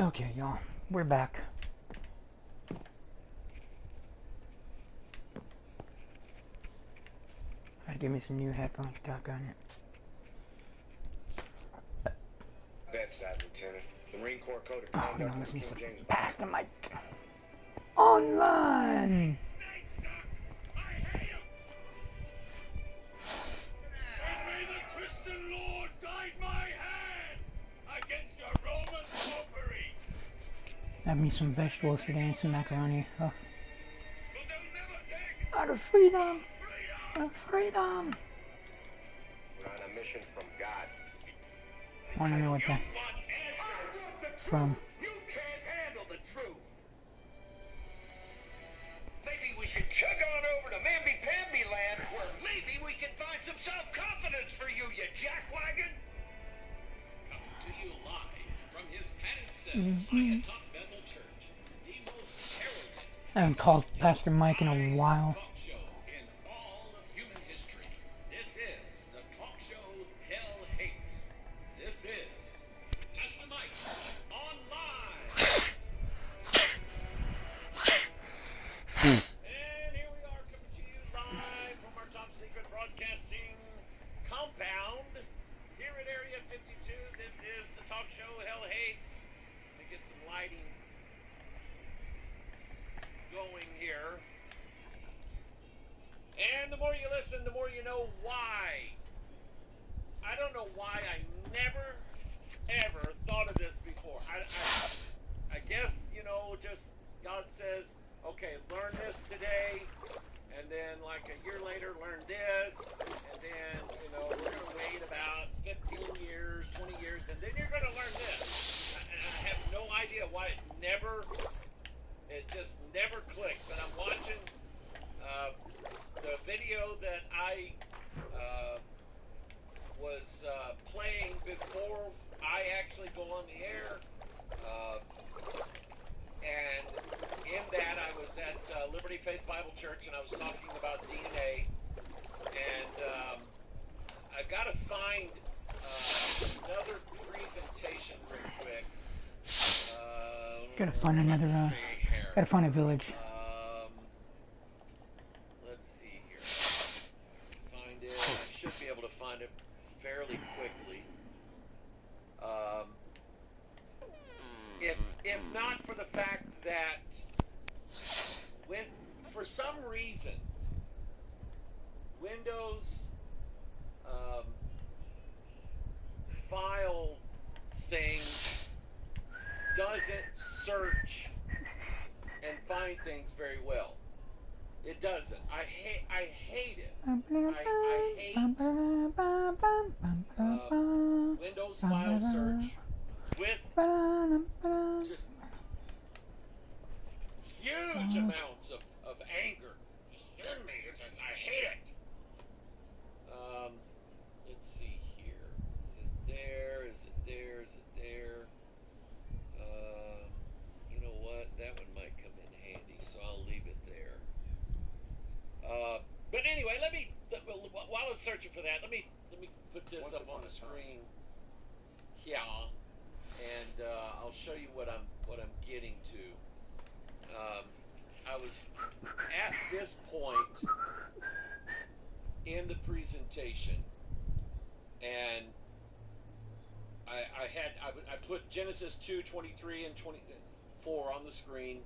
Okay, y'all, we're back. Gotta give me some new headphones, doggone it. Bedside, Lieutenant. The Marine Corps Code of Oh, we're Conduct gonna of listen King to James. Pass the mic. Online! May the Christian Lord guide my hand against your Roman popery. Have me some vegetables today and some macaroni. Oh. But they'll never take Out of freedom! freedom. Out of freedom! We're on a mission from God. Wanna know what You that want answers? The truth. from? You can't handle the truth. Maybe we should chug on over to Mamby-Pamby land, where maybe we can find some self-confidence for you, you jackwagon. Coming to you live from his padded cell high atop Bethel Church, the most heralded, I haven't called most Pastor Mike in a despised while. talk show in all of human history. This is the talk show hell hates. This is Pastor Mike Online. And here we are coming to you live from our top secret broadcasting compound here at Area 52. This is the talk show Hell Hates. Let me get some lighting going here. And the more you listen, the more you know why. I don't know why I never, ever thought of this before. I guess, you know, just God says, okay, learn this today, and then like a year later, learn this, and then, you know, we're going to wait about 15 years, 20 years, and then you're going to learn this. And I have no idea why it just never clicked, but I'm watching the video that I was playing before I actually go on the air. And in that, I was at Liberty Faith Bible Church, and I was talking about DNA. And I've got to find another presentation real quick. Gotta find another, gotta find a village. Let's see here. Find it. I should be able to find it fairly quickly. If not for the fact that when for some reason Windows file thing doesn't search and find things very well. It doesn't. I hate it. I hate Windows file search with just huge amounts of anger in me. It's just, I hate it. Let's see here. Is it there? Is it there? Is it there? You know what? That one might come in handy, so I'll leave it there. But anyway, while I'm searching for that, let me put this up on the screen. Yeah, and I'll show you what I'm getting to. I was at this point in the presentation, and I put Genesis 2:23 and 24 on the screen,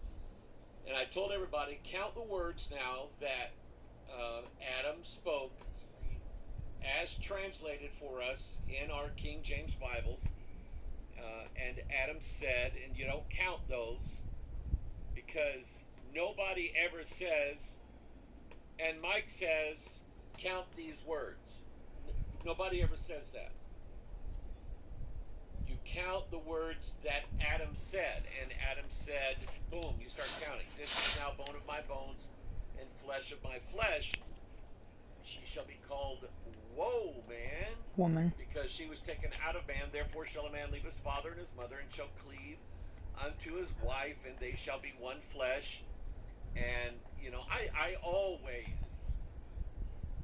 and I told everybody, count the words now that Adam spoke as translated for us in our King James Bibles. And Adam said, and you don't count those because nobody ever says, and Mike says, count these words. Nobody ever says that. You count the words that Adam said, and Adam said, boom, you start counting. This is now bone of my bones and flesh of my flesh. She shall be called woman, because she was taken out of man. Therefore shall a man leave his father and his mother, and shall cleave unto his wife, and they shall be one flesh. And you know, I always,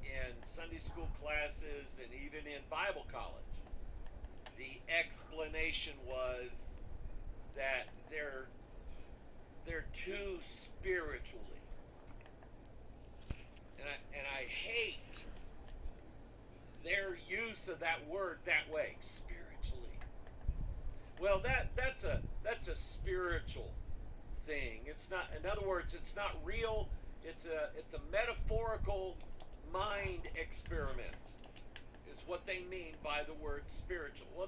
in Sunday school classes and even in Bible college, the explanation was that they're too spiritually. And I hate their use of that word that way, spiritually. Well, that's a spiritual thing. It's not, in other words, it's not real. It's a metaphorical mind experiment, is what they mean by the word spiritual. Well,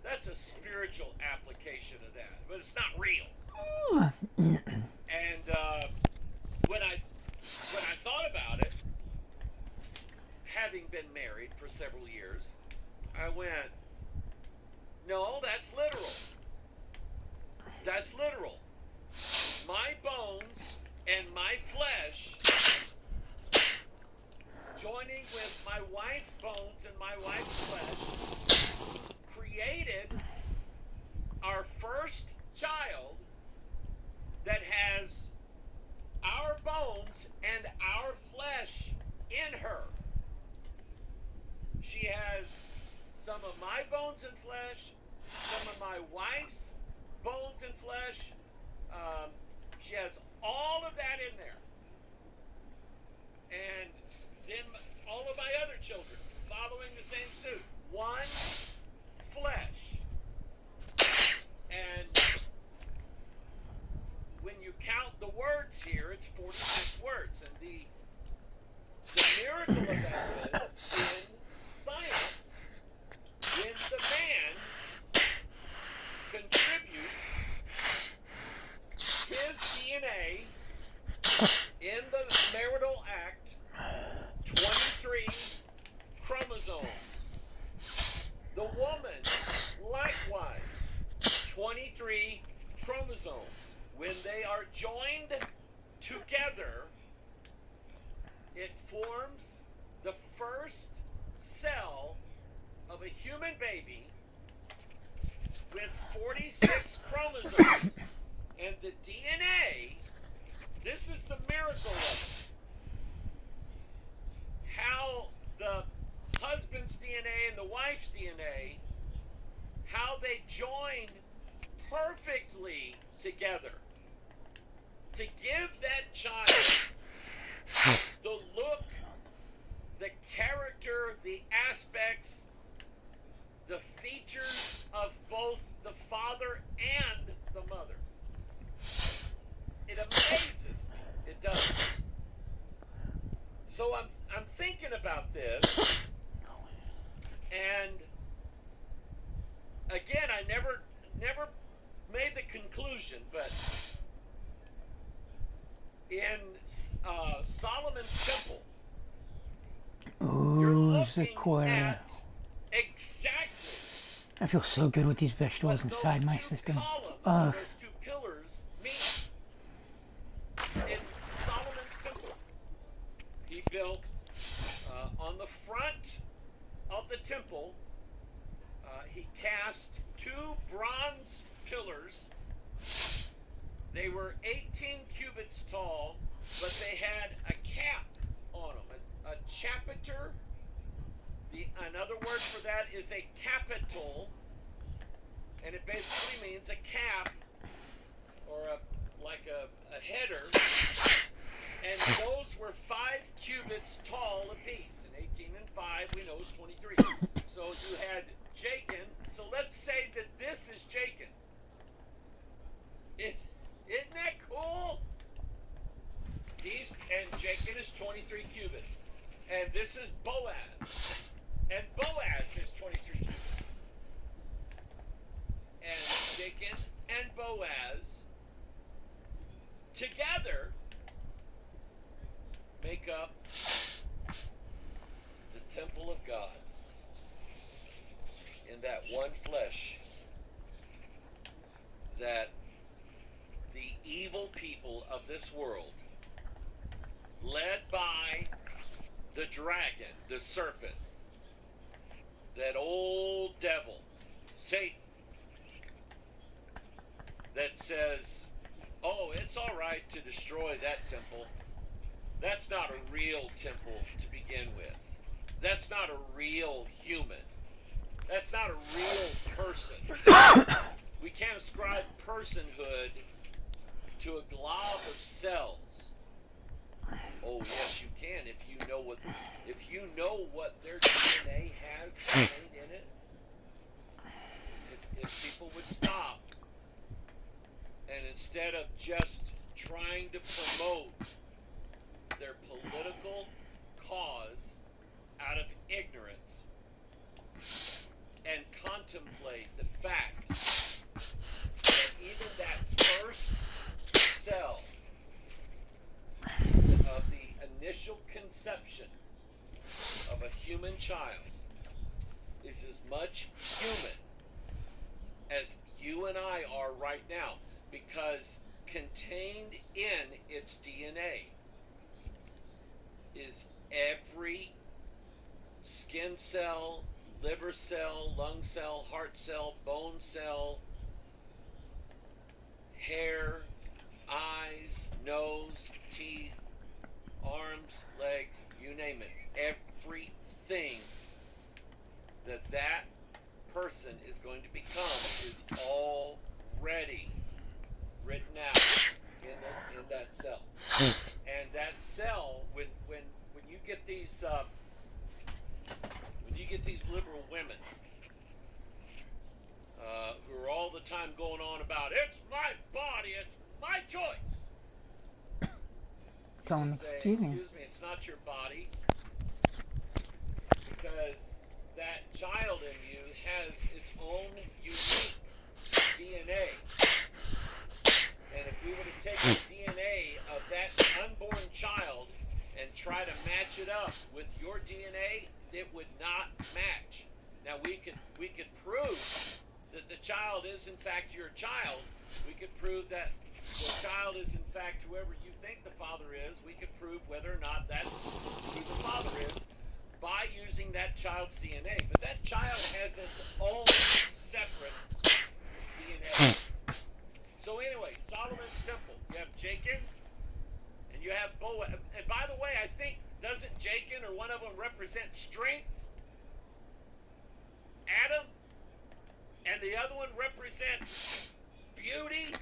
that's a spiritual application of that, but it's not real. And when I thought about it, having been married for several years, I went, no, that's literal. That's literal. My bones and my flesh joining with my wife's bones and my wife's flesh created our first child that has our bones and our flesh in her. She has some of my bones and flesh, some of my wife's bones and flesh. She has all of that in there. And then all of my other children following the same suit. One flesh. And when you count the words here, it's 46 words. And the miracle of that is in science, when the man contributes his DNA in the marital act, 23 chromosomes. The woman, likewise, 23 chromosomes. When they are joined together, it forms the first cell of a human baby with 46 chromosomes. And the DNA, this is the miracle of it. How the husband's DNA and the wife's DNA, how they join perfectly together to give that child the look, the character, the aspects, the features of both the father and the mother. It amazes me. It does. So I'm thinking about this, and again, I never made the conclusion, but in Solomon's temple, you're Ooh, looking sequoia. at exactly I feel so good with these vegetables what inside those my two system. columns, Ugh. those two pillars mean. In Solomon's temple, he built on the front of the temple, he cast two bronze pillars. They were 18 cubits tall, but they had a cap on them, a chapiter. Another word for that is a capital, and it basically means a cap or like a header. And those were 5 cubits tall apiece, and 18 and 5 we know is 23. So you had Jachin. So let's say that this is Jachin. Isn't that cool? And Jachin is 23 cubits. And this is Boaz. And Boaz is 23 cubits. And Jachin and Boaz together make up the temple of God in that one flesh that the evil people of this world, led by the dragon, the serpent, that old devil, Satan, that says, oh, it's all right to destroy that temple. That's not a real temple to begin with. That's not a real human. That's not a real person. We can't ascribe personhood to a glob of cells. Oh yes, you can if you know what their DNA has contained in it. If people would stop and instead of just trying to promote their political cause out of ignorance and contemplate the fact that even that first cell of the initial conception of a human child is as much human as you and I are right now, because contained in its DNA is every skin cell, liver cell, lung cell, heart cell, bone cell, hair, eyes, nose, teeth, arms, legs, you name it. Everything that person is going to become is already written out in that cell. And that cell, when you get these liberal women who are all the time going on about it's my body, it's my choice. Don't excuse me. Excuse me, it's not your body, because that child in you has its own unique DNA. And if we were to take the DNA of that unborn child and try to match it up with your DNA, it would not match. Now we could prove that the child is in fact your child. We could prove that the child is in fact whoever you think the father is. We could prove whether or not that's who the father is by using that child's DNA. But that child has its own separate DNA. So anyway, Solomon's temple. You have Jachin and you have Boaz. And by the way, I think, doesn't Jachin or one of them represent strength? Adam? And the other one represent beauty?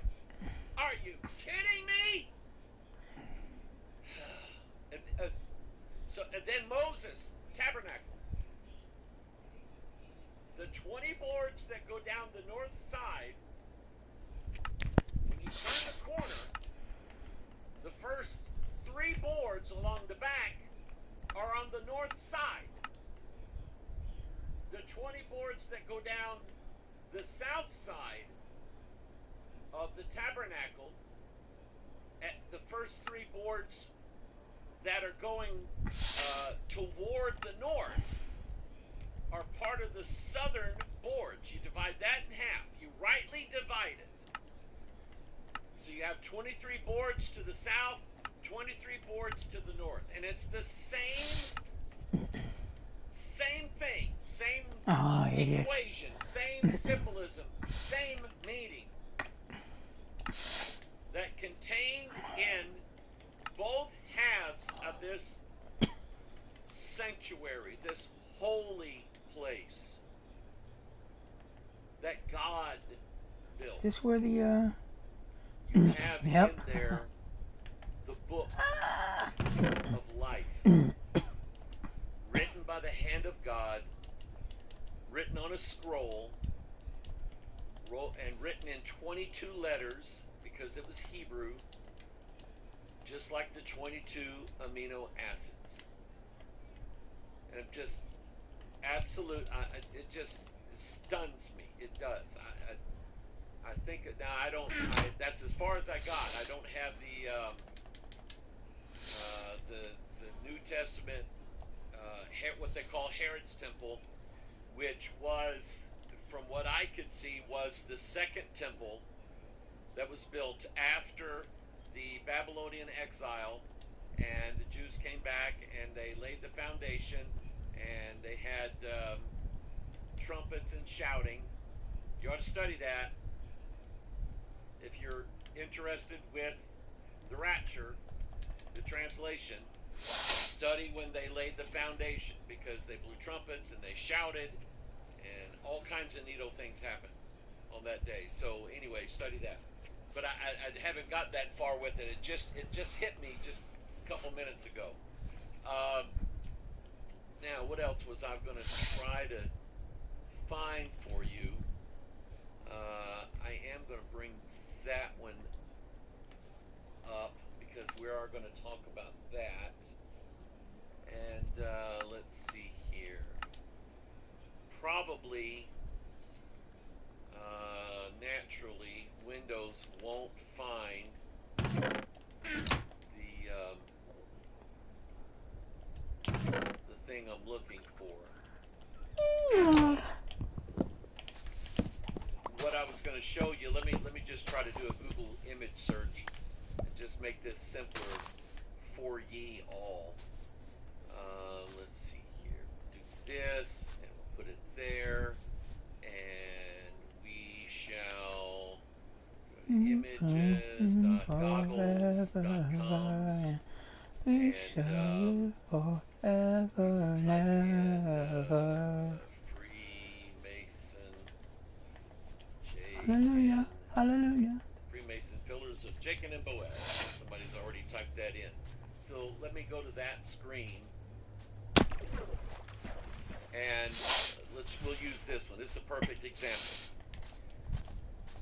Are you kidding me? And then Moses, tabernacle. The 20 boards that go down the north side, when you turn the corner, the first 3 boards along the back are on the north side. The 20 boards that go down the south side of the tabernacle, at the first 3 boards that are going toward the north are part of the southern boards. You divide that in half. You rightly divide it. So you have 23 boards to the south, 23 boards to the north. And it's the same thing, same equation, same symbolism, same meaning that contained in both halves of this sanctuary, this holy place that God built. This where the You have Yep. in there the book of life, written by the hand of God, written on a scroll, and written in 22 letters because it was Hebrew, just like the 22 amino acids. And just it just stuns me. It does. I think now that's as far as I got. I don't have the New Testament, what they call Herod's temple, which was, from what I could see, was the second temple that was built after the Babylonian exile, and the Jews came back and they laid the foundation, and they had trumpets and shouting. You ought to study that if you're interested with the rapture, the translation. Study when they laid the foundation, because they blew trumpets and they shouted and all kinds of neato things happened. on that day. So anyway, study that. But I haven't got that far with it. It just hit me just a couple minutes ago. Now, what else was I going to try to find for you? I am going to bring that one up because we are going to talk about that. And let's see here. Probably, naturally, Windows won't find the thing I'm looking for. What I was going to show you, let me just try to do a Google image search and just make this simpler for ye all. Let's see here. Do this, and we'll put it there, and we shall go to images.goggles.coms, we shall forever and ever. Freemason, Hallelujah, hallelujah. Freemason Pillars of Jacob and Boaz. Somebody's already typed that in. So let me go to that screen, and we'll use this one. This is a perfect example.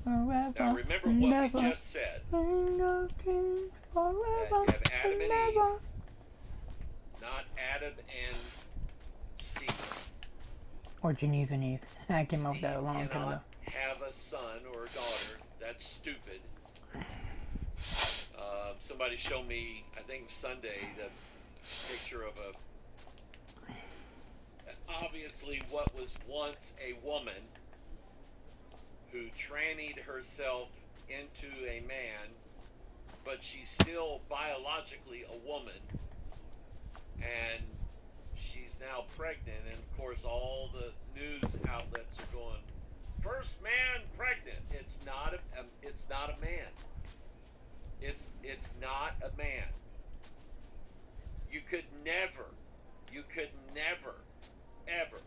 Forever Now remember what we just said. Forever You have Adam and Eve, not Adam and Steve. Or Geneva and Eve. I came up with that a long time ago. Cannot have a son or a daughter. That's stupid. Somebody showed me, I think Sunday, the picture of obviously what was once a woman who trannied herself into a man, but she's still biologically a woman, and she's now pregnant, and of course all the news outlets are going, first man pregnant. It's not a man. It's not a man. You could never, ever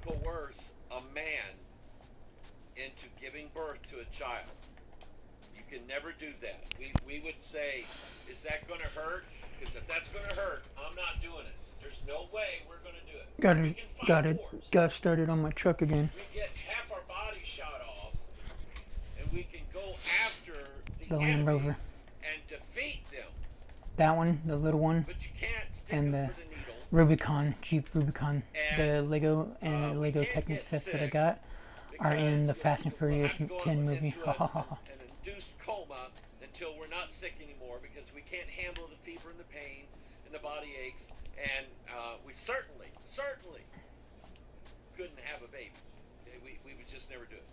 coerce a man into giving birth to a child. You can never do that. We would say, is that going to hurt? Because if that's going to hurt, I'm not doing it. There's no way we're going to do it. Got started on my truck again. We get half our body shot off, and we can go after The Land Rover. and defeat them. That one, the little one, But you can't stick and us the with a needle. Rubicon, Jeep Rubicon. The And, Lego and we Lego can't Technic get sets that I sick got are in the because Fast and Furious I'm going 10 movie. into an induced coma until we're not sick anymore because we can't handle the fever and the pain and the body aches, and we certainly couldn't have a baby. We would just never do it.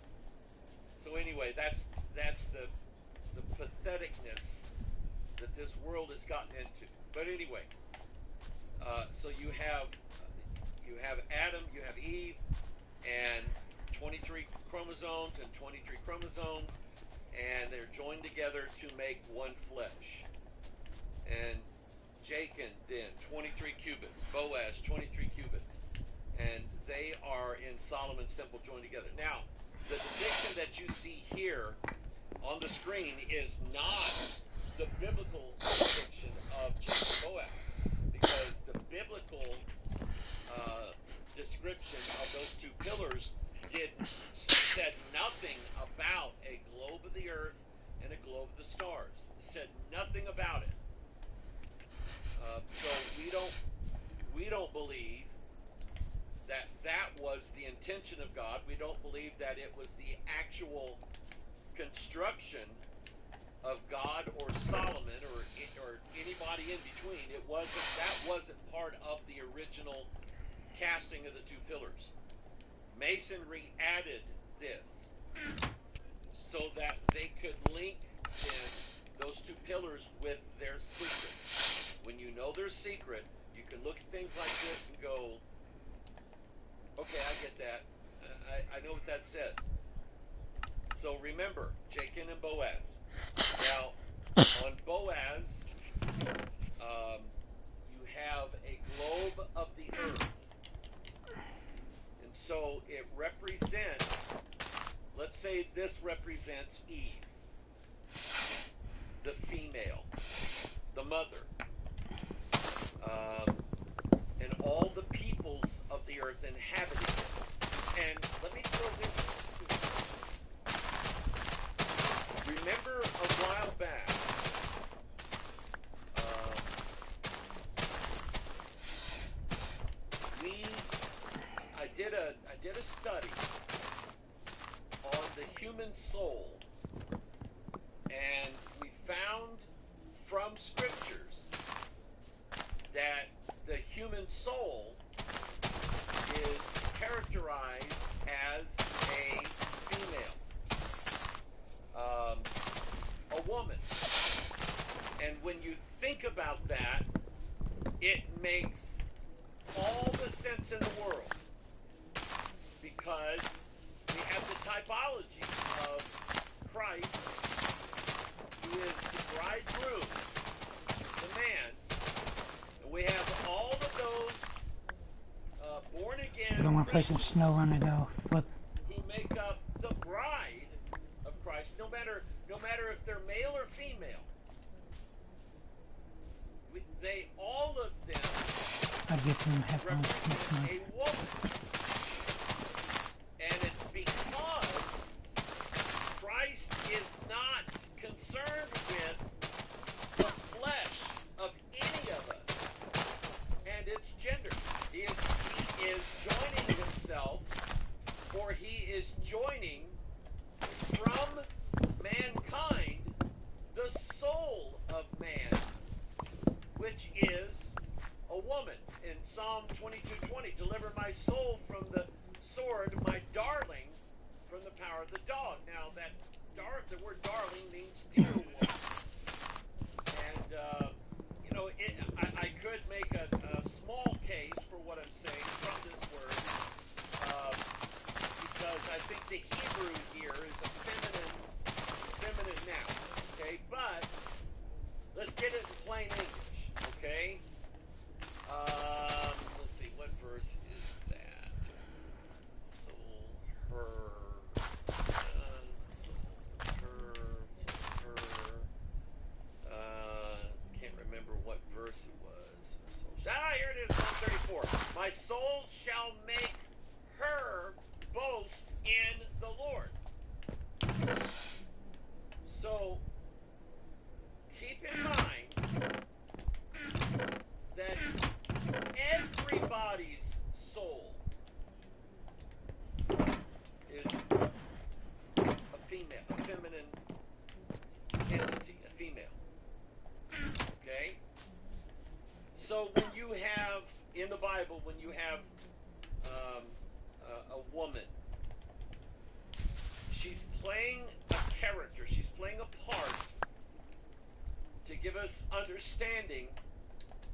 So anyway, that's the patheticness that this world has gotten into. But anyway, so you have Adam, you have Eve, and 23 chromosomes and 23 chromosomes, and they're joined together to make one flesh. And Jacob then 23 cubits, Boaz 23 cubits, and they are in Solomon's temple joined together. Now, the depiction that you see here on the screen is not the biblical depiction of Jacob and Boaz, because the biblical description of those two pillars said nothing about a globe of the earth and a globe of the stars. It said nothing about it. So we don't believe that was the intention of God. We don't believe that it was the actual construction of God or Solomon or anybody in between. That wasn't part of the original casting of the two pillars. Masonry added this so that they could link in those two pillars with their secret. When you know their secret, you can look at things like this and go, okay, I get that. I know what that says. So remember, Jacob and Boaz. Now, on Boaz, you have a globe of the earth. And so it represents say this represents Eve, the female, the mother, and all the peoples of the earth inhabiting it. And let me throw this too. Remember a while back, I did a study on the human soul, and we found from scriptures that the human soul is characterized as a female, a woman. And when you think about that, it makes all the sense in the world, because we have the typology of Christ, who is the bridegroom, the man, and we have all of those born again I don't want to play some snow run to go. Flip. who make up the bride of Christ, no matter if they're male or female. They all of them I'd get some headphones. represent a woman. And it's because Christ is not concerned with the flesh of any of us and its gender. He is joining himself, or he is joining from mankind the soul of man, which is a woman. In Psalm 22:20, deliver my soul from the sword, my darling from the power of the dog. Now, the word darling means dear one. And, I could make a small case for what I'm saying from this word, because I think the Hebrew here is a feminine noun, okay? But let's get it in plain English, okay? Let's see, what verse is that? Can't remember what verse it was. Here it is, 134. My soul shall make her boast in the Lord. So, keep in mind that everybody's soul is a female, a feminine entity, a female. Okay? So when you have, in the Bible, when you have a woman, she's playing a character, she's playing a part to give us understanding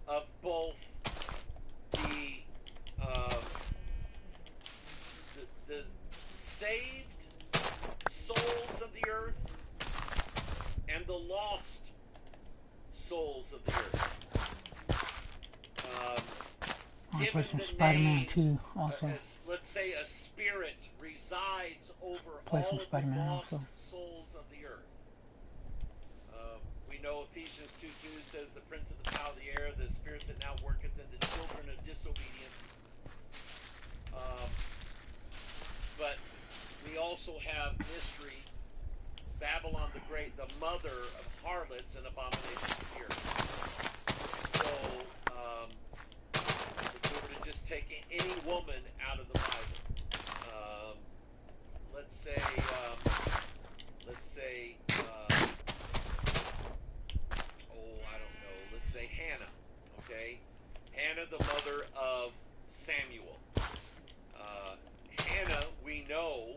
of both the saved souls of the earth and the lost souls of the earth. I want to play Given some the Spider-Man name, 2 also. let's say a spirit resides over Play all some of the Spider-Man lost also. souls of the earth. We know Ephesians 2:2 says the prince of the power of the air, the spirit that now worketh in the children of disobedience. But we also have mystery, Babylon the Great, the mother of harlots and abominations of the earth. So, if we were to just take any woman out of the Bible, let's say, let's say Hannah, okay? Hannah, the mother of Samuel. Hannah, we know,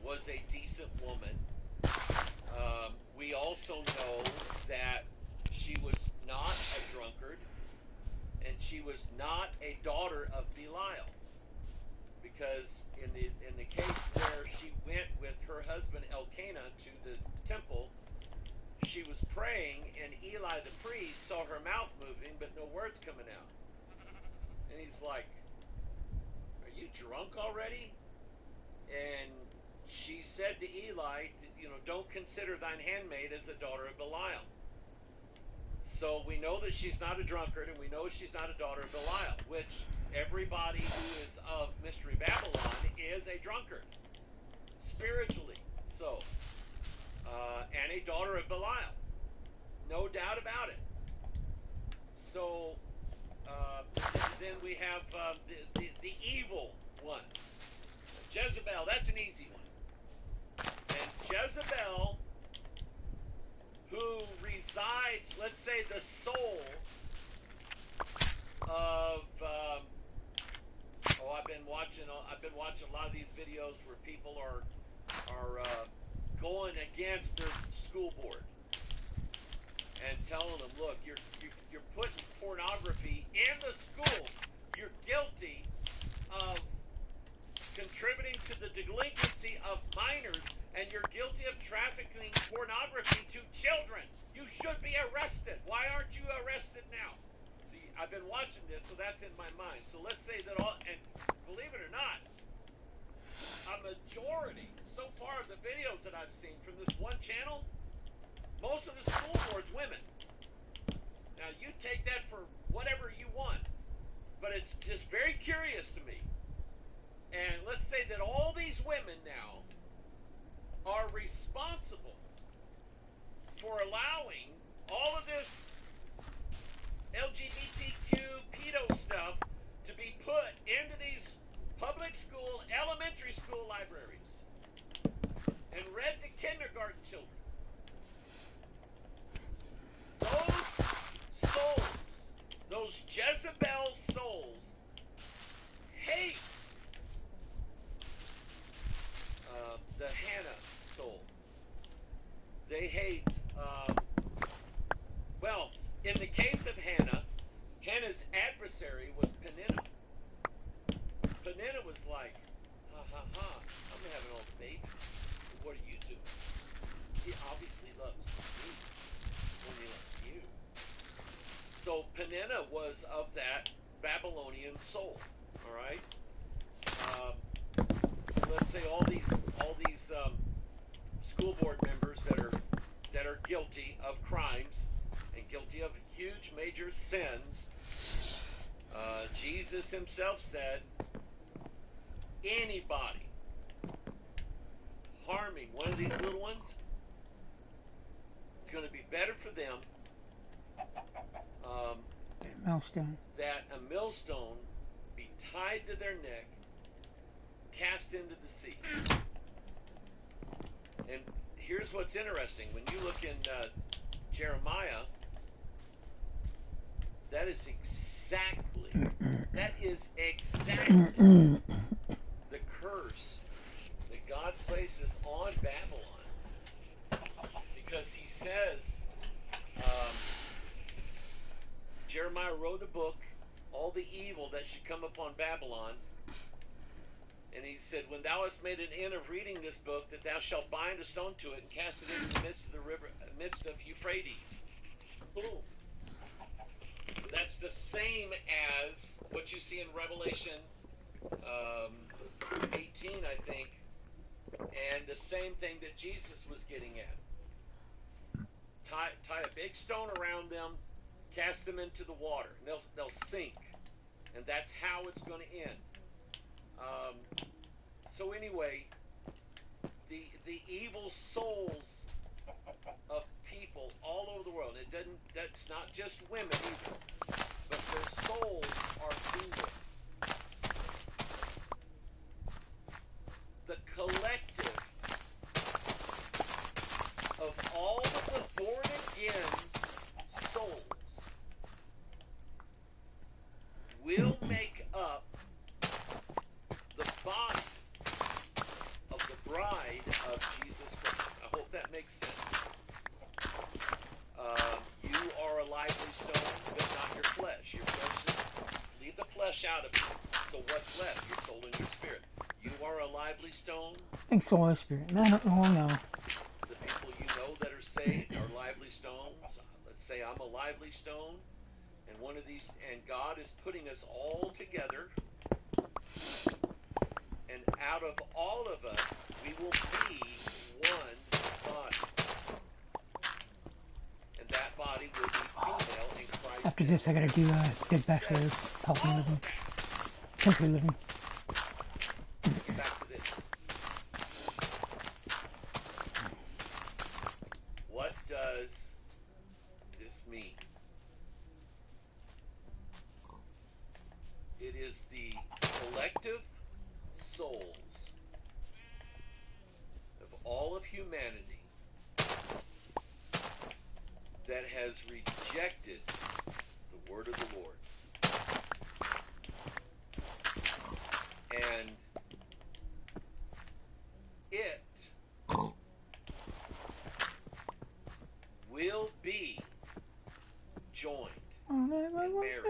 was a decent woman. We also know that she was not a drunkard, and she was not a daughter of Belial, because in the case where she went with her husband Elkanah to the temple, she was praying, and Eli the priest saw her mouth moving, but no words coming out. And he's like, "Are you drunk already?" And she said to Eli, you know, don't consider thine handmaid as a daughter of Belial. So we know that she's not a drunkard, and we know she's not a daughter of Belial, which everybody who is of Mystery Babylon is a drunkard, spiritually. So, and a daughter of Belial. No doubt about it. So, then we have the evil one. Jezebel, that's an easy one. And Jezebel, who resides, let's say, the soul of, I've been watching a lot of these videos where people are going against their school board and telling them, look, you're putting pornography in the schools. You're guilty of contributing to the delinquency of minors, and you're guilty of trafficking pornography to children. You should be arrested. Why aren't you arrested now? See, I've been watching this, so that's in my mind. So let's say that all, and believe it or not, a majority so far of the videos that I've seen from this one channel, most of the school board's women. Now, you take that for whatever you want, but it's just very curious to me. And let's say that all these women now are responsible for allowing all of this LGBTQ pedo stuff to be put into these public school, elementary school libraries and read to kindergarten children. Those souls, those Jezebel souls, hate the Hannah soul. They hate, well, in the case of Hannah, Hannah's adversary was Peninnah. Peninnah was like, ha ha ha, I'm having all the babies. What are you doing? He obviously loves me when he loves you. So Peninnah was of that Babylonian soul. All right. Let's say all these school board members that are guilty of crimes and guilty of huge major sins. Jesus himself said, anybody harming one of these little ones, it's going to be better for them Millstone. that a millstone be tied to their neck, cast into the sea. And here's what's interesting. When you look in Jeremiah, that is exactly the curse that God places on Babylon. Because he says, Jeremiah wrote a book, all the evil that should come upon Babylon. And he said, when thou hast made an end of reading this book, that thou shalt bind a stone to it and cast it into the midst of the river, midst of Euphrates. Boom. That's the same as what you see in Revelation 18, I think, and the same thing that Jesus was getting at. Tie a big stone around them, cast them into the water, and they'll sink, and that's how it's going to end. So anyway, the evil souls of people all over the world, that's not just women either, but their souls are evil. The collective of all of the born again souls will make up the body of the bride of Jesus Christ. I hope that makes sense. You are a lively stone, but not your flesh. Your flesh is, leave the flesh out of it. So what's left? Your soul and your spirit. You are a lively stone. I think soul and spirit. I don't know. The people you know that are saved are lively stones. Let's say I'm a lively stone, and one of these, and God is putting us all together, and out of all of us we will be one body. And that body will be female in Christ. After this, I gotta do Dead Bachelor, Healthy Living, Country Living. Back to this. What does this mean? It is the collective souls of all of humanity that has rejected the word of the Lord. And it will be joined and married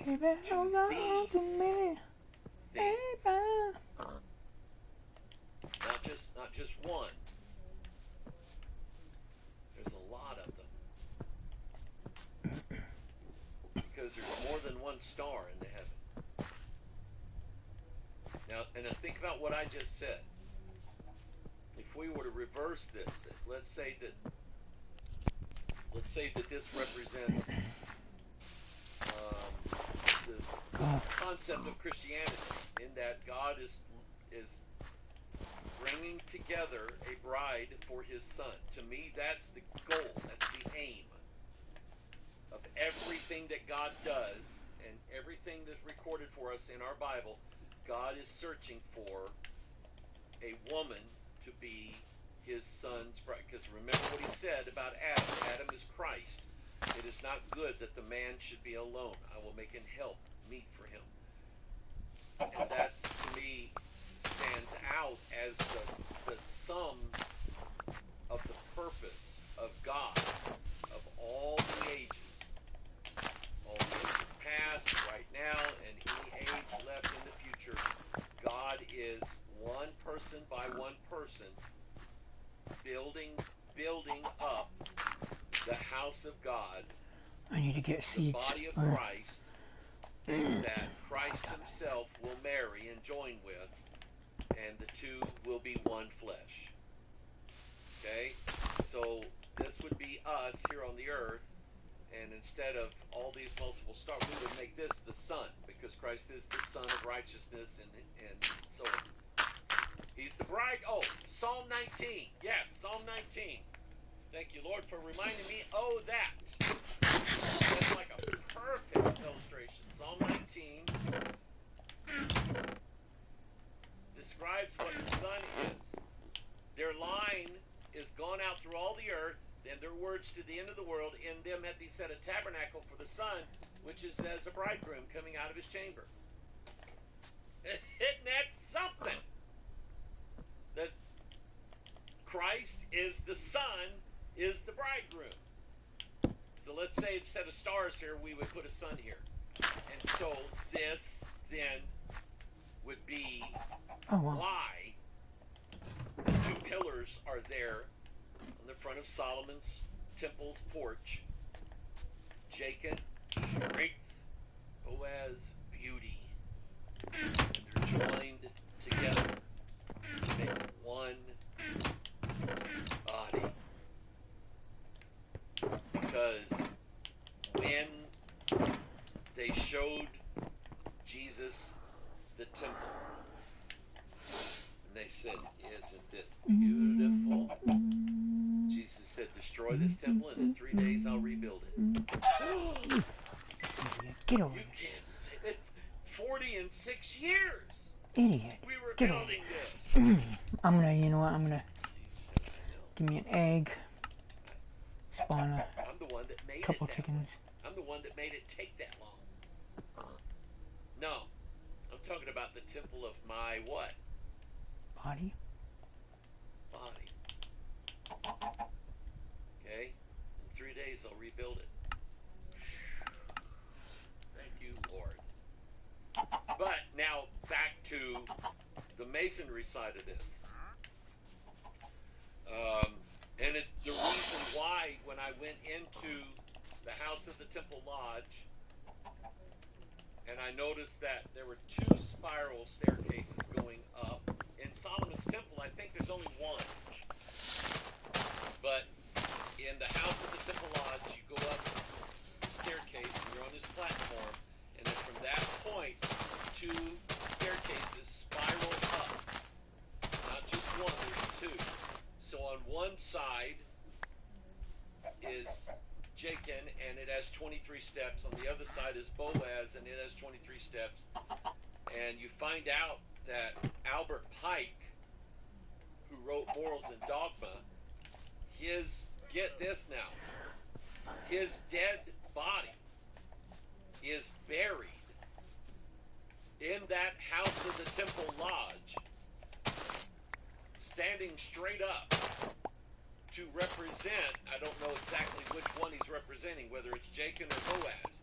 Baby, hold on to me, baby. Not just one. There's a lot of them. Because there's more than one star in the heaven. Now, and now think about what I just said. If we were to reverse this, let's say that this represents the concept of Christianity, in that God is bringing together a bride for his son. To me, that's the goal, that's the aim of everything that God does, and everything that's recorded for us in our Bible. God is searching for a woman to be his son's bride. Because remember what he said about Adam. Adam is Christ. It is not good that the man should be alone. I will make an help meet for him. And that, to me, stands out as the sum of the purpose of God, of all the ages. All the ages past, right now, and any age left in the future. God is one person by one person building up the house of God, I need to get the seeds. body of Christ, that Christ himself will marry and join with, and the two will be one flesh. Okay? So this would be us here on the earth, and instead of all these multiple stars, we would make this the sun, because Christ is the Son of righteousness, and so he's the bride. Oh, Psalm 19. Yes, Psalm 19. Thank you, Lord, for reminding me. Oh, that. That's like a perfect illustration. Psalm 19 describes what the Son is. Their line is gone out through all the earth, and their words to the end of the world. In them hath he set a tabernacle for the Son, which is as a bridegroom coming out of his chamber. Isn't that something? That Christ is the Son, is the bridegroom. So let's say instead of stars here, we would put a sun here. And so this then would be why the two pillars are there on the front of Solomon's temple's porch. Jacob, strength, Boaz, beauty. And they're joined together to make one body. Because when they showed Jesus the temple, and they said, "Isn't this beautiful?" Jesus said, "Destroy this temple, and in 3 days I'll rebuild it." Get over You it. can't say that. 46 years Idiot. we were Get over building it. this. I'm gonna, you know what, I'm gonna Jesus said, "I know. give me an egg, spawn a I'm the one that made couple it that chickens. way. I'm the one that made it take that long." No, I'm talking about the temple of my what? Body? Body. Okay? In 3 days I'll rebuild it. Thank you, Lord. But now back to the masonry side of this. And the reason why, when I went into the house of the Temple Lodge, and I noticed that there were 2 spiral staircases going up. In Solomon's temple, I think there's only one. But in the house of the Temple Lodge, you go up the staircase, and you're on this platform, and then from that point, 2 staircases spiral up. Not just one, there's 2. So on one side is Jachin, and it has 23 steps. On the other side is Boaz, and it has 23 steps. And you find out that Albert Pike, who wrote Morals and Dogma, get this now, his dead body is buried in that house of the Temple Lodge, standing straight up to represent, I don't know exactly which one he's representing, whether it's Jachin or Boaz,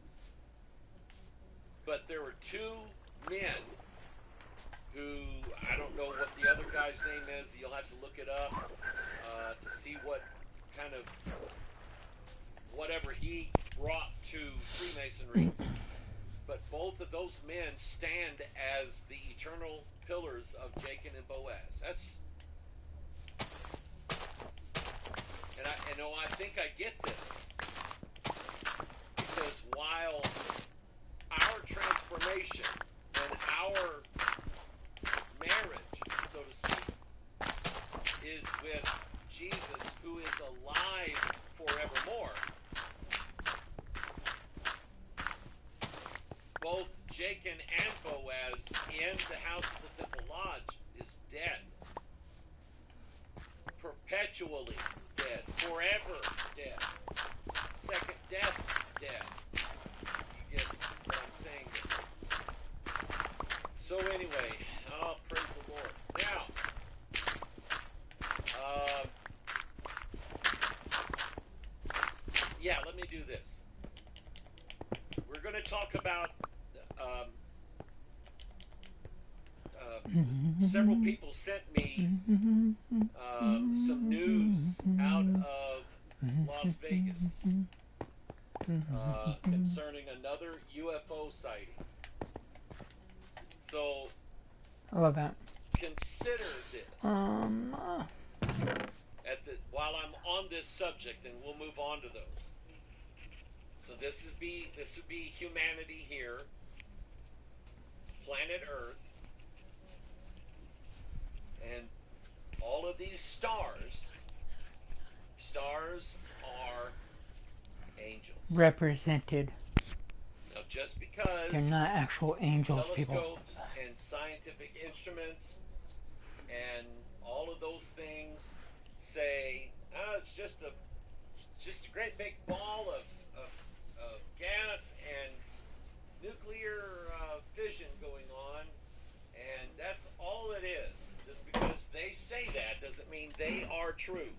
but there were 2 men who, I don't know what the other guy's name is, you'll have to look it up to see what kind of, whatever he brought to Freemasonry. But both of those men stand as the eternal pillars of Jachin and Boaz. I think I get this. Because while our transformation and our marriage, so to speak, is with Jesus, who is alive forevermore, both Jachin and Boaz in the house of the Temple Lodge is dead. Perpetually dead. Forever dead. Second death dead. You get what I'm saying there. So anyway, oh, praise the Lord. Now, yeah, let me do this. We're going to talk about several people sent me some news out of Las Vegas concerning another UFO sighting. So I love that. consider this while I'm on this subject, and we'll move on to those. So this would be humanity here, planet Earth, and all of these stars are angels. Represented. Now, just because They're not actual angels, people. telescopes and scientific instruments and all of those things say, it's just a great big ball of gas and nuclear fission going on, and that's all it is. Just because they say that doesn't mean they are true.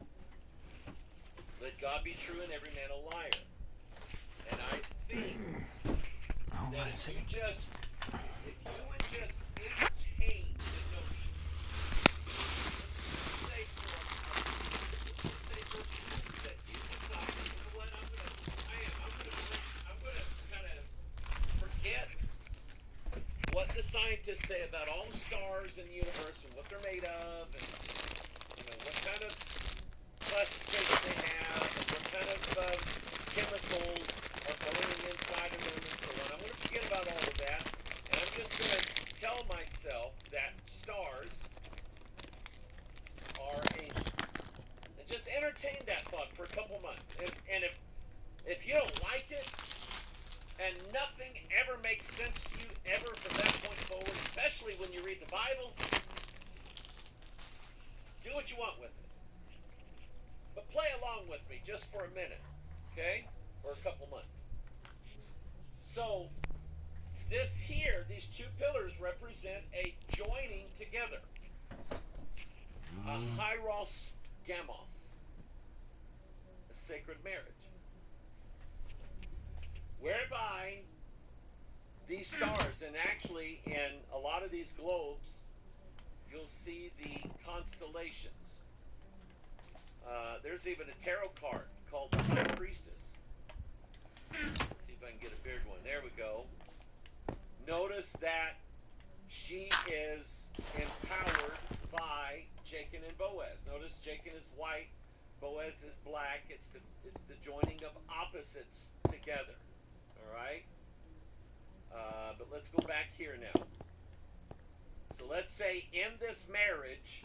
Let God be true and every man a liar. And I think that if you would just entertain the notion, let's say for that you decide, you know what, I'm gonna kind of forget what the scientists say about all the stars in the universe and what they're made of, and what kind of classification they have, and what kind of chemicals are going inside of them, and so on. I'm going to forget about all of that, and I'm just going to tell myself that stars are angels. And just entertain that thought for a couple months. And if you don't like it, and nothing ever makes sense to you ever from that point forward, especially when you read the Bible, do what you want with it. But play along with me just for a minute, okay? Or a couple months. So, these 2 pillars represent a joining together. A hieros gamos. A sacred marriage. Whereby these stars, and actually in a lot of these globes, you'll see the constellations. There's even a tarot card called the High Priestess. Let's see if I can get a bigger one. There we go. Notice that she is empowered by Jachin and Boaz. Notice Jachin is white, Boaz is black. It's the joining of opposites together. All right. But let's go back here now. So let's say in this marriage,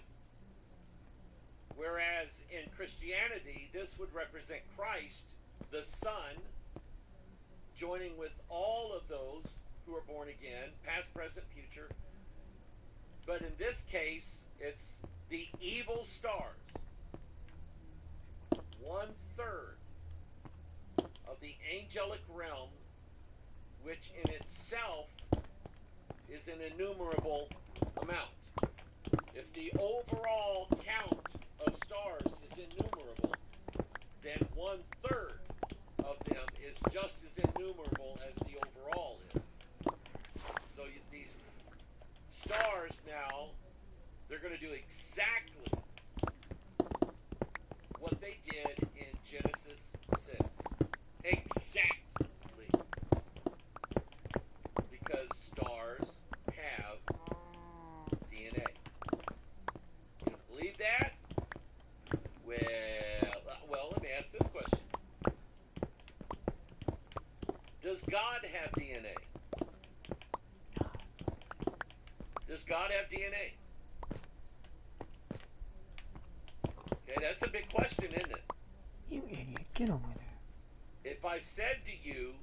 whereas in Christianity this would represent Christ, the Son, joining with all of those who are born again, past, present, future. But in this case, it's the evil stars. 1/3 of the angelic realm, which in itself is an innumerable amount. If the overall count of stars is innumerable, then 1/3 of them is just as innumerable as the overall is. So these stars now, they're going to do exactly what they did in Genesis 6. Exactly. Because stars have DNA. You don't believe that? Well, let me ask this question. Does God have DNA? Does God have DNA? Okay, that's a big question, isn't it? You idiot, get over there. If I said to you,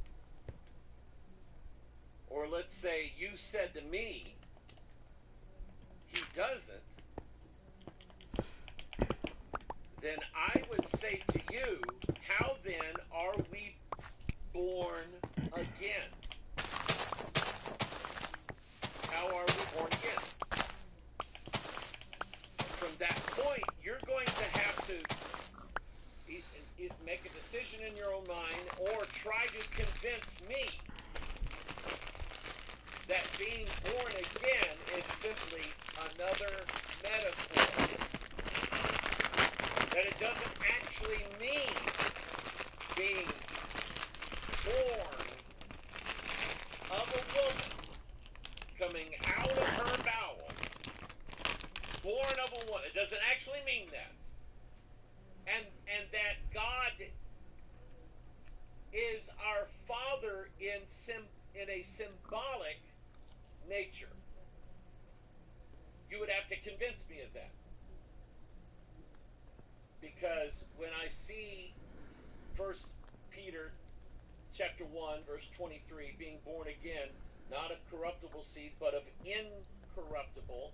or let's say you said to me, he doesn't, then I would say to you, how then are we born again? How are we born again? From that point, you're going to have to make a decision in your own mind or try to convince me that being born again is simply another metaphor. That it doesn't actually mean being born of a woman coming out of her bowel. Born of a woman. It doesn't actually mean that. And that God is our Father in a symbolic nature. You would have to convince me of that. Because when I see 1 Peter chapter 1, verse 23, being born again, not of corruptible seed, but of incorruptible,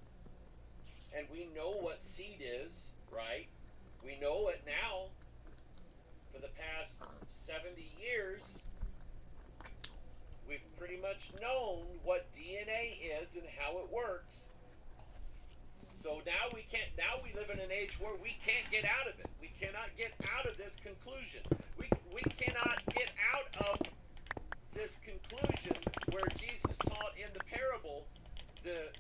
and we know what seed is, right? We know it now. For the past 70 years, we've pretty much known what DNA is and how it works. So now we live in an age where we can't get out of it. We cannot get out of this conclusion. We cannot get out of this conclusion where Jesus taught in the parable, the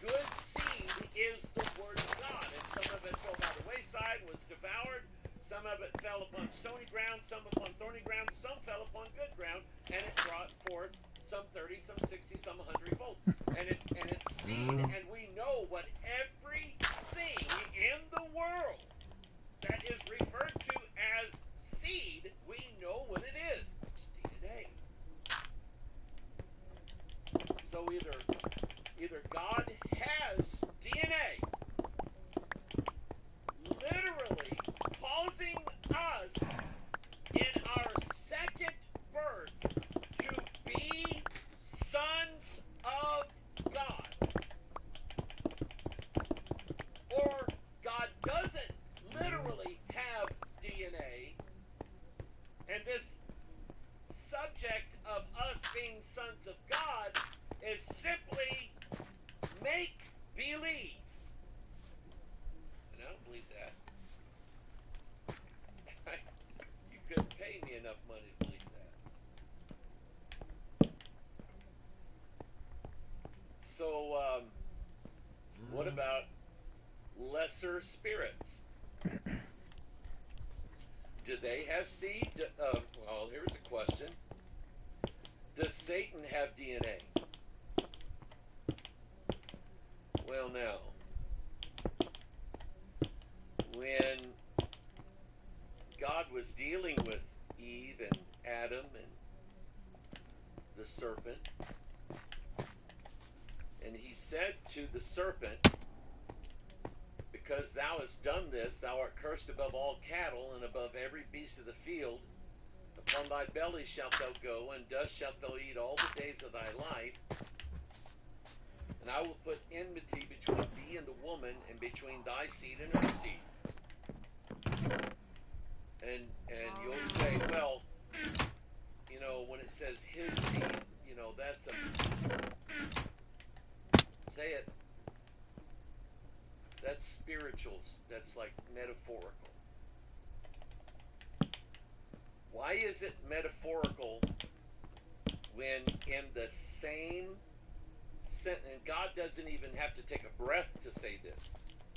good seed is the word of God. And some of it fell by the wayside, was devoured. Some of it fell upon stony ground, some upon thorny ground, some fell upon good ground, and it brought forth some 30, some 60, some 100-fold. And it's seed, and we know what everything in the world that is referred to as seed, we know what it is. It's DNA. So either God has DNA, literally causing us in our second birth to be sons of God. Or God doesn't literally have DNA, and this subject of us being sons of God is simply make-believe. And I don't believe that. You couldn't pay me enough money to believe that. So, what about lesser spirits? Do they have seed? Well, here's a question. Does Satan have DNA? Well, now, when God was dealing with Eve and Adam and the serpent, and he said to the serpent, because thou hast done this, thou art cursed above all cattle and above every beast of the field. Upon thy belly shalt thou go, and dust shalt thou eat all the days of thy life. And I will put enmity between thee and the woman, and between thy seed and her seed. And you'll say, well, you know, when it says his seed, you know, that's a, say it, that's spirituals, that's like metaphorical. Why is it metaphorical when in the same sentence, and God doesn't even have to take a breath to say this,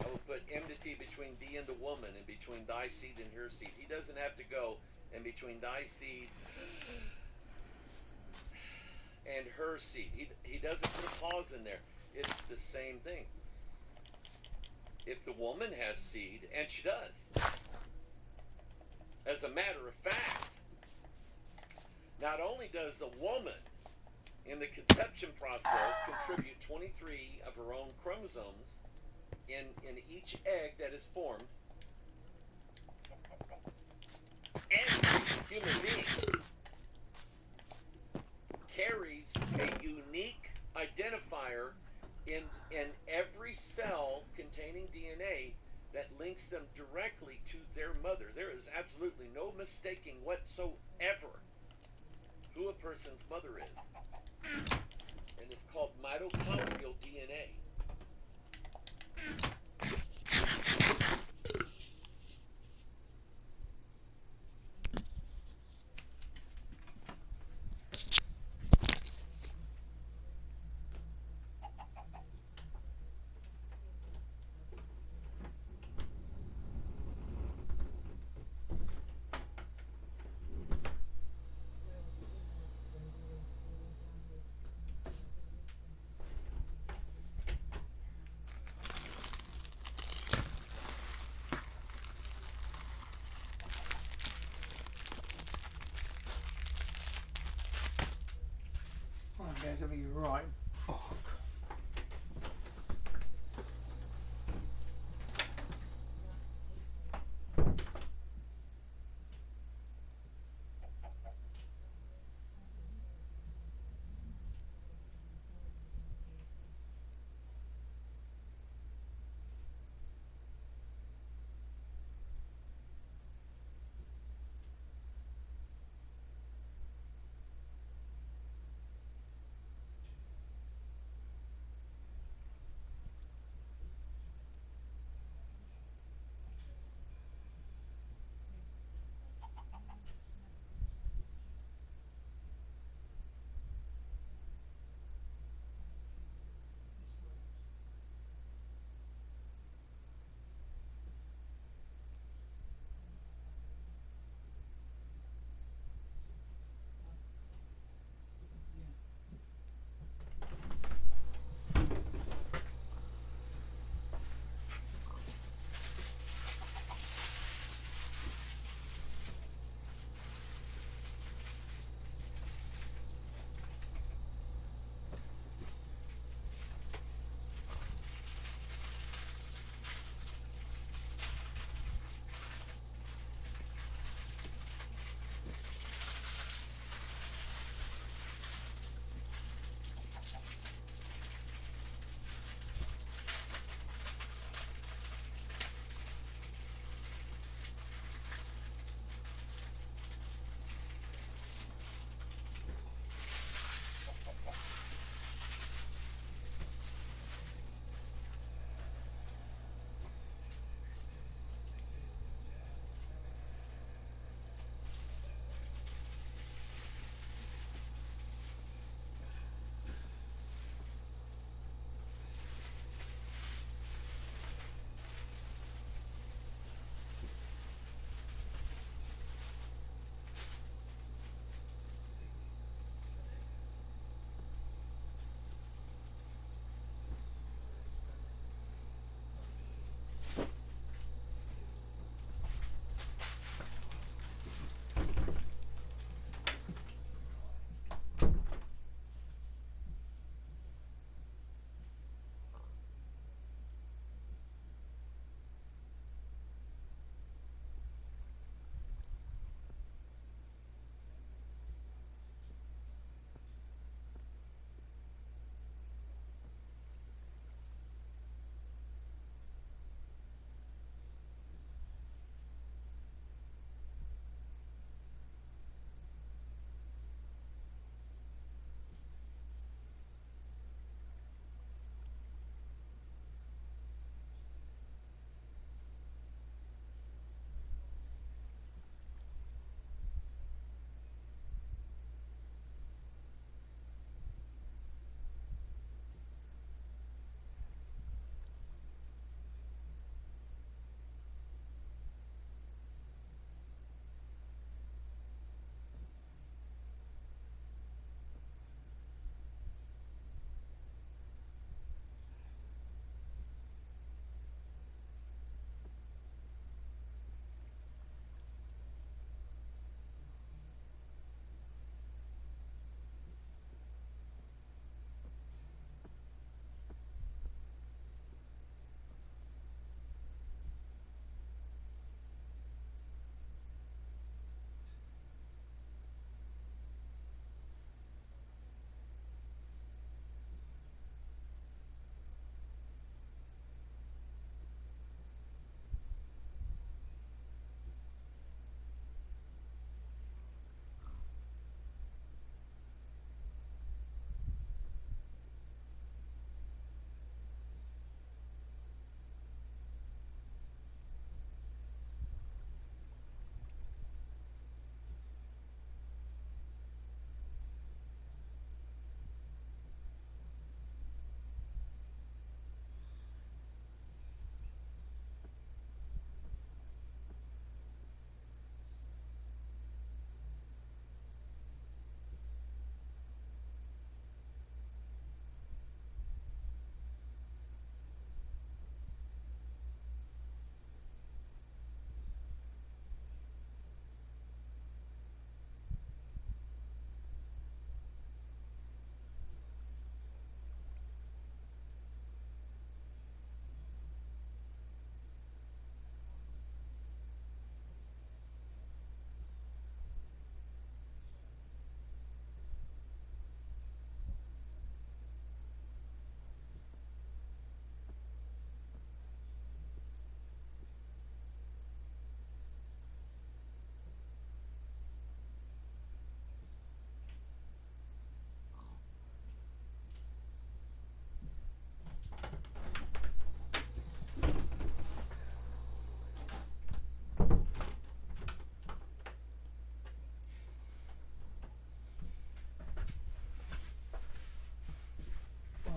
I will put enmity between thee and the woman, and between thy seed and her seed. He doesn't have to go, and between thy seed and her seed. He doesn't put a pause in there. It's the same thing. If the woman has seed, and she does, as a matter of fact, not only does a woman in the conception process contribute 23 of her own chromosomes in each egg that is formed, every human being carries a unique identifier in every cell containing DNA that links them directly to their mother. There is absolutely no mistaking whatsoever who a person's mother is. And it's called mitochondrial DNA. Oh, there's a be right book.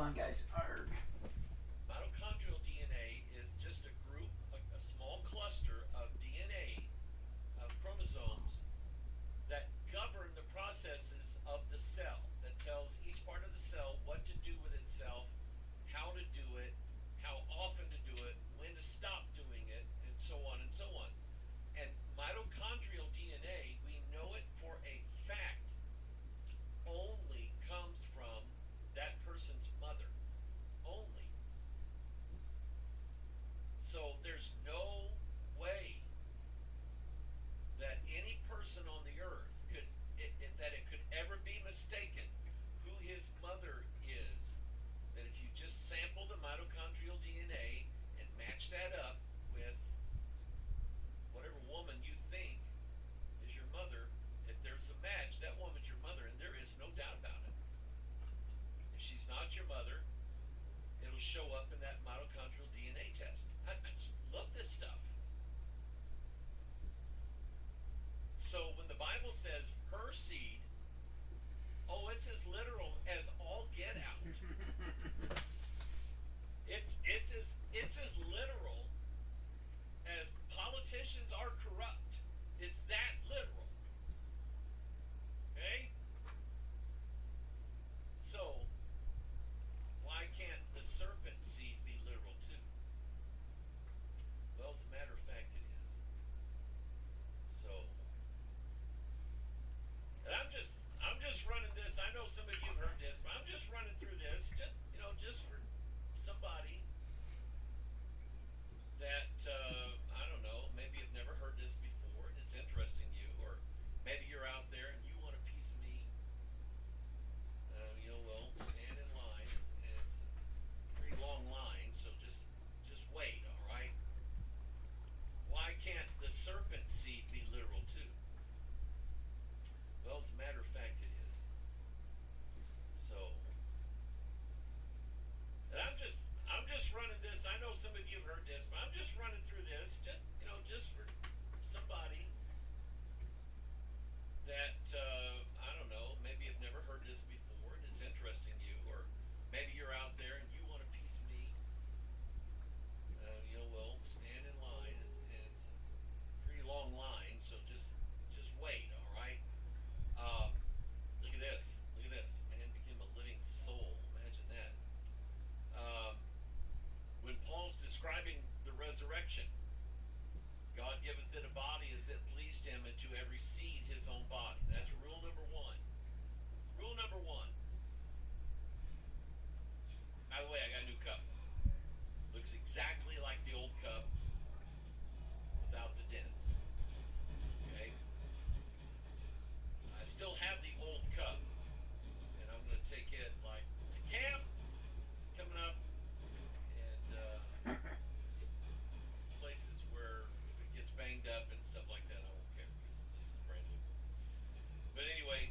on, guys. Arrgh. Mitochondrial DNA is just a group, a small cluster of DNA, of chromosomes, that govern the processes of the cell, that tells each part of the cell what to do with itself, how to do it, how often to do it, when to stop doing it, and so on and so on. And mitochondrial DNA, we know it for a fact, only comes from that person's mother. Only. So there's no way that any person on the earth that it could ever be mistaken who his mother is. That if you just sample the mitochondrial DNA and match that up with whatever woman you think is your mother, if there's a match, that woman's your mother, and there is no doubt about it. If she's not your mother, it'll show up in that mitochondrial DNA test. I love this stuff. So when the Bible says her seed, oh, it's as literal as all get out. It's as literal as politicians are corrupt. It's that literal. Okay? So why can't the serpent seed be literal too? Well, as a matter of fact, it is. So, and I'm just running this. I know some of you have heard this, but I'm just running through this, just for somebody that I don't know, maybe you've never heard this before, and it's interesting to you, or maybe you're out there and you want a piece of me. Well, stand in line, and it's a pretty long line, so just wait, all right? Why can't the serpent seed be literal too? Well, as a matter of fact, it is. So, and I'm just running this. I know some of you have heard this, but I'm just running through this, just for somebody that I don't know, maybe you've never heard this before, and it's interesting to you, or maybe you're out there and you want a piece of me. Well, stand in line, and it's a pretty long line, so just wait, all right? Look at this. Look at this. Man became a living soul. Imagine that. When Paul's describing the resurrection, God giveth it a body as it pleased him, and to every seed his own body. That's rule number one. Rule number one. By the way, I got a new cup. Looks exactly like the old cup without the dents. Okay? I still have the old cup, and I'm going to take it like to camp coming up, and places where if it gets banged up and stuff like that, I won't care because this is brand new. But anyway,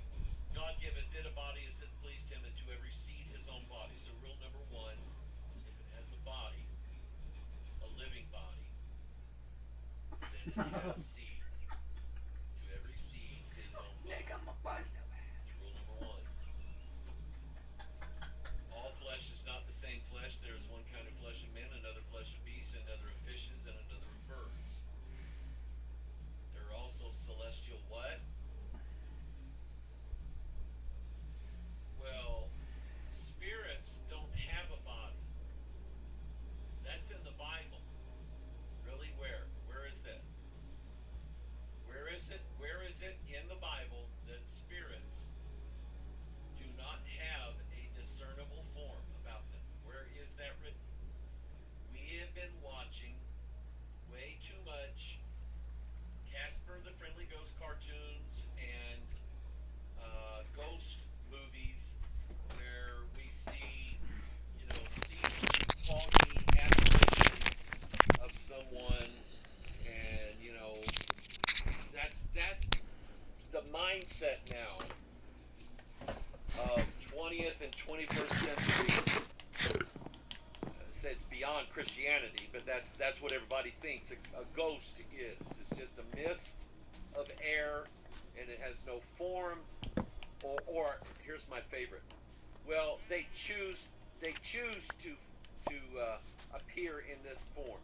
God giveth it a body as it pleased him, and to every seed his own body. So rule number one, if it has a body, a living body, then it has seed. To every seed his own body. That's rule number one. All flesh is not the same flesh. There is one kind of flesh of men, another flesh of beasts, another of fishes, and another of birds. There are also celestial what? Well, spirits don't have a body. That's in the Bible. Really, where? Where is that? Where is it? Where is it in the Bible that spirits do not have a discernible form about them? Where is that written? We have been watching way too much Casper the Friendly Ghost cartoons and ghost movies where we see, foggy apparitions of someone, and that's the mindset now of 20th and 21st century. It's beyond Christianity, but that's what everybody thinks a ghost is. It's just a mist of air, and it has no form. Or here's my favorite. Well, they choose they choose to appear in this form.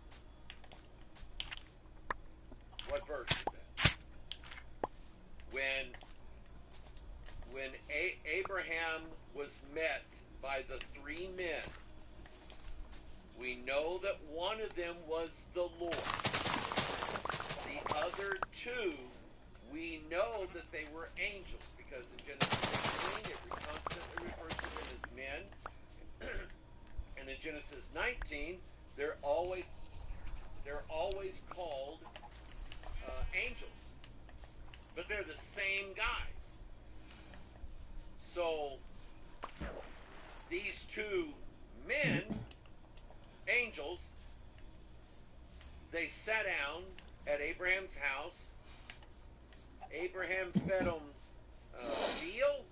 What verse is that? When Abraham was met by the three men, we know that one of them was the Lord. The other two, we know that they were angels, because in Genesis 18 it constantly refers to them as men, and in Genesis 19 they're always called angels, but they're the same guys. So these two men, angels, they sat down at Abraham's house. Abraham fed them veal.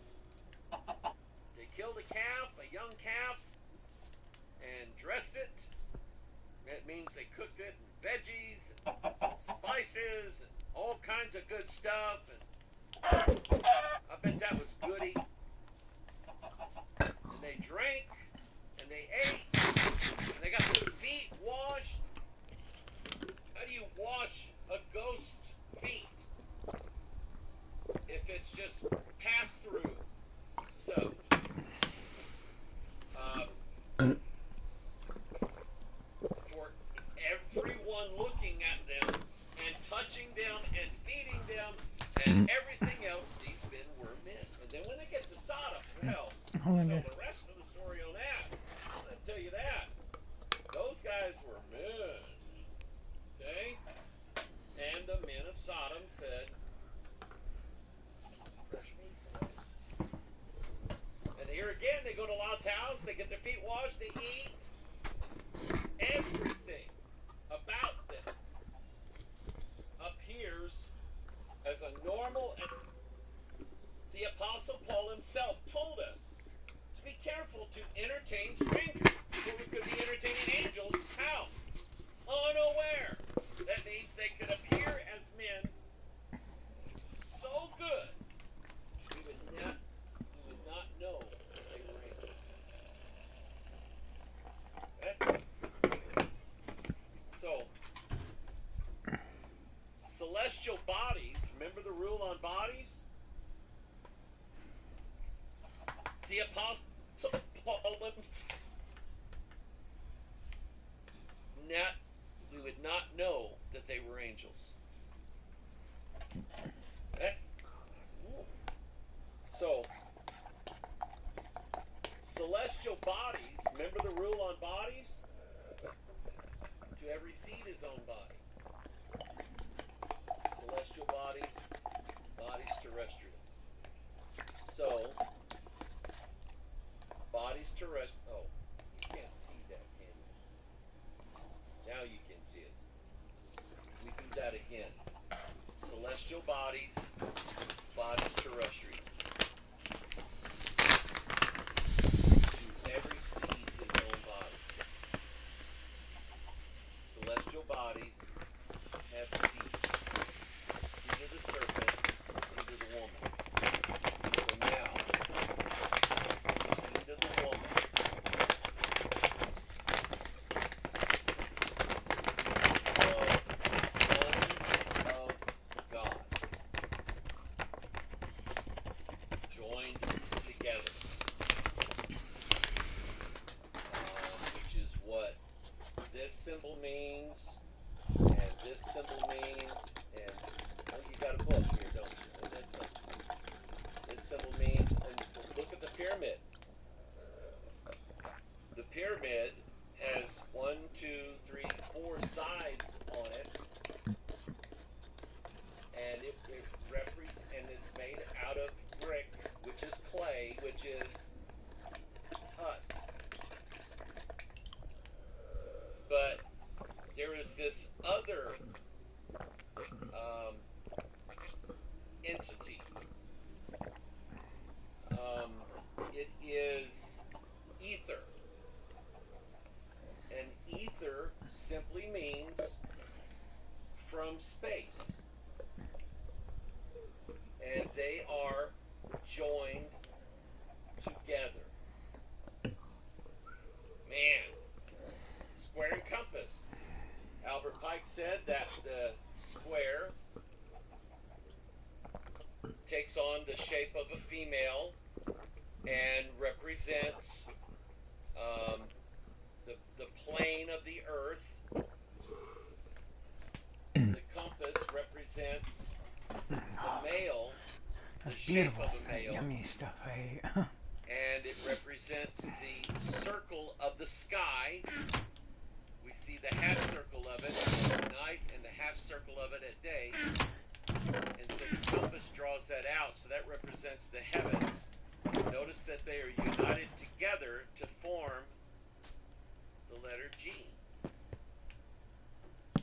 They killed a calf, a young calf, and dressed it. That means they cooked it in veggies, and spices, and all kinds of good stuff. And I bet that was goody. And they drank, and they ate, and they got their feet washed. How do you wash a ghost's feet if it's just pass-through stuff? For everyone looking at them and touching them and feeding them and everything else, these men were men. And then when they get to Sodom, well, you know the rest of the story on that. I'll tell you that. Those guys were men. Okay? And the men of Sodom said, fresh meat, boys. And here again, they go to Lot's house, they get their feet washed, they eat. Everything about them appears as a normal, and the Apostle Paul himself told us to be careful to entertain strangers, for we could be entertaining angels. How? Unaware. That means they could appear as men so good we would not know that they were angels. That's so. Celestial bodies. Remember the rule on bodies? The Apostle Paul we would not know that they were angels. That's so. Celestial bodies. Remember the rule on bodies? To every seed his own body. Celestial bodies, bodies terrestrial. So, bodies terrestrial. Oh, you can't see that, can you? Now you can see it. We do that again. Celestial bodies, bodies terrestrial. To every seed his own body. Celestial bodies have seed. Seed of the serpent, seed of the woman. So now, seed of the woman, seed of sons of God, joined together, which is what this symbol means, and this symbol means, and you got a book here, don't you? And that's something. This symbol means, and look at the pyramid. The pyramid has 1, 2, 3, 4 sides on it, and it represents, and it's made out of brick, which is clay, which is us. But there is this other entity. It is ether. And ether simply means from space. And they are joined together. square and compass. Albert Pike said that the square takes on the shape of a female and represents the plane of the earth. The compass represents the male, the That's shape beautiful. of a That male, yummy stuff. and it represents the circle of the sky. We see the half circle of it at night and the half circle of it at day. And so the compass draws that out, so that represents the heavens. Notice that they are united together to form the letter G.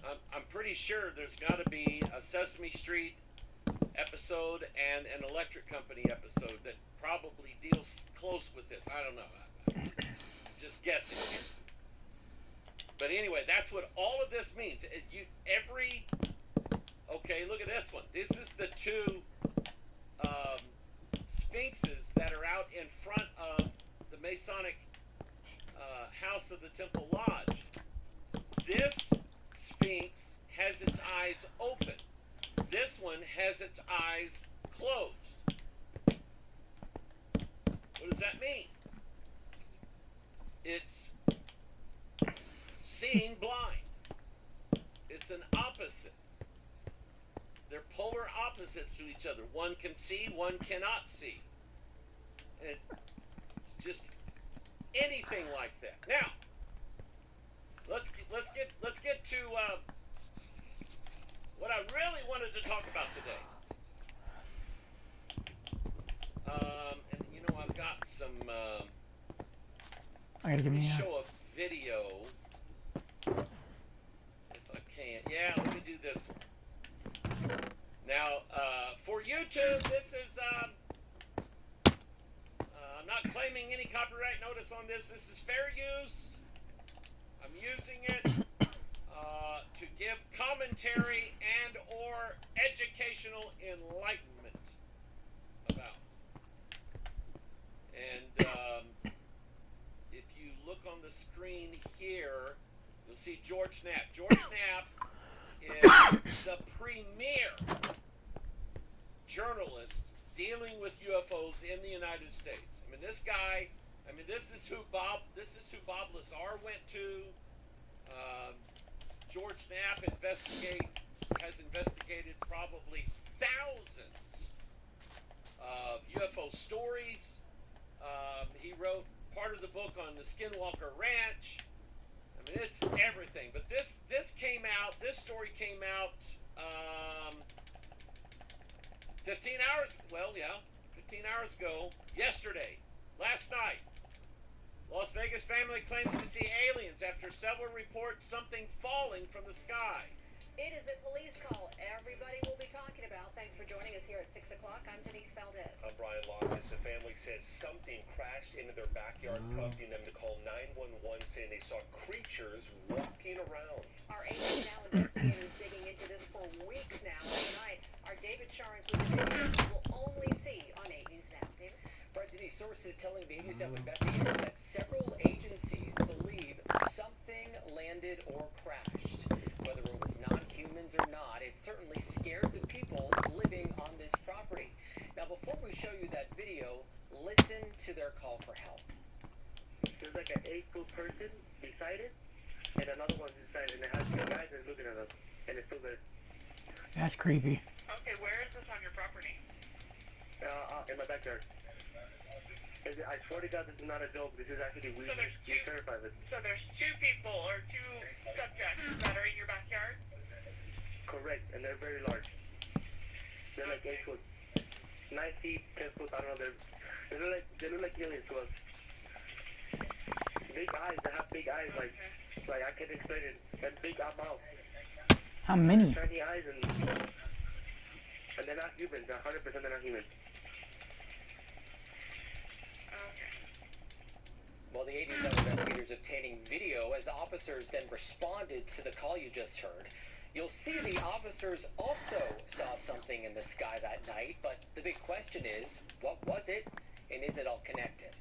I'm pretty sure there's got to be a Sesame Street episode and an Electric Company episode that probably deals close with this. I don't know. I'm just guessing here. But anyway, that's what all of this means. Okay, look at this one. This is the two sphinxes that are out in front of the Masonic House of the Temple Lodge. This sphinx has its eyes open. This one has its eyes closed. What does that mean? It's seeing blind. It's an opposite. They're polar opposites to each other. One can see, one cannot see. And just anything like that. Now, let's get to what I really wanted to talk about today. And you know, I've got some. I gotta give me show a video if I can. Yeah, let me do this one. Now, for YouTube, this is. I'm not claiming any copyright notice on this. This is fair use. I'm using it to give commentary and or educational enlightenment about. And if you look on the screen here, you'll see George Knapp. George Knapp is the premier journalist dealing with UFOs in the United States. I mean, this guy. I mean, this is who Bob Lazar went to. George Knapp has investigated probably thousands of UFO stories. He wrote part of the book on the Skinwalker Ranch. I mean, it's everything. But this story came out 15 hours ago, yesterday, last night. Las Vegas family claims to see aliens after several report something falling from the sky. It is a police call everybody will be talking about. Thanks for joining us here at 6 o'clock. I'm Denise Valdez. I'm Brian Loftus. The family says something crashed into their backyard, prompting them to call 911, saying they saw creatures walking around. Our agents now investigators digging into this for weeks now. Tonight, our David Sharns with the video you will only see on 8 News Now. David? Right, Denise, sources telling the News Now investigators that several agencies believe something landed or crashed. Whether it was non-humans or not, it certainly scared the people living on this property. Now, before we show you that video, listen to their call for help. There's like an 8-foot person beside it, and another one beside it, and it has two guys that are looking at us, and it's still there. That's creepy. Okay, where is this on your property? In my backyard. I swear to God, this is not a joke. This is actually we terrified us. So there's two people or two subjects that are in your backyard? Correct, and they're very large. They're like 8 foot, 9 feet, 10 foot. I don't know. They look like aliens to us. Big eyes. They have big eyes. Like I can't explain it. And big mouth. How many? Shiny eyes and they're not human. 100% they're not human. Well, the 8 News Now investigators obtaining video as officers then responded to the call you just heard. You'll see the officers also saw something in the sky that night, but the big question is, what was it, and is it all connected?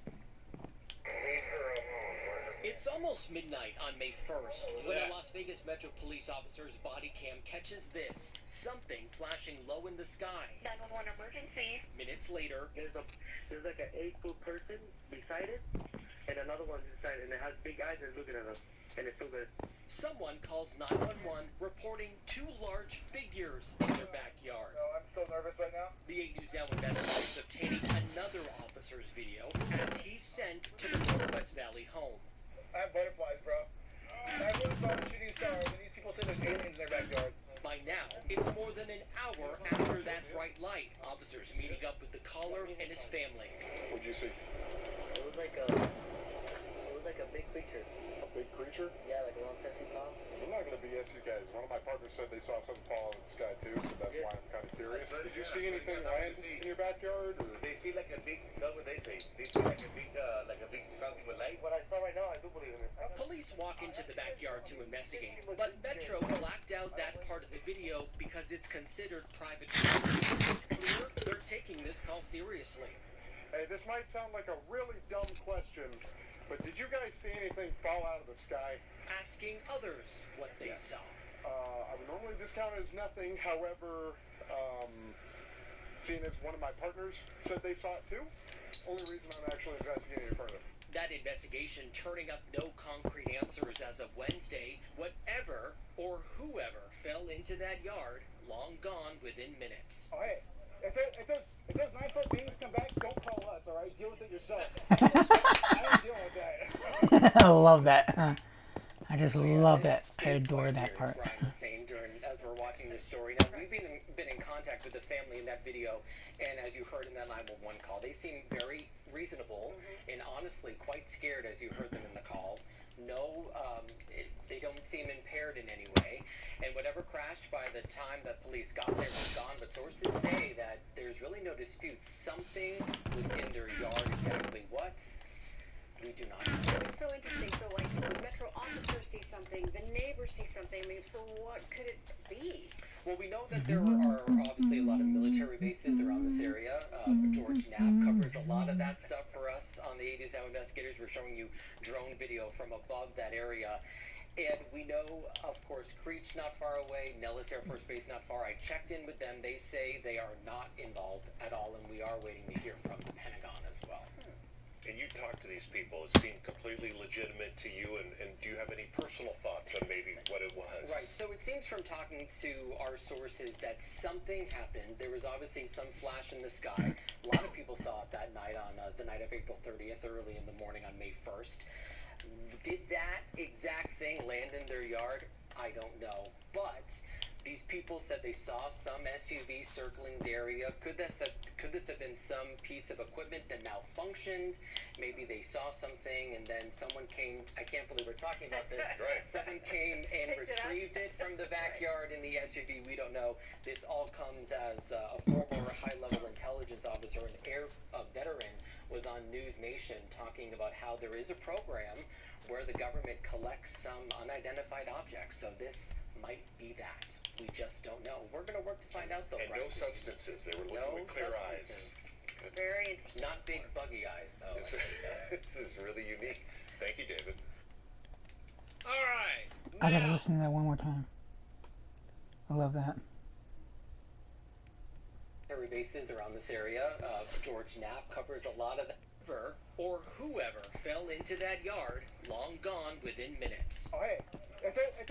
It's It's almost midnight on May 1st when a Las Vegas Metro police officer's body cam catches this. Something flashing low in the sky. 911 emergency. Minutes later, There's like an 8-foot person beside it, and another one beside it, and it has big eyes and looking at us, and it's still there. someone calls 911 reporting two large figures in their backyard. No, I'm still nervous right now. The 8 News Now investigators obtaining another officer's video as he's sent to the Northwest Valley home. I have butterflies, bro. I really saw the shooting stars, and these people said there's aliens in their backyard. By now, it's more than an hour after that bright light. Officers meeting up with the caller and his family. What'd you see? It was like a big creature. A big creature? Yeah, like around 10 feet tall. I'm not going to BS you guys. One of my partners said they saw something fall out of the sky too, so that's why I'm kind of curious. Did you see anything land in your backyard? Or? They see like a big, that's what they say. They see like a big something with light. What I saw right now, I do believe in it. Police walk into the backyard to investigate, but Metro blacked out that part of the video because it's considered private property. It's clear they're taking this call seriously. Hey, this might sound like a really dumb question, but did you guys see anything fall out of the sky? Asking others what they saw. I would normally discount it as nothing. However, seeing as one of my partners said they saw it too, only reason I'm actually investigating it further. That investigation turning up no concrete answers as of Wednesday. Whatever or whoever fell into that yard, long gone within minutes. Oh, hey, if those 9-foot beings come back, don't call us, all right? Deal with it yourself. I don't deal with that. I love that. I just love that. I adore that part. Brian was saying as we're watching this story. Now, we've been in contact with the family in that video, and as you heard in that 911 call, they seem very reasonable and honestly quite scared as you heard them in the call. No, they don't seem impaired in any way. And whatever crashed by the time that police got there was gone, but sources say that there's really no dispute. Something was in their yard. Exactly what? We do not know. It's so interesting. So, like, the Metro officer sees something, the neighbor sees something. I mean, so what could it be? Well, we know that there are obviously a lot of military bases around this area. George Knapp covers a lot of that stuff for us on the 80s Now Investigators. We're showing you drone video from above that area. And we know, of course, Creech not far away, Nellis Air Force Base not far. I checked in with them. They say they are not involved at all, and we are waiting to hear from the Pentagon as well. And you talked to these people. It seemed completely legitimate to you, and do you have any personal thoughts on maybe what it was? Right. So it seems from talking to our sources that something happened. There was obviously some flash in the sky. A lot of people saw it that night on the night of April 30th, early in the morning on May 1st. Did that exact thing land in their yard? I don't know. But these people said they saw some SUV circling the area. Could this have been some piece of equipment that malfunctioned? Maybe they saw something and then someone came. I can't believe we're talking about this. Right. Someone came and retrieved it from the backyard in the SUV. We don't know. This all comes as a former high-level intelligence officer, an air veteran, was on News Nation talking about how there is a program where the government collects some unidentified objects. So this might be that. We just don't know. We're going to work to find out, though. And no substances. They were looking with clear eyes. Very interesting. Not big buggy eyes, though. This is really unique. Thank you, David. All right. I gotta now- listen to that one more time. I love that. Military bases around this area. George Knapp covers a lot of that. Or whoever fell into that yard, long gone within minutes. Oh, hey, if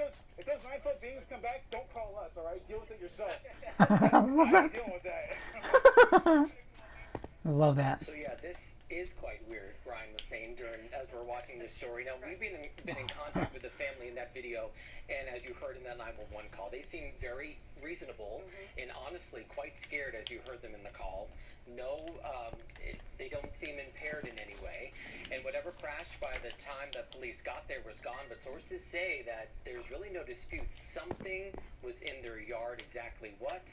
those 9-foot beings come back, don't call us, all right? Deal with it yourself. I love I'm that. dealing with that. I love that. So yeah, this is quite weird, Brian was saying as we're watching this story. Now, we've been in contact with the family in that video, and as you heard in that 911 call, they seem very reasonable and honestly quite scared as you heard them in the call. No, they don't seem impaired in any way, and whatever crashed by the time that police got there was gone, but sources say that there's really no dispute. Something was in their yard. Exactly what?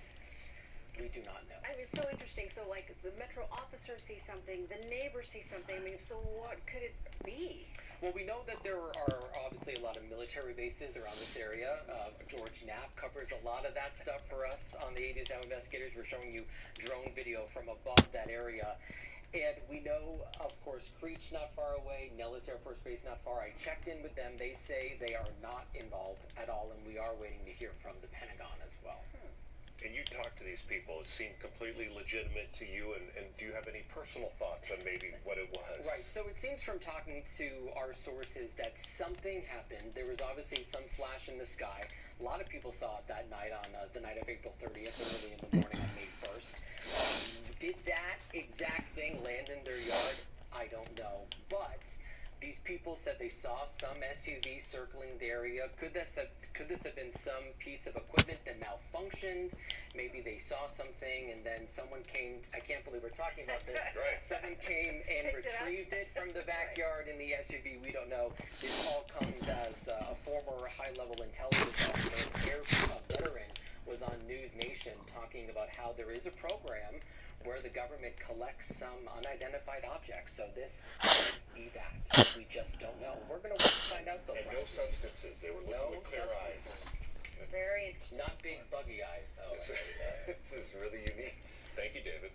We do not know. I mean, it's so interesting. So, like, the Metro officer sees something, the neighbor sees something. I mean, so what could it be? Well, we know that there are obviously a lot of military bases around this area. George Knapp covers a lot of that stuff for us on the 80s Now Investigators. We're showing you drone video from above that area. And we know, of course, Creech not far away, Nellis Air Force Base not far. I checked in with them. They say they are not involved at all, and we are waiting to hear from the Pentagon as well. And you talked to these people. It seemed completely legitimate to you, and do you have any personal thoughts on maybe what it was? Right, so it seems from talking to our sources that something happened. There was obviously some flash in the sky. A lot of people saw it that night on the night of April 30th, early in the morning on May 1st. Did that exact thing land in their yard? I don't know. But these people said they saw some SUV circling the area. Could this have been some piece of equipment that malfunctioned? Maybe they saw something and then someone came. I can't believe we're talking about this. Right. Someone came and retrieved it from the backyard in the SUV. We don't know. This all comes as a former high-level intelligence officer, Air veteran, was on News Nation talking about how there is a program where the government collects some unidentified objects. So this could be that. We just don't know. We're going to wait to find out, though. And no substances. They were looking with clear eyes. Very interesting. Not big buggy eyes, though. This is really unique. Thank you, David.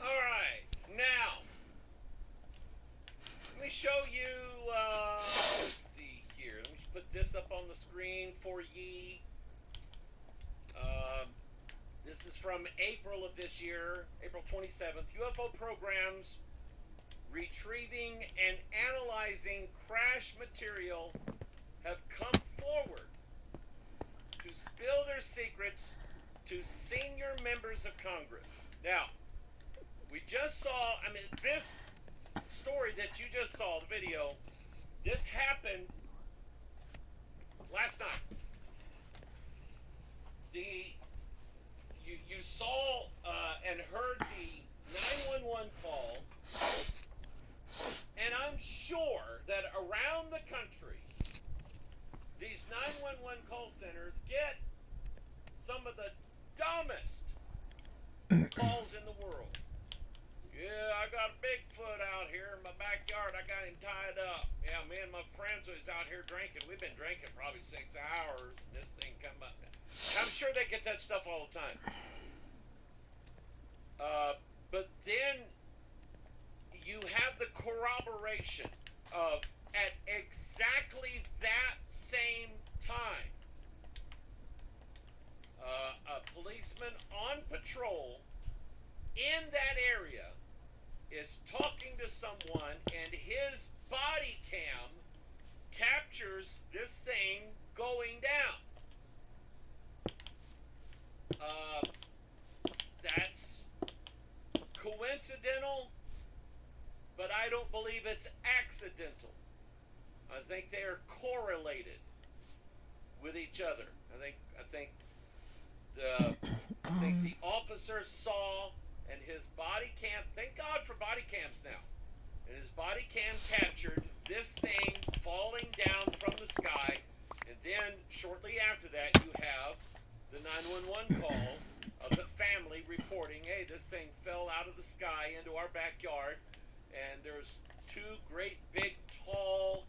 All right, now let me show you. Let's see here. Let me put this up on the screen for ye. This is from April of this year, April 27th. UFO programs retrieving and analyzing crash material have come forward to spill their secrets to senior members of Congress. Now, we just saw, this story that you just saw, the video, this happened last night. You saw and heard the 911 call, and I'm sure that around the country, these 911 call centers get some of the dumbest calls in the world. Yeah, I got a Bigfoot out here in my backyard. I got him tied up. Yeah, me and my friends was out here drinking. We've been drinking probably 6 hours, and this thing come up. I'm sure they get that stuff all the time. But then you have the corroboration of at exactly that same time, a policeman on patrol in that area is talking to someone, and his body cam captures this thing going down. That's coincidental, but I don't believe it's accidental. I think they are correlated with each other. I think the officer saw, and his body cam, thank God for body cams now, and his body cam captured this thing falling down from the sky, and then shortly after that you have the 911 call of the family reporting, hey, this thing fell out of the sky into our backyard, and there's 2 great big tall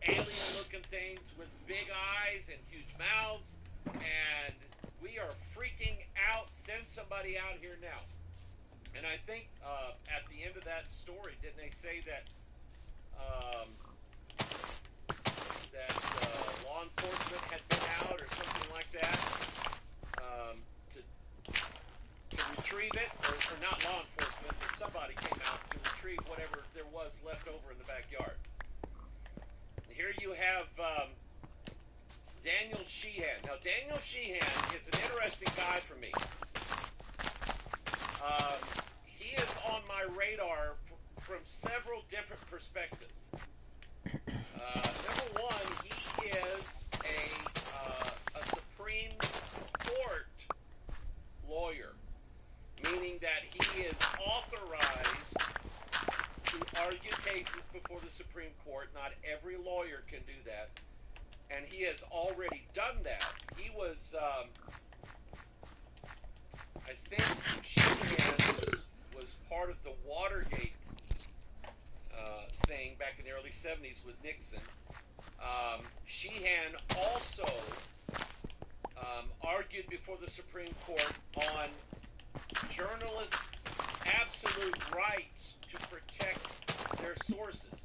alien looking things with big eyes and huge mouths, and we are freaking out. Send somebody out here now. And I think at the end of that story, didn't they say that law enforcement had been out or something like that to retrieve it, or not law enforcement, but somebody came out to retrieve whatever there was left over in the backyard. And here you have Daniel Sheehan. Now, Daniel Sheehan is an interesting guy for me. He is on my radar from several different perspectives. Number one, he is a Supreme Court lawyer, meaning that he is authorized to argue cases before the Supreme Court. Not every lawyer can do that, and he has already done that. He was, I think, Sheehan was part of the Watergate thing back in the early 70s with Nixon. Sheehan also argued before the Supreme Court on journalist absolute right to protect their sources,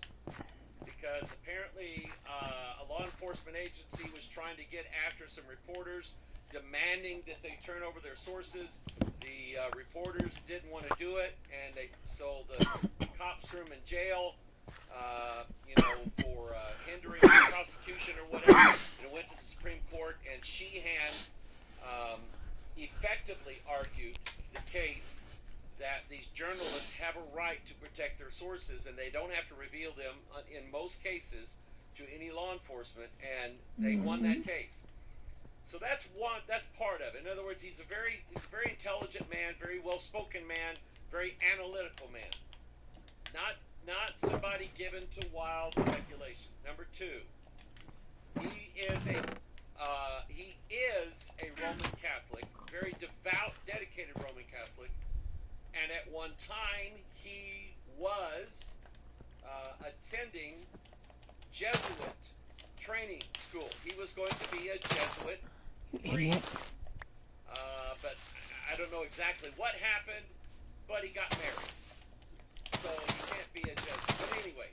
because apparently a law enforcement agency was trying to get after some reporters, demanding that they turn over their sources. The reporters didn't want to do it, and so the cops threw them in jail, for hindering the prosecution or whatever. And it went to the Supreme Court, and Sheehan effectively argued the case that these journalists have a right to protect their sources, and they don't have to reveal them in most cases to any law enforcement, and they won that case. So that's part of it. In other words, he's a very intelligent man, very well-spoken man, very analytical man. Not somebody given to wild speculation. Number two, he is a Roman Catholic, very devout, dedicated Roman Catholic, and at one time he was attending Jesuit training school. He was going to be a Jesuit priest. But I don't know exactly what happened, but he got married. So you can't be a Jesuit. But anyway,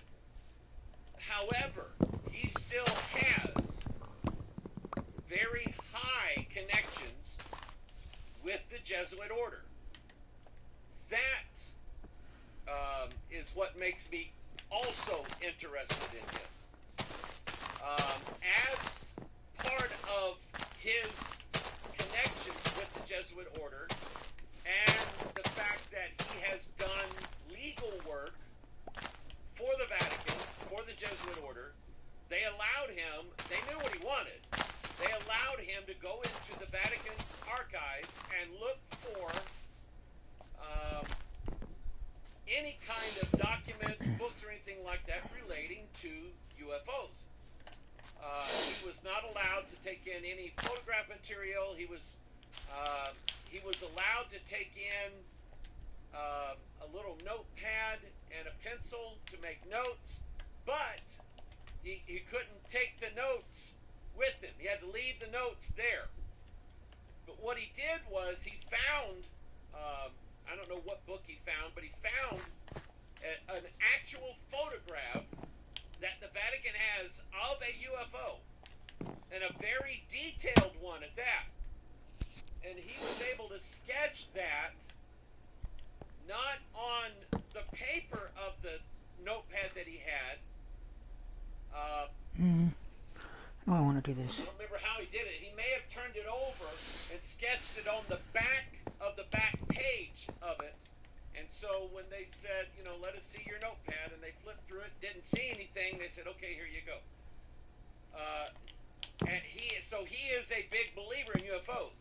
however, he still has very high connections with the Jesuit order. That is what makes me also interested in him. As part of his connections with the Jesuit order, and the fact that he has done legal work for the Vatican, for the Jesuit order, they knew what he wanted. They allowed him to go into the Vatican archives and look for any kind of documents, books, or anything like that relating to UFOs. He was not allowed to take in any photograph material. He was allowed to take in a little notepad and a pencil to make notes, but he couldn't take the notes with him. He had to leave the notes there. But what he did was he found, I don't know what book he found, but he found an actual photograph that the Vatican has of a UFO, and a very detailed one at that. And he was able to sketch that not on the paper of the notepad that he had. Oh, I want to do this. I don't remember how he did it. He may have turned it over and sketched it on the back of the back page of it. And so when they said, let us see your notepad, and they flipped through it, didn't see anything, they said, okay, here you go. And he is a big believer in UFOs.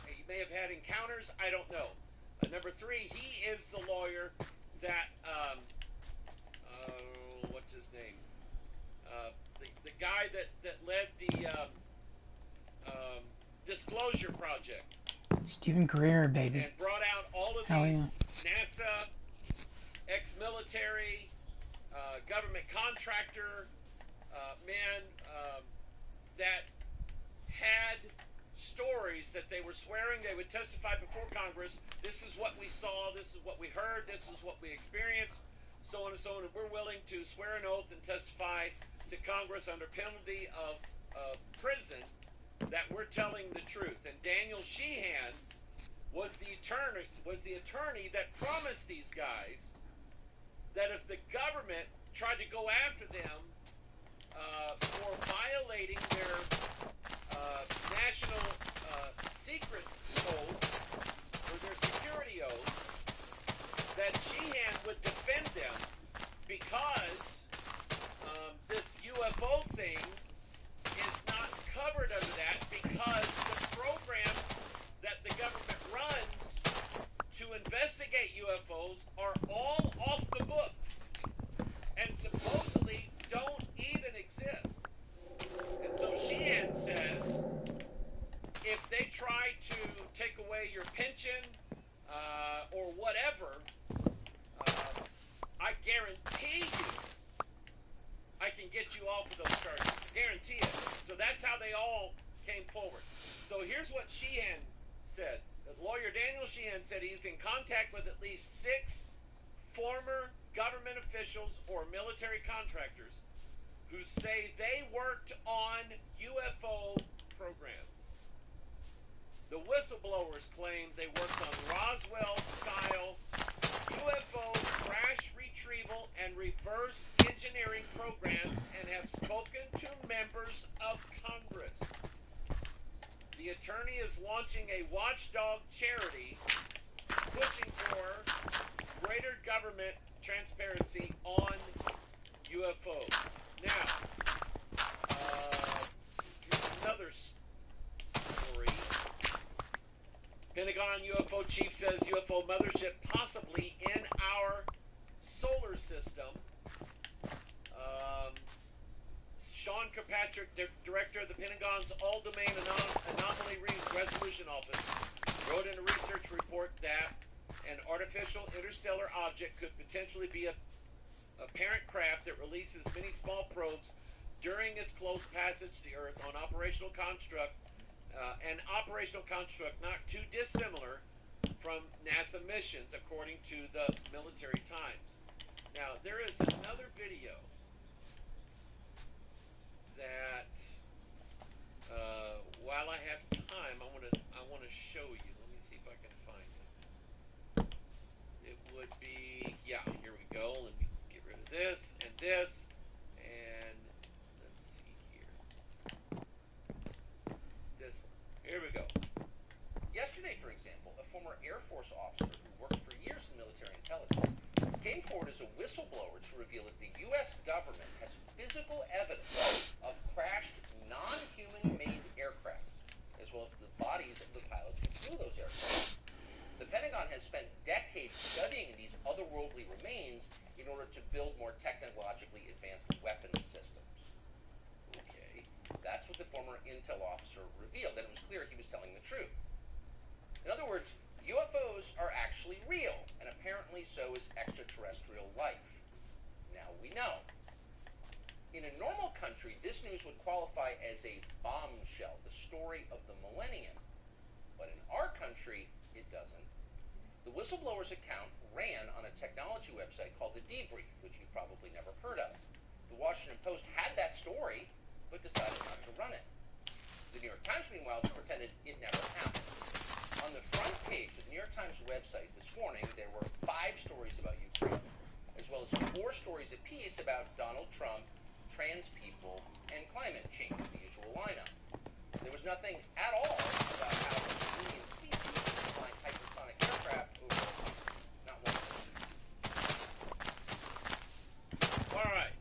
He may have had encounters, I don't know. Number three, he is the lawyer that, what's his name? The guy that led the Disclosure Project. Stephen Greer, baby. And brought out all of these NASA, ex-military, government contractor men that had stories that they were swearing they would testify before Congress. This is what we saw, this is what we heard, this is what we experienced, so on and so on, and we're willing to swear an oath and testify to Congress under penalty of prison that we're telling the truth. And Daniel Sheehan was the attorney that promised these guys that if the government tried to go after them for violating their national secrets oath or their security oath, that Sheehan would defend them, because this UFO thing is not covered under that, because the programs that the government runs to investigate UFOs are all off the books and supposedly don't even exist. And so Sheehan says, if they try to take away your pension or whatever, I guarantee you I can get you off of those charges. I guarantee it. So that's how they all came forward. So here's what Sheehan said. Lawyer Daniel Sheehan said he's in contact with at least 6 former government officials or military contractors who say they worked on UFO programs. The whistleblowers claim they worked on Roswell-style UFO crash retrieval and reverse engineering programs and have spoken to members of Congress. The attorney is launching a watchdog charity pushing for greater government transparency on UFOs. Now, here's another story. Pentagon UFO chief says UFO mothership possibly in our solar system. Sean Kirkpatrick, director of the Pentagon's All-Domain Anomaly Resolution Office, wrote in a research report that an artificial interstellar object could potentially be a parent craft that releases many small probes during its close passage to the Earth on operational construct, an operational construct not too dissimilar from NASA missions, according to the Military Times. Now, there is another video that, while I have time, I want to show you. Let me see if I can find it. It would be, yeah, here we go. Let me get rid of this, and let's see here. This one. Here we go. Yesterday, for example, a former Air Force officer who worked for years in military intelligence came forward as a whistleblower to reveal that the U.S. government has physical evidence of crashed non-human-made aircraft, as well as the bodies of the pilots who flew those aircraft. The Pentagon has spent decades studying these otherworldly remains in order to build more technologically advanced weapons systems. Okay, that's what the former intel officer revealed, and it was clear he was telling the truth. In other words, UFOs are actually real, and apparently so is extraterrestrial life. Now we know. In a normal country, this news would qualify as a bombshell, the story of the millennium. But in our country, it doesn't. The whistleblower's account ran on a technology website called The Debrief, which you've probably never heard of. The Washington Post had that story, but decided not to run it. The New York Times, meanwhile, pretended it never happened. On the front page of the New York Times website this morning, there were 5 stories about Ukraine, as well as 4 stories apiece about Donald Trump, trans people, and climate change, the usual lineup. There was nothing at all about how the alien species is flying hypersonic aircraft over. Not one. All right.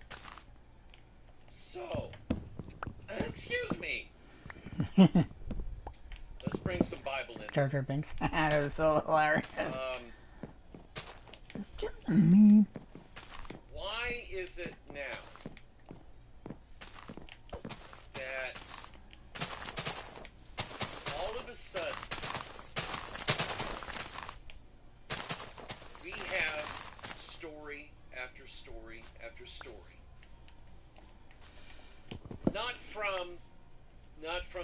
So, excuse me. Let's bring some Bible in. Jar Jar Binks. That was so hilarious. It's just me. Why is it now that all of a sudden we have story after story after story, not from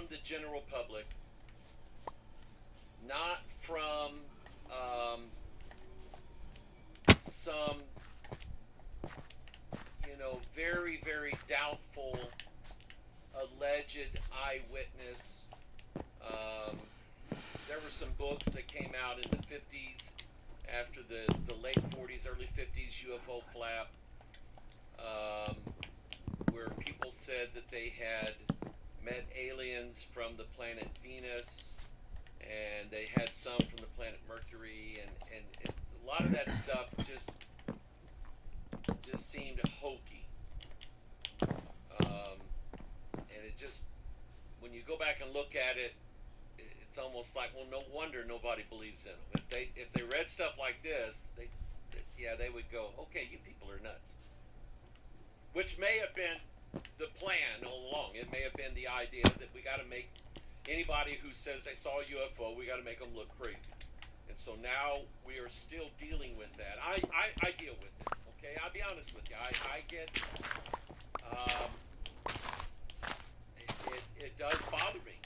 the general public, not from some very, very doubtful alleged eyewitness. There were some books that came out in the 50s, after the late 40s, early 50s UFO flap, where people said that they had met aliens from the planet Venus, and they had some from the planet Mercury, and a lot of that stuff just seemed hokey. And it just, when you go back and look at it, it's almost like, well, no wonder nobody believes in them. If they read stuff like this, they would go, okay, you people are nuts. Which may have been the plan all along. It may have been the idea that we got to make anybody who says they saw a UFO, we got to make them look crazy. And so now we are still dealing with that. I deal with it. Okay, I'll be honest with you. I get, it does bother me.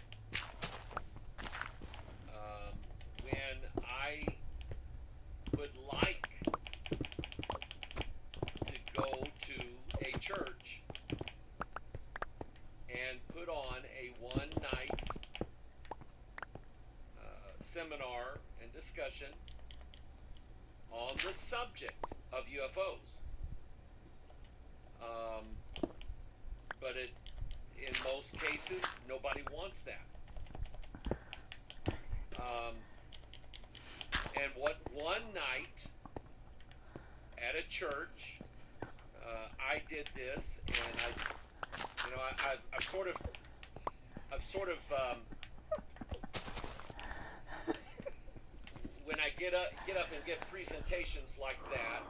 and put on a one-night seminar and discussion on the subject of UFOs. But in most cases, nobody wants that. And one night at a church, I did this, and I've sort of when I get up and get presentations like that,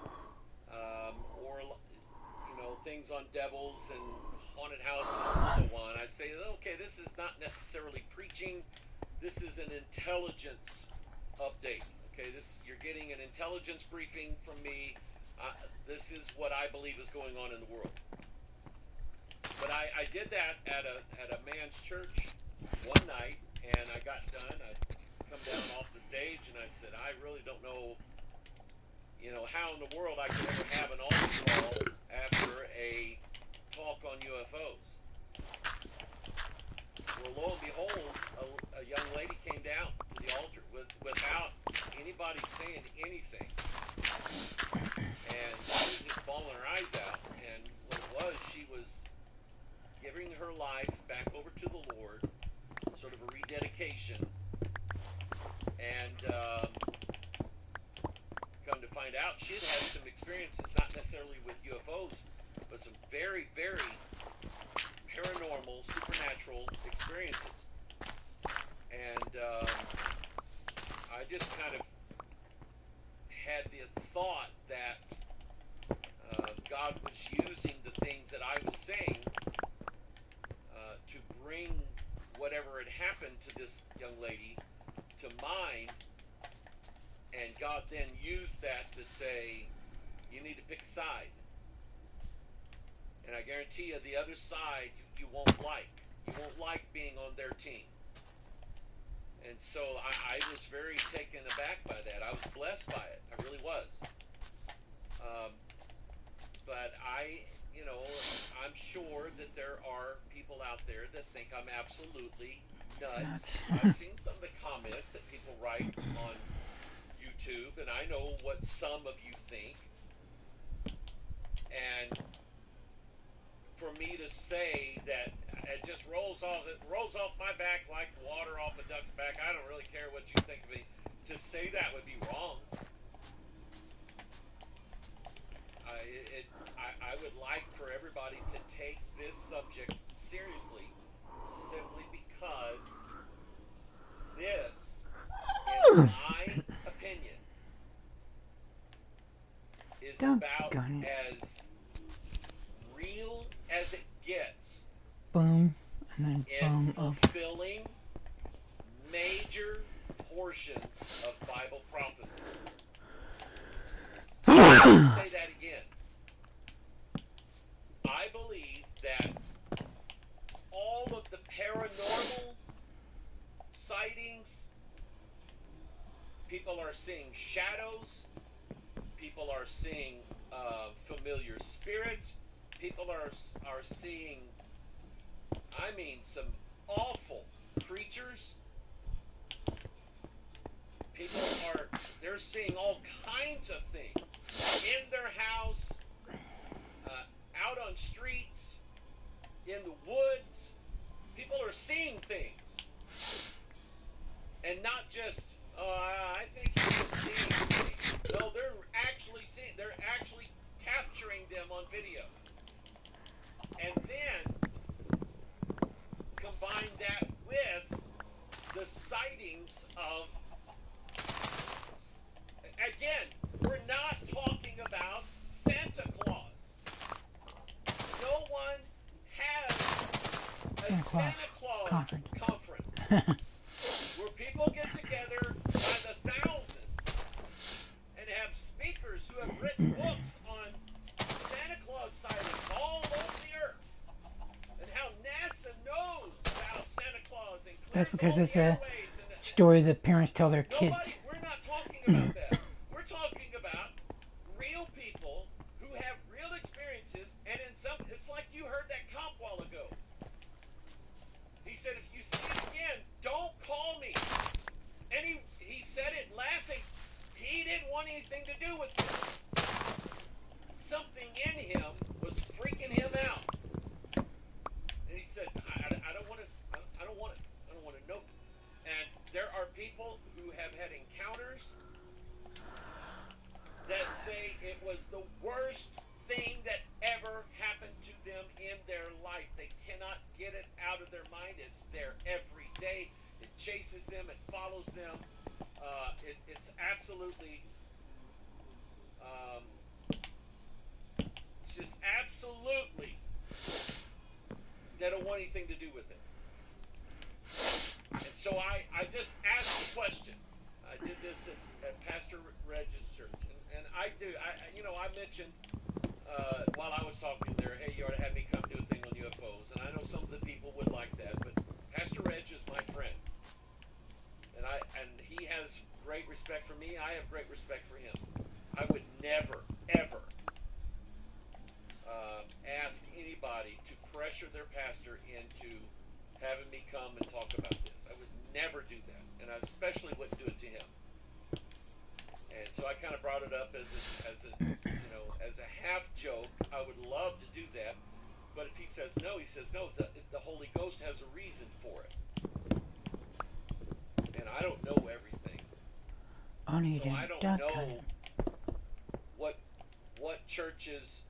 or things on devils and haunted houses and so on, I say, okay, this is not necessarily preaching. This is an intelligence update. Okay, you're getting an intelligence briefing from me. This is what I believe is going on in the world. But I did that at a man's church one night, and I got done. I come down off the stage, and I said, I really don't know, how in the world I could ever have an altar call after a talk on UFOs. Well, lo and behold, a young lady came down to the altar without anybody saying anything. And she was just bawling her eyes out. And what it was, she was giving her life back over to the Lord, sort of a rededication. And come to find out, she had some experiences, not necessarily with UFOs, but some very, very paranormal, supernatural experiences. And I just kind of had the thought that God was using the things that I was saying to bring whatever had happened to this young lady to mind, and God then used that to say, you need to pick a side. And I guarantee you, the other side you won't like. You won't like being on their team. And so I was very taken aback by that. I was blessed by it. I really was. But I'm sure that there are people out there that think I'm absolutely nuts. I've seen some of the comments that people write on YouTube, and I know what some of you think. And for me to say that it just rolls off my back like water off a duck's back, I don't really care what you think of me. To say that would be wrong. I would like for everybody to take this subject seriously, simply because this, in my opinion, is about as real as it gets. Boom, and then boom. In fulfilling major portions of Bible prophecy. I'll say that again. I believe that all of the paranormal sightings, people are seeing shadows, people are seeing familiar spirits, people are seeing, some awful creatures. People they're seeing all kinds of things in their house, out on streets, in the woods. People are seeing things. And not just, I think you're seeing things. No, they're actually capturing them on video. And then combine that with the sightings of, again, we're not talking about Santa Claus. No one has a Santa Claus conference where people get together by the thousands and have speakers who have written books on Santa Claus sightings all over the earth and how NASA knows about Santa Claus and That's clears because all it's the a airways story that parents tell their kids. we're not talking about that. We're talking about real people who have real experiences, and it's like you heard that cop while ago. He said, if you see it again, don't call me. And he said it laughing. He didn't want anything to do with it. Something in him was freaking him out. And he said, I don't want to, I don't want it. I don't want to know. And there are people who have had encounters that say it was the worst thing that ever happened to them in their life. They cannot get it out of their mind. It's there every day. It chases them. It follows them. It's absolutely, it's just absolutely, they don't want anything to do with it. And so I just asked the question. I did this at Pastor Reg's church, and I mentioned while I was talking there, hey, you ought to have me come do a thing on UFOs, and I know some of the people would like that, but Pastor Reg is my friend, and he has great respect for me. I have great respect for him. I would never, ever ask anybody to pressure their pastor into having me come and talk about this. I would never do that, and I especially wouldn't do it to him. And so I kind of brought it up as a half joke. I would love to do that, but if he says no, the Holy Ghost has a reason for it, and I don't know everything. So I don't know what churches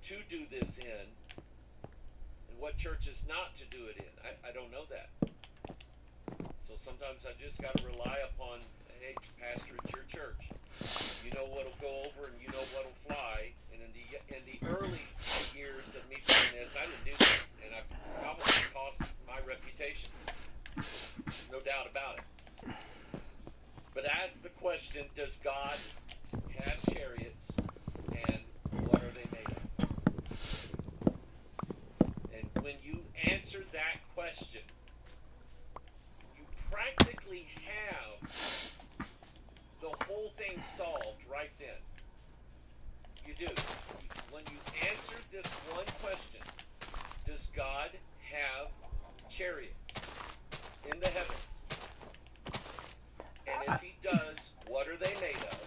to do this in and what churches not to do it in. I don't know that. So sometimes I just got to rely upon, hey, pastor at your church, you know what'll go over and you know what'll fly. And in the early years of me doing this, I didn't do that, and I probably cost my reputation, no doubt about it. But ask the question, does God have chariots, and what are they made of? And when you answer that question, you practically have the whole thing solved right then. You do. When you answer this one question, does God have chariots in the heavens? And if he does, what are they made of?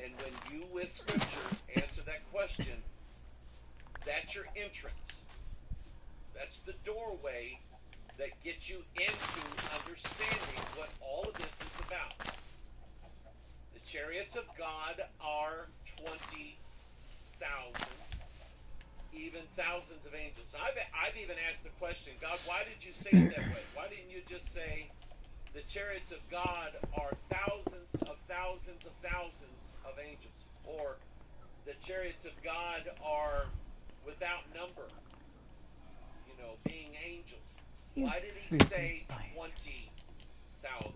And when you, with Scripture, answer that question, that's your entrance. That's the doorway that gets you into understanding what all of this is about. The chariots of God are 20,000, even thousands of angels. I've even asked the question, God, why did you say it that way? Why didn't you just say the chariots of God are thousands of thousands of thousands of angels? Or the chariots of God are without number, being angels. Why did he say 20,000?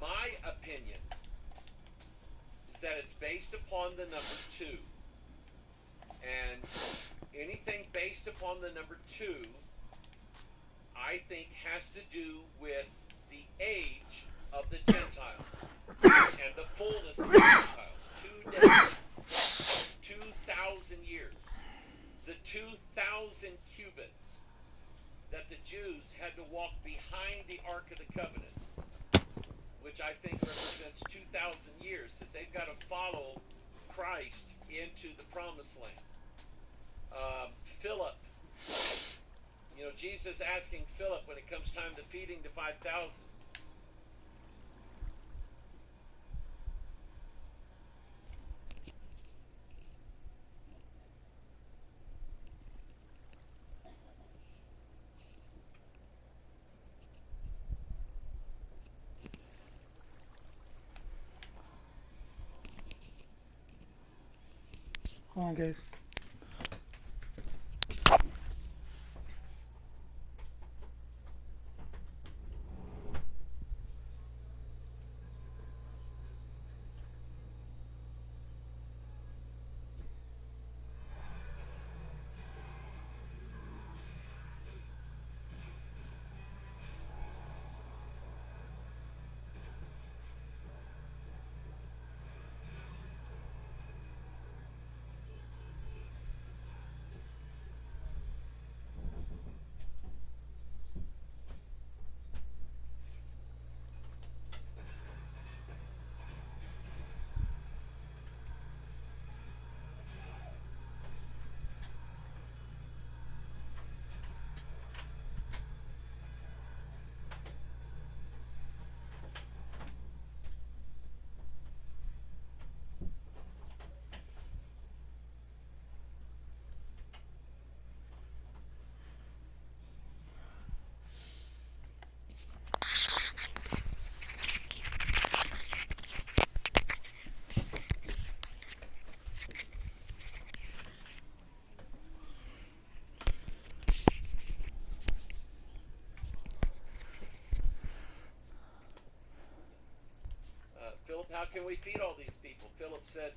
My opinion is that it's based upon the number 2. And anything based upon the number 2, I think, has to do with the age of the Gentiles and the fullness of the Gentiles. 2 days, 2,000 years. The 2,000 cubits that the Jews had to walk behind the Ark of the Covenant, which I think represents 2,000 years, that they've got to follow Christ into the Promised Land. Philip, Jesus asking Philip when it comes time to feeding the 5,000. Hold on, guys. how can we feed all these people? Philip said,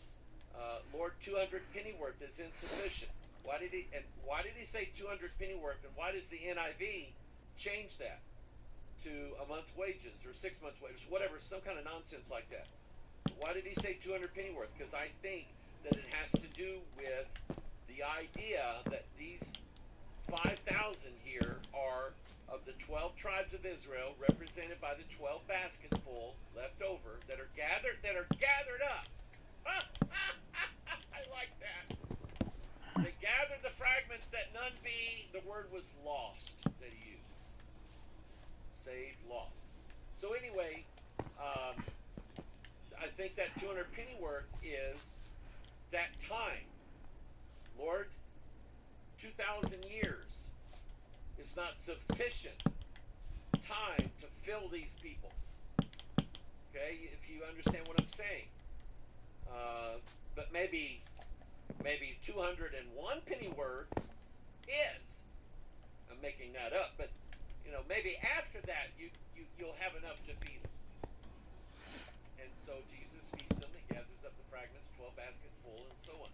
Lord, 200 pennyworth is insufficient. Why did he say 200 pennyworth, and why does the NIV change that to a month's wages or 6 months' wages, whatever, some kind of nonsense like that? Why did he say 200 pennyworth? Because I think that it has to do with the idea that these 5,000 here are of the 12 tribes of Israel, represented by the 12 baskets full left over that are gathered up. I like that. They gathered the fragments that none be. The word was lost that he used. Saved, lost. So anyway, I think that 200 pennyworth is that time. Lord, 2,000 years is not sufficient time to fill these people. Okay, if you understand what I'm saying. But maybe 201 pennyworth is. I'm making that up, but maybe after that you'll have enough to feed them. And so Jesus feeds them. He gathers up the fragments, 12 baskets full, and so on.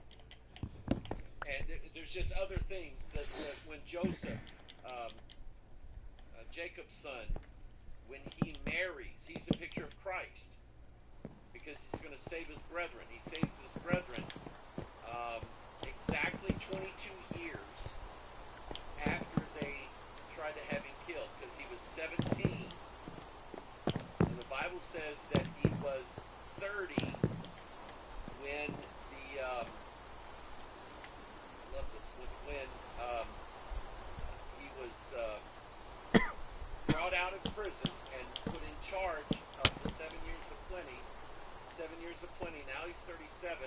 And there's just other things that when Joseph, Jacob's son, when he marries, he's a picture of Christ, because he's going to save his brethren. He saves his brethren exactly 22 years after they tried to have him killed, because he was 17. And the Bible says that he was 30 when he was brought out of prison and put in charge of the 7 years of plenty. 7 years of plenty. Now he's 37.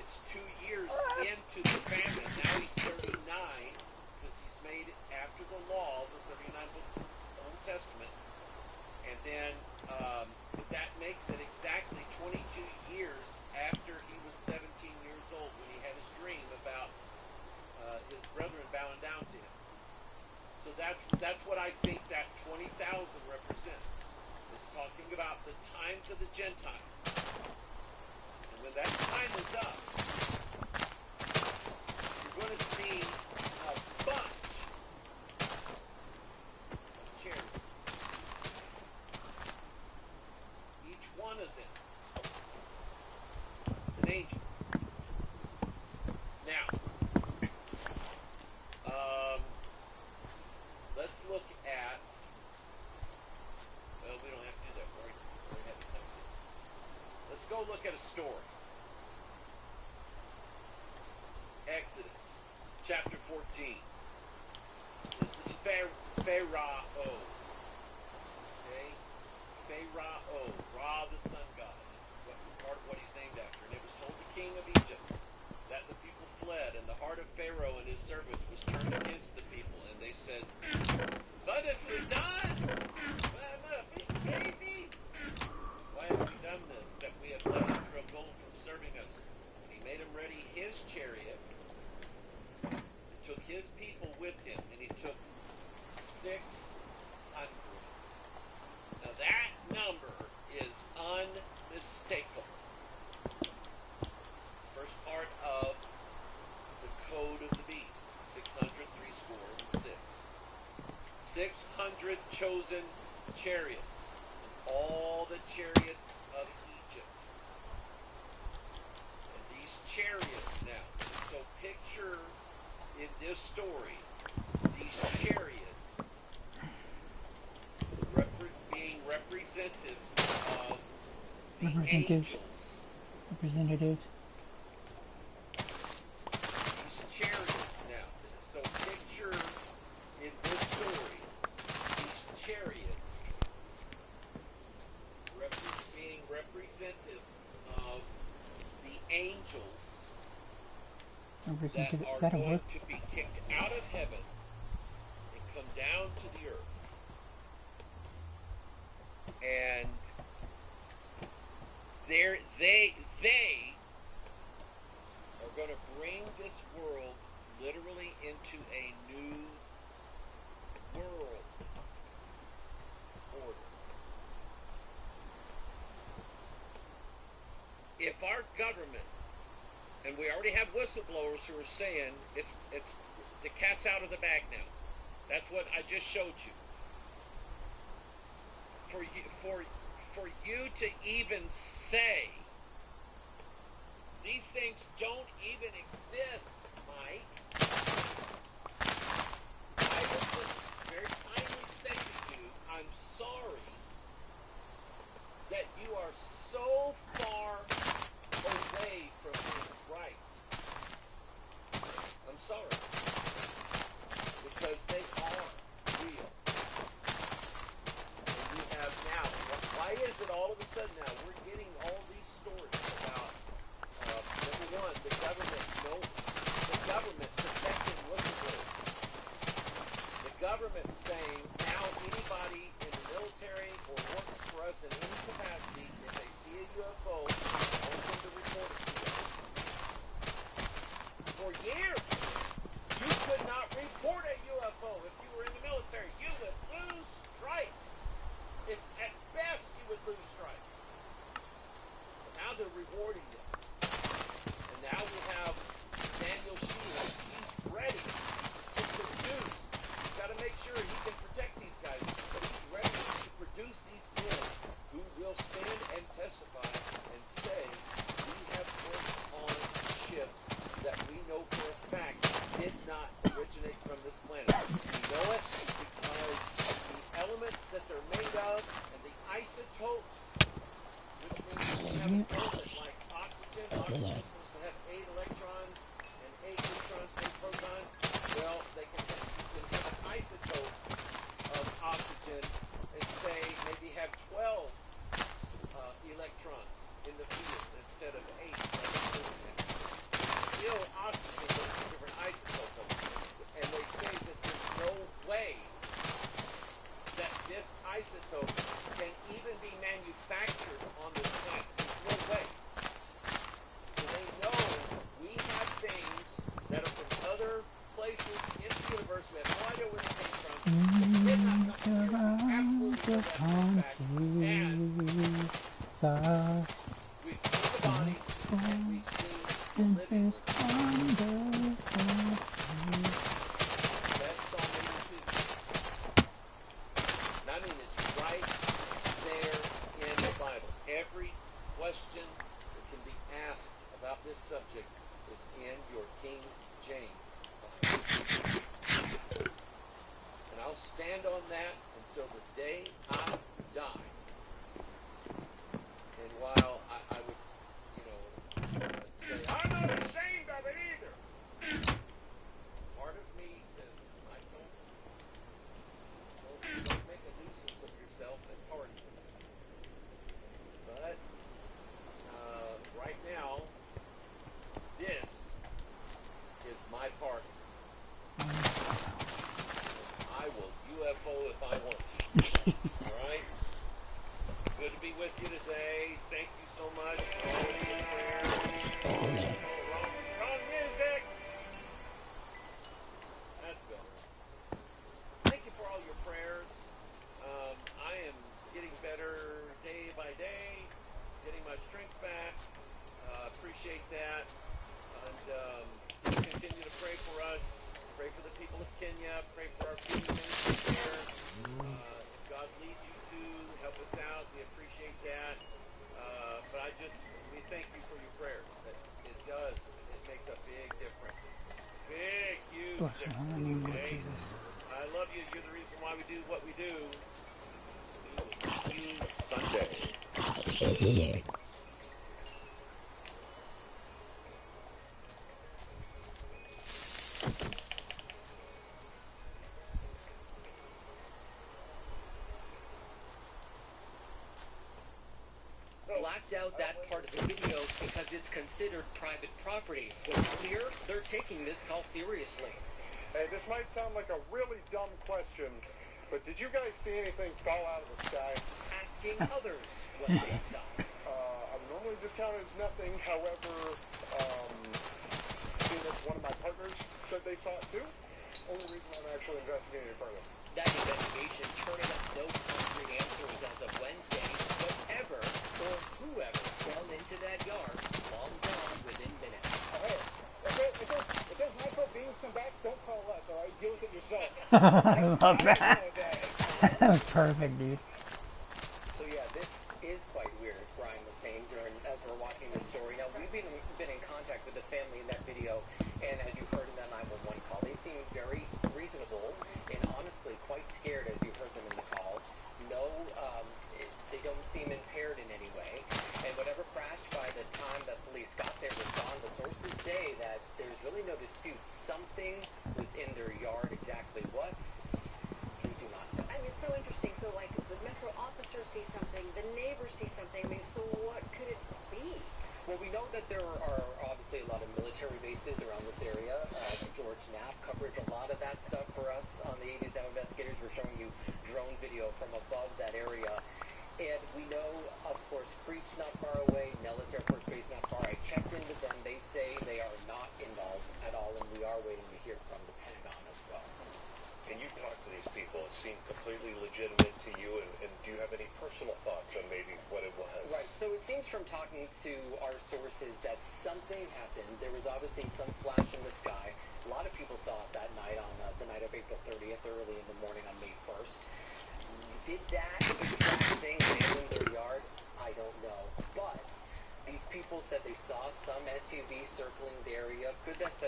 It's 2 years into the famine. Now he's 39, because he's made it after the law, the 39 books of the Old Testament. And then that makes it exactly 22 years after he was 17 years old, when he had his dream about his brethren bowing down to him. So that's what I think that 20,000 represents. It's talking about the times of the Gentiles. And when that time is up, you're going to see a bunch of chariots. Each one of them is an angel. Now, let's look at, well, we don't have to do that. We already have the time. Let's go look at a story. Exodus chapter 14. This is Pharaoh. Okay? Pharaoh, Ra the sun god, is part of what he's named after. And it was told the king of Egypt that the people fled, and the heart of Pharaoh and his servants was turned against the people, and they said, "What have we done? Why have we crazy? Why have we done this, that we have let Israel go from serving us?" And he made him ready his chariot, and took his people with him, and he took 600. Now that number is unmistakable. First part of the code of the beast, 600, 6. 600 chosen chariots, all the chariots of Egypt. And these chariots now, so picture in this story, these chariots being representatives of the angels. Representatives. These chariots now. So picture in this story, these chariots being representatives of the angels that are going to be kicked out of heaven and come down to the earth. And they are going to bring this world literally into a new world order. if our government, and we already have whistleblowers who are saying it's the cat's out of the bag now. That's what I just showed you. For you to even say these things don't even exist, Mike, I would just very kindly say to you, I'm sorry that you are so far away from being right. I'm sorry. Because they are real. And we have now, why is it all of a sudden now we're getting all these stories about, number one, the government protecting whistleblowers. The government saying now anybody in the military or works for us in any capacity, if they see a UFO, want them to report it to us. For years, you could not report a UFO if you were in the military. You would lose stripes. If at best you would lose stripes. But now they're rewarding them. And now we have Daniel Shields. He's ready to produce. He's got to make sure he can protect these guys. But he's ready to produce these men who will stand and testify and say, we have worked on ships that we know for a fact did not originate from this planet. We know it because the elements that they're made of and the isotopes, which means we have an element like oxygen. Oxygen is supposed to have 8 electrons and 8 neutrons, 8 protons. Well, you can have an isotope of oxygen and say maybe have 12 electrons in the field instead of 8. Still oxygen, but it's a different isotope of it. And they say that there's no way that this isotope can even be manufactured on this planet. There's no way. So they know we have things that are from other places in the universe. We have no idea where they came from. They did not come from here. We absolutely know that for a fact. And we've seen the bodies and we've seen the living. That's all they do. And I mean, it's right there in the Bible. Every question that can be asked about this subject is in your King James Bible. And I'll stand on that until the day I die. And while I would, say, I'm not ashamed of it either. Part of me says, Mike, don't make a nuisance of yourself at parties. But right now, this is my party. I will UFO if I want to. All right? Good to be with you today. Thank you so much for all of your prayers. Wrong music. That's better. Thank you for all your prayers. I am getting better day by day, getting my strength back. Appreciate that. And continue to pray for us. Pray for the people of Kenya. Pray for our food ministry here. If God leads you to help us out, we appreciate that. But we thank you for your prayers. It makes a big difference. Big, huge difference. Okay? I love you. You're the reason why we do what we do. We will see you Sunday. Blacked out that part of the video because it's considered private property. What's clear, they're taking this call seriously. Hey, this might sound like a really dumb question, but did you guys see anything fall out of the sky? Asking others what they saw. I would normally discount it as nothing. However, seeing as one of my partners said they saw it too, only reason I'm actually investigating it further. That investigation turning up no concrete answers as of Wednesday, whatever or whoever fell into that yard, long gone within minutes. Hey, if those micro beings come back, don't call us, all right? Deal with it yourself. I love I that. know that. That was perfect, dude. So yeah, this is quite weird, Brian was saying as we're watching this story. Now, we've been in contact with the family in that video, and as you heard in that 911 call, they seem very reasonable and honestly quite scared as you heard them in the call. No, they don't seem impaired in any way, and whatever crashed by the time that police got there was gone, but sources say that there's really no dispute. Something was in their yard. Exactly what? We do not know. I mean, it's so interesting. So, like, the metro officer sees something, the neighbor sees something. I mean, so what could it be? Well, we know that there are obviously a lot of military bases around this area. George Knapp covers a lot of that stuff for us on the 80s Now Investigators. We're showing you drone video from above that area. And we know, of course, Creech not far away, Nellis Air Force Base not far. I checked in with them. They say they are not involved at all, and we are waiting to hear from the Pentagon as well. And you talked to these people. It seemed completely legitimate to you. And do you have any personal thoughts on maybe what it was? Right. So it seems from talking to our sources that something happened. There was obviously some flash in the sky. A lot of people saw it that night on the night of April 30th, early in the morning on May 1st. Did that exact thing land in their yard? I don't know. But these people said they saw some SUV circling the area. Could this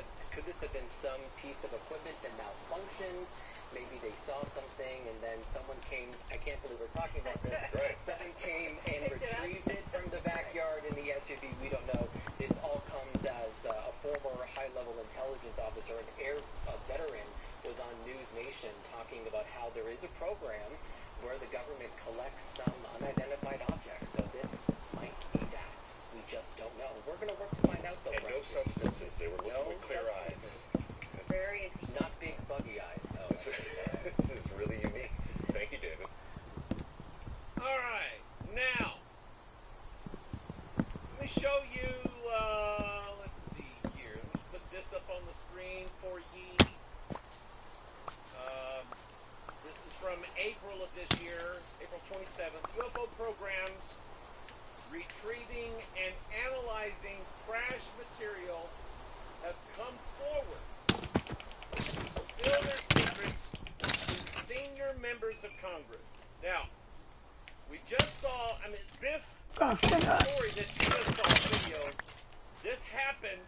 have been some piece of equipment that malfunctioned? Maybe they saw something and then someone came. I can't believe we're talking about this. Right. Someone came and retrieved it from the backyard in the SUV. We don't know. This all comes as a former high-level intelligence officer, an air veteran, was on News Nation talking about how there is a program where the government collects some unidentified objects. So this might be that. We just don't know. We're going to work to find out, though. And no substances. They were looking with clear eyes. Very interesting. Not big buggy eyes, though. This is really unique. Thank you, David. All right, now let me show you. Let's see here. Let me put this up on the screen for ye. This is from April of this year, April 27th. UFO programs retrieving and analyzing crash material have come forward. Spill their secrets to senior members of Congress. Now, we just saw, I mean, this story that you just saw video, this happened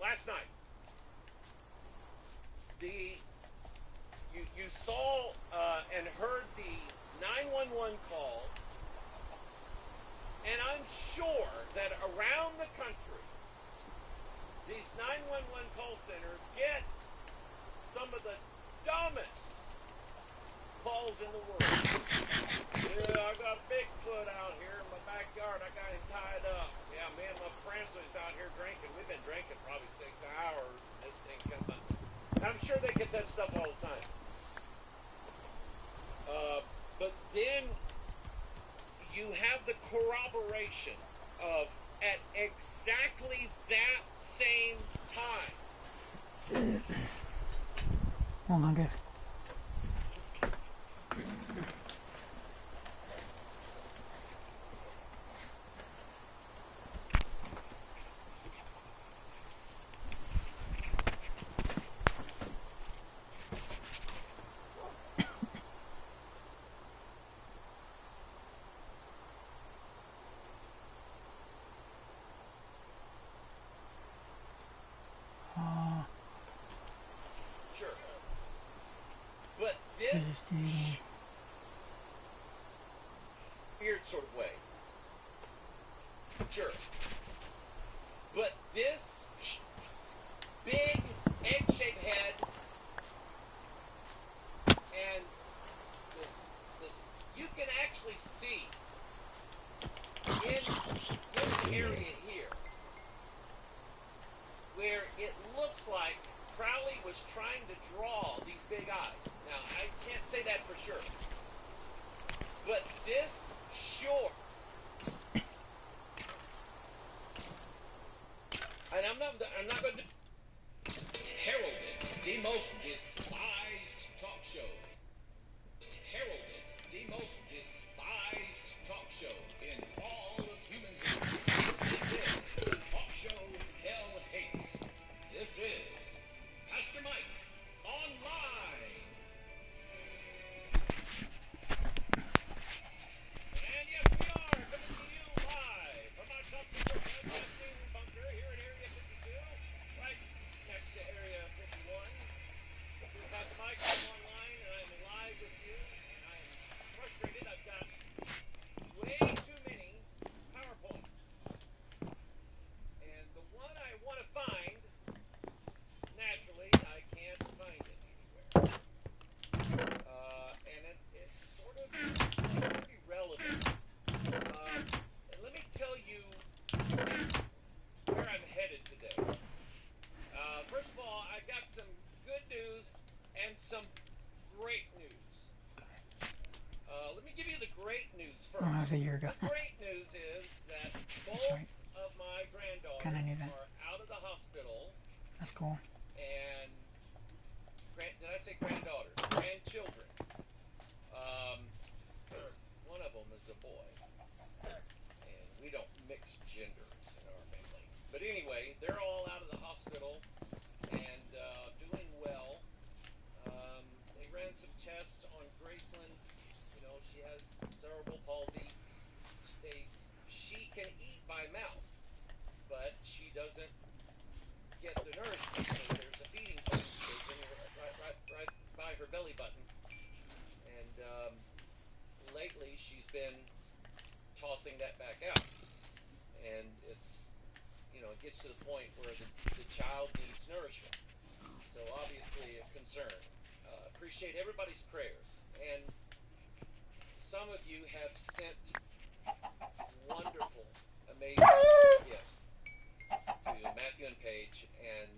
last night. You saw and heard the 911 call, and I'm sure that around the country, these 911 call centers get some of the dumbest calls in the world. Yeah, I got Bigfoot out here in my backyard. I got him tied up. Yeah, me and my friends was out here drinking. We've been drinking probably 6 hours. This thing comes up. I'm sure they get that stuff all the time. But then you have the corroboration of at exactly that same time. Hold on, guys. Sure. But this weird sort of way. Sure. But this big egg-shaped head and this you can actually see in this area here where it looks like Crowley was trying to draw these big eyes. Now, I can't say that for sure. But this sure. And I'm not going to Heralded, the most despised talk show. Heralded, the most despised talk show in all pretty relevant. And let me tell you where I'm headed today. First of all, I got some good news and some great news. Let me give you the great news first. Oh, that was a year ago. The great news is that both right. of my granddaughters Kinda knew that. are out of the hospital. That's cool. And did I say granddaughters? Grandchildren. 'Cause one of them is a boy, and we don't mix genders in our family. But anyway, they're all out of the hospital and doing well. They ran some tests on Graceland. You know, she has cerebral palsy. She can eat by mouth, but she doesn't get the nourishment. So there's a feeding tube that goes in right by her belly button. And lately she's been tossing that back out. And it's, you know, it gets to the point where the child needs nourishment. So obviously a concern. Appreciate everybody's prayers. And some of you have sent wonderful, amazing gifts to Matthew and Paige, and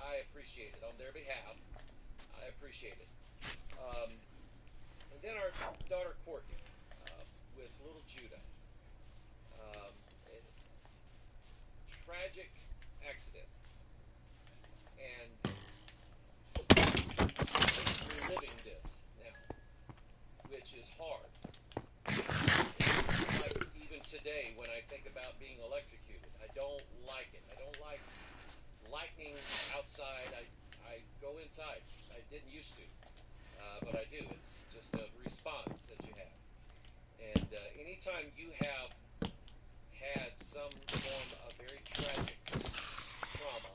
I appreciate it on their behalf. I appreciate it. And then our daughter Courtney with little Judah. Tragic accident, and reliving this now, which is hard. Like even today, when I think about being electrocuted, I don't like it. I don't like lightning outside. I go inside. I didn't used to, but I do. It's just a response that you have. And anytime you have had some form of very tragic trauma,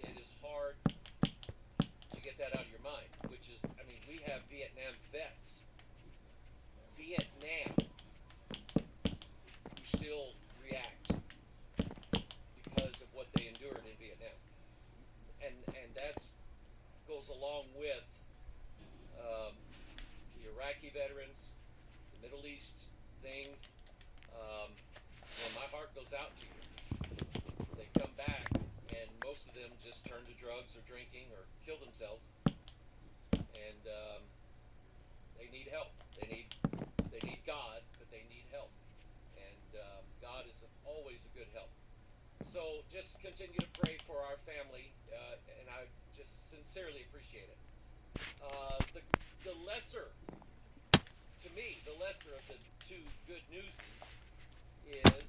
it is hard to get that out of your mind, which is, I mean, we have Vietnam vets. Vietnam, who still react because of what they endured in Vietnam. And that goes along with the Iraqi veterans, the Middle East things. My heart goes out to you. They come back, and most of them just turn to drugs or drinking or kill themselves. And they need help. They need God, but they need help. And God is always a good help. So just continue to pray for our family, and I just sincerely appreciate it. The lesser, to me, the lesser of the two good news is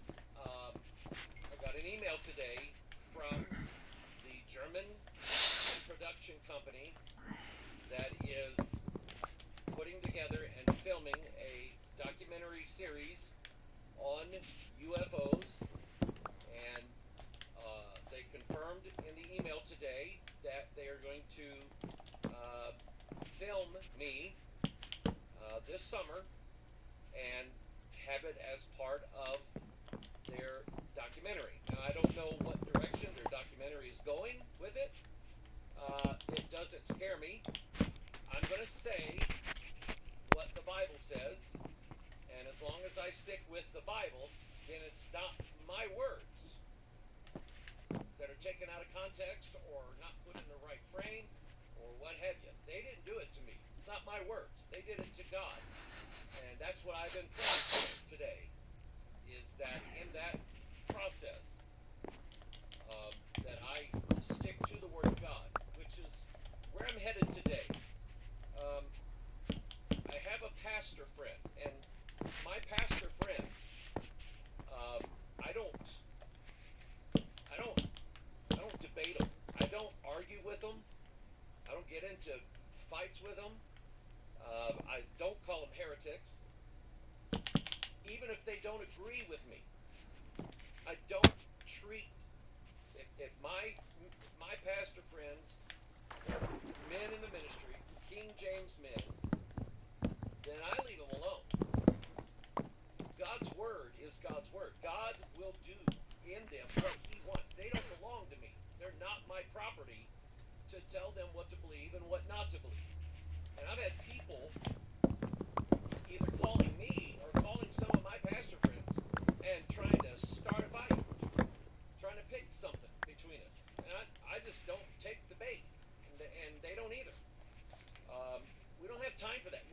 I got an email today from the German production company that is putting together and filming a documentary series on UFOs, and they confirmed in the email today that they are going to film me this summer and have it as part of their documentary. Now, I don't know what direction their documentary is going with it. It doesn't scare me. I'm going to say what the Bible says, and as long as I stick with the Bible, then it's not my words that are taken out of context or not put in the right frame or what have you. They didn't do it to me. It's not my words. They did it to God. And that's what I've been praying for today, is that in that process, that I stick to the Word of God, which is where I'm headed today. I have a pastor friend, and my pastor friends, I don't debate them. I don't argue with them. I don't get into fights with them. I don't call them heretics, even if they don't agree with me. I don't treat, if my pastor friends, men in the ministry, King James men, then I leave them alone. God's word is God's word. God will do in them what he wants. They don't belong to me. They're not my property to tell them what to believe and what not to believe. And I've had people either calling me or calling some of my pastor friends and trying to start a fight, trying to pick something between us. And I just don't take the bait, and they don't either. We don't have time for that.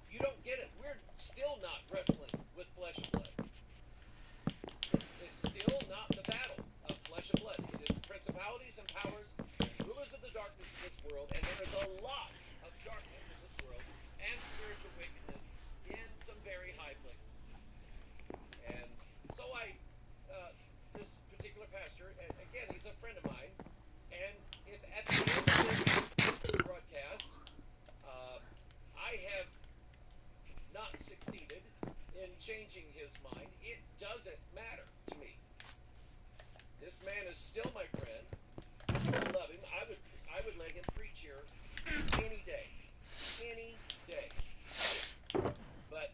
You don't get it. We're still not wrestling with flesh and blood. It's still not the battle of flesh and blood. It is principalities and powers, rulers of the darkness of this world, and there is a lot of darkness in this world and spiritual wickedness in some very high places. And so this particular pastor, again, he's a friend of mine, and if at the end of this broadcast, I have not succeeded in changing his mind, it doesn't matter to me. This man is still my friend. I still love him. I would let him preach here any day. Any day. But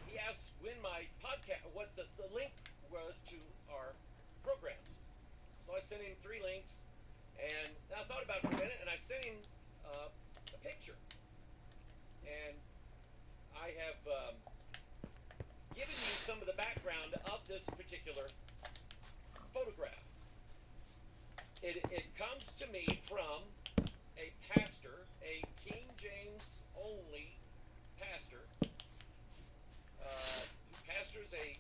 he asked when my podcast, what the link was to our programs. So I sent him 3 links, and I thought about it for a minute, and I sent him a picture. And I have given you some of the background of this particular photograph. It comes to me from a pastor, a King James only pastor, who pastors a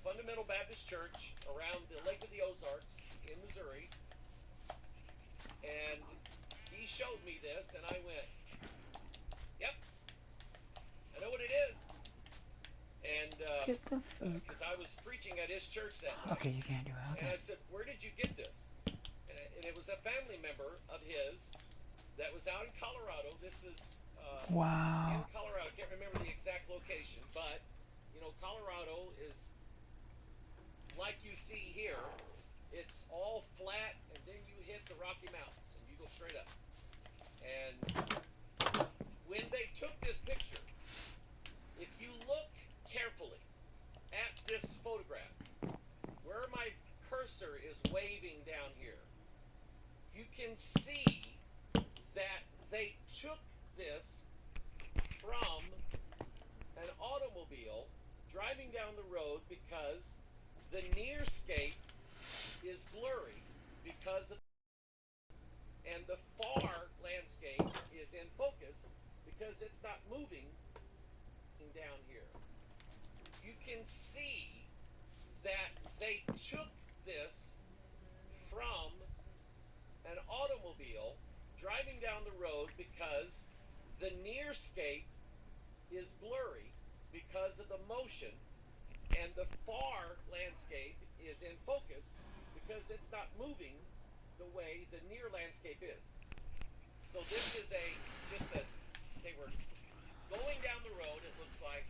fundamental Baptist church around the Lake of the Ozarks in Missouri. And he showed me this, and I went, yep, I know what it is. And because I was preaching at his church that night. Okay, you can't do it. Okay. And I said, where did you get this? And it was a family member of his that was out in Colorado. This is Wow. in Colorado. I can't remember the exact location, but you know, Colorado is like you see here. It's all flat, and then you hit the Rocky Mountains, and you go straight up. And when they took this picture, if you look carefully at this photograph, where my cursor is waving down here, you can see that they took this from an automobile driving down the road because the nearscape is blurry because of, and the far landscape is in focus because it's not moving down here. You can see that they took this from an automobile driving down the road because the nearscape is blurry because of the motion, and the far landscape is in focus because it's not moving the way the near landscape is. So this is they were going down the road, it looks like,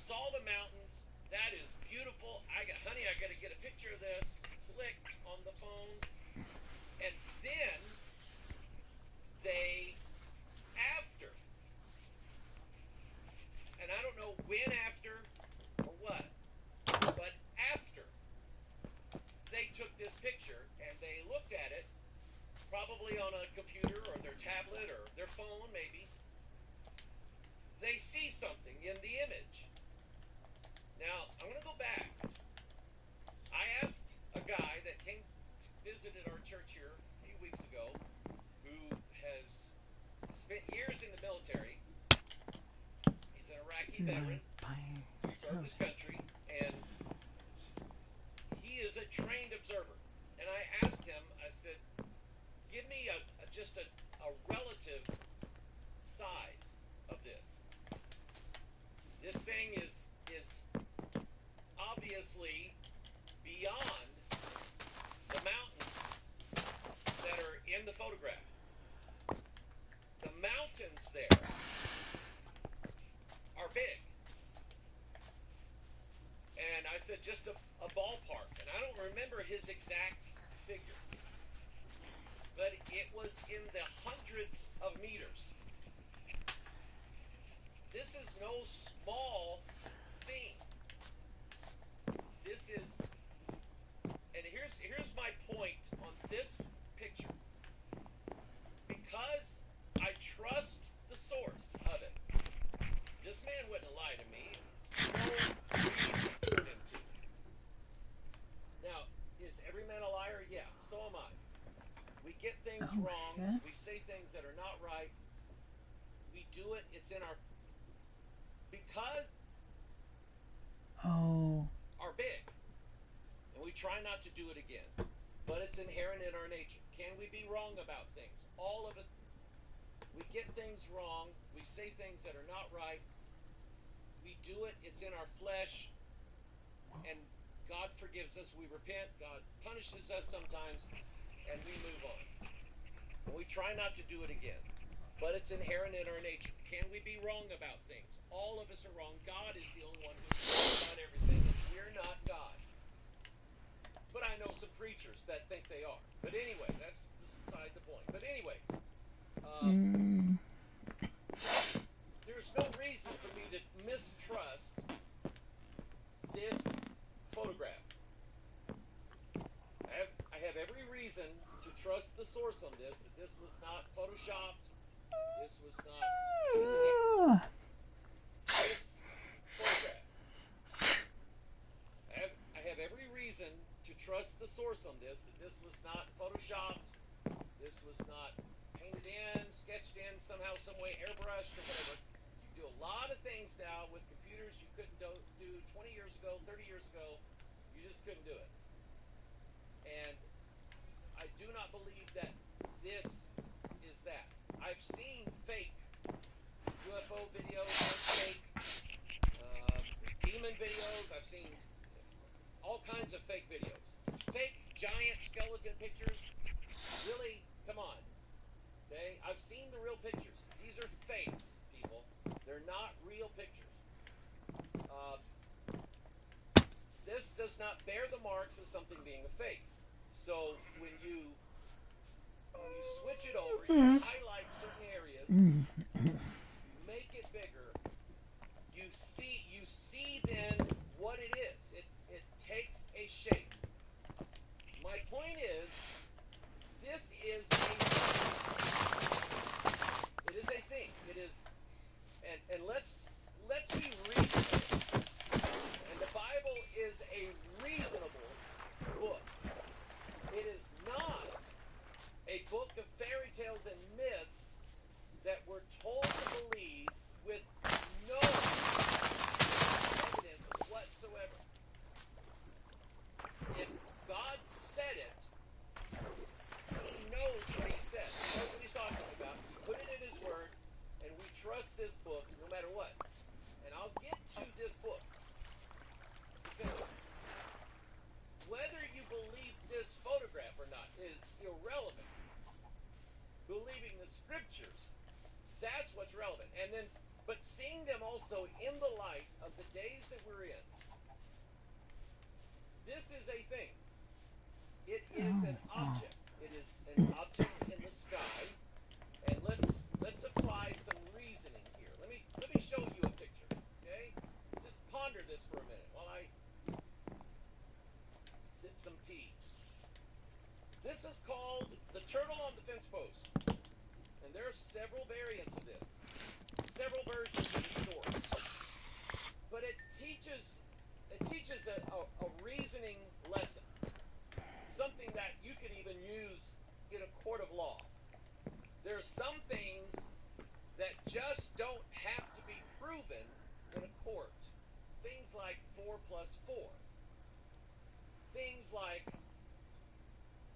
saw the mountains. That is beautiful. Honey, I got to get a picture of this. Click on the phone. And then after, and I don't know when after or what, but after they took this picture and they looked at it, probably on a computer or their tablet or their phone maybe, they see something in the image. Now, I'm going to go back. I asked a guy that visited our church here a few weeks ago, who has spent years in the military. He's an Iraqi veteran, served his country, and he is a trained observer. And I asked him, I said, give me just a relative size of this. This thing is obviously beyond the mountains that are in the photograph. The mountains there are big. And I said just a ballpark, and I don't remember his exact figure, but it was in the hundreds of meters. This is no small thing. This is, and here's my point on this picture. Because I trust the source of it, wouldn't lie to me. No reason for him to. Now, is every man a liar? Yeah, so am I. We get things wrong. Shit. We say things that are not right. We do it. It's in our... Because are big. And we try not to do it again. But it's inherent in our nature. Can we be wrong about things? All of it. We get things wrong. We say things that are not right. We do it. It's in our flesh. And God forgives us. We repent. God punishes us sometimes. And we move on. And we try not to do it again. But it's inherent in our nature. Can we be wrong about things? All of us are wrong. God is the only one who's wrong about everything. And we're not God. But I know some preachers that think they are. But anyway, that's beside the point. But anyway, there's no reason for me to mistrust this photograph. I have every reason to trust the source on this, that this was not photoshopped. This was not this photograph. I have every reason to trust the source on this, that this was not photoshopped, this was not painted in, sketched in somehow, some way, airbrushed or whatever. You do a lot of things now with computers you couldn't do 20 years ago, 30 years ago. You just couldn't do it. And I do not believe that this is that. I've seen fake UFO videos, fake demon videos. I've seen all kinds of fake videos. Fake giant skeleton pictures. Really? Come on. Okay? I've seen the real pictures. These are fakes, people. They're not real pictures. This does not bear the marks of something being a fake. So when you switch it over, you highlight certain areas, make it bigger, you see then what it is. It takes a shape. My point is, this is a thing. It is, and let's be reasonable. And the Bible is a reasonable book. It is not a book of fairy tales and myths that we're told to believe with no evidence whatsoever. If God said it, He knows what He said. He knows what He's talking about. He put it in His Word, and we trust this book no matter what. And I'll get to this book. Because whether you believe this photograph or not is irrelevant. Believing the scriptures, that's what's relevant. And then, but seeing them also in the light of the days that we're in, this is a thing. It is an object. It is an object in the sky. And let's apply some reasoning here. Let me show you a picture. Okay? Just ponder this for a minute while I sip some tea. This is called the turtle on the fence post. And there are several variants of this. Several versions of the story. But it teaches a reasoning lesson. Something that you could even use in a court of law. There are some things that just don't have to be proven in a court. Things like 4 plus 4. Things like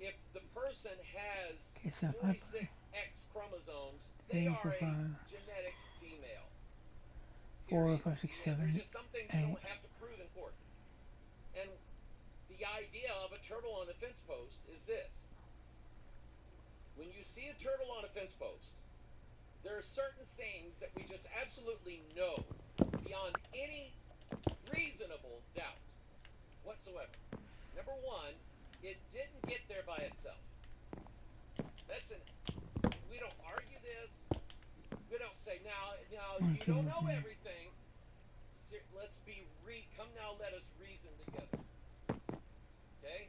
if the person has 46X chromosomes, they are a genetic female. 4, 5, 6, 7, There's just some things 8. you don't have to prove in court. And the idea of a turtle on a fence post is this. When you see a turtle on a fence post, there are certain things that we just absolutely know beyond any reasonable doubt whatsoever. Number one, it didn't get there by itself. We don't argue this. We don't say, now you don't know everything. Come now, let us reason together. Okay?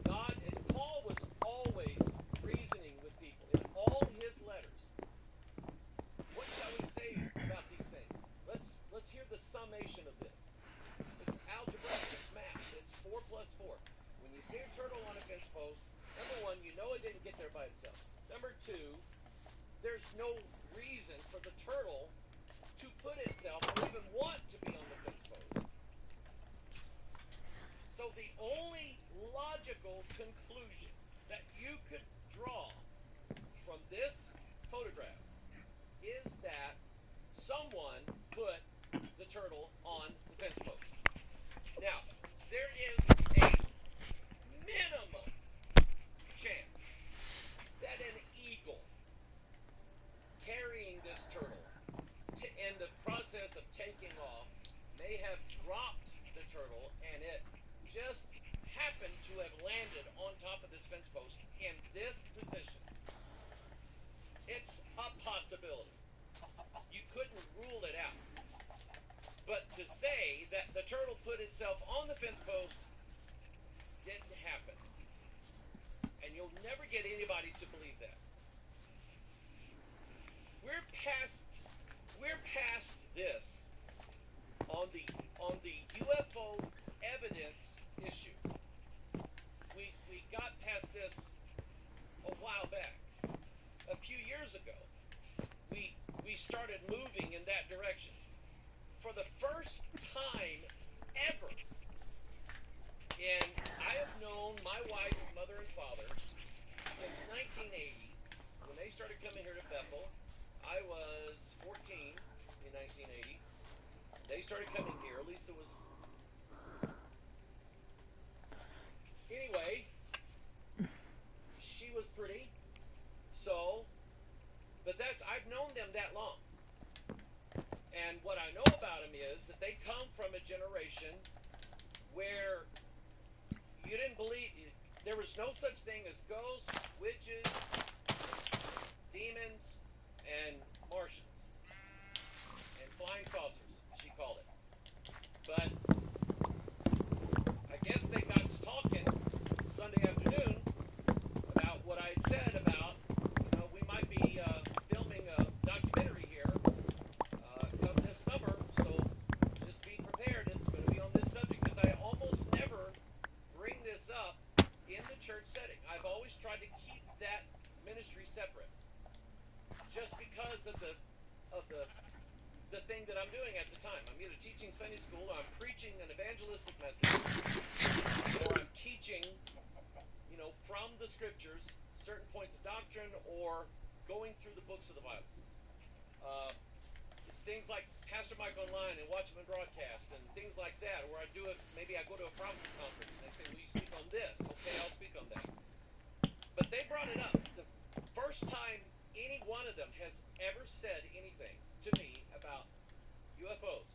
God, and Paul was always reasoning with people in all his letters. What shall we say before. When you see a turtle on a fence post, number one, you know it didn't get there by itself. Number two, there's no reason for the turtle to put itself or even want to be on the fence post. So the only logical conclusion that you could draw from this photograph is that someone put the turtle on the fence post. Now, there is a minimum chance that an eagle carrying this turtle in the process of taking off may have dropped the turtle and it just happened to have landed on top of this fence post in this position. It's a possibility. You couldn't rule it out. But to say that the turtle put itself on the fence post didn't happen. And you'll never get anybody to believe that. We're past this on the UFO evidence issue. We got past this a while back. A few years ago, we started moving in that direction. For the first time ever, and I have known my wife's mother and father since 1980, when they started coming here to Bethel. I was 14 in 1980. They started coming here. Lisa was... Anyway, she was pretty. So, but I've known them that long. And what I know about them is that they come from a generation where you didn't believe... There was no such thing as ghosts, witches, demons, and Martians, and flying saucers, she called it. But I guess they got to talking Sunday afternoon about what I had said about, we might be filming a documentary here come this summer, so just be prepared. It's going to be on this subject, because I almost never bring this up in the church setting. I've always tried to keep that ministry separate, just because of the thing that I'm doing at the time. I'm either teaching Sunday school, or I'm preaching an evangelistic message, or I'm teaching, from the scriptures, certain points of doctrine, or going through the books of the Bible. It's things like Pastor Mike Online and Watchman Broadcast, and things like that, where maybe I go to a prophecy conference, and they say, will you speak on this? Okay, I'll speak on that. But they brought it up. The first time any one of them has ever said anything to me about UFOs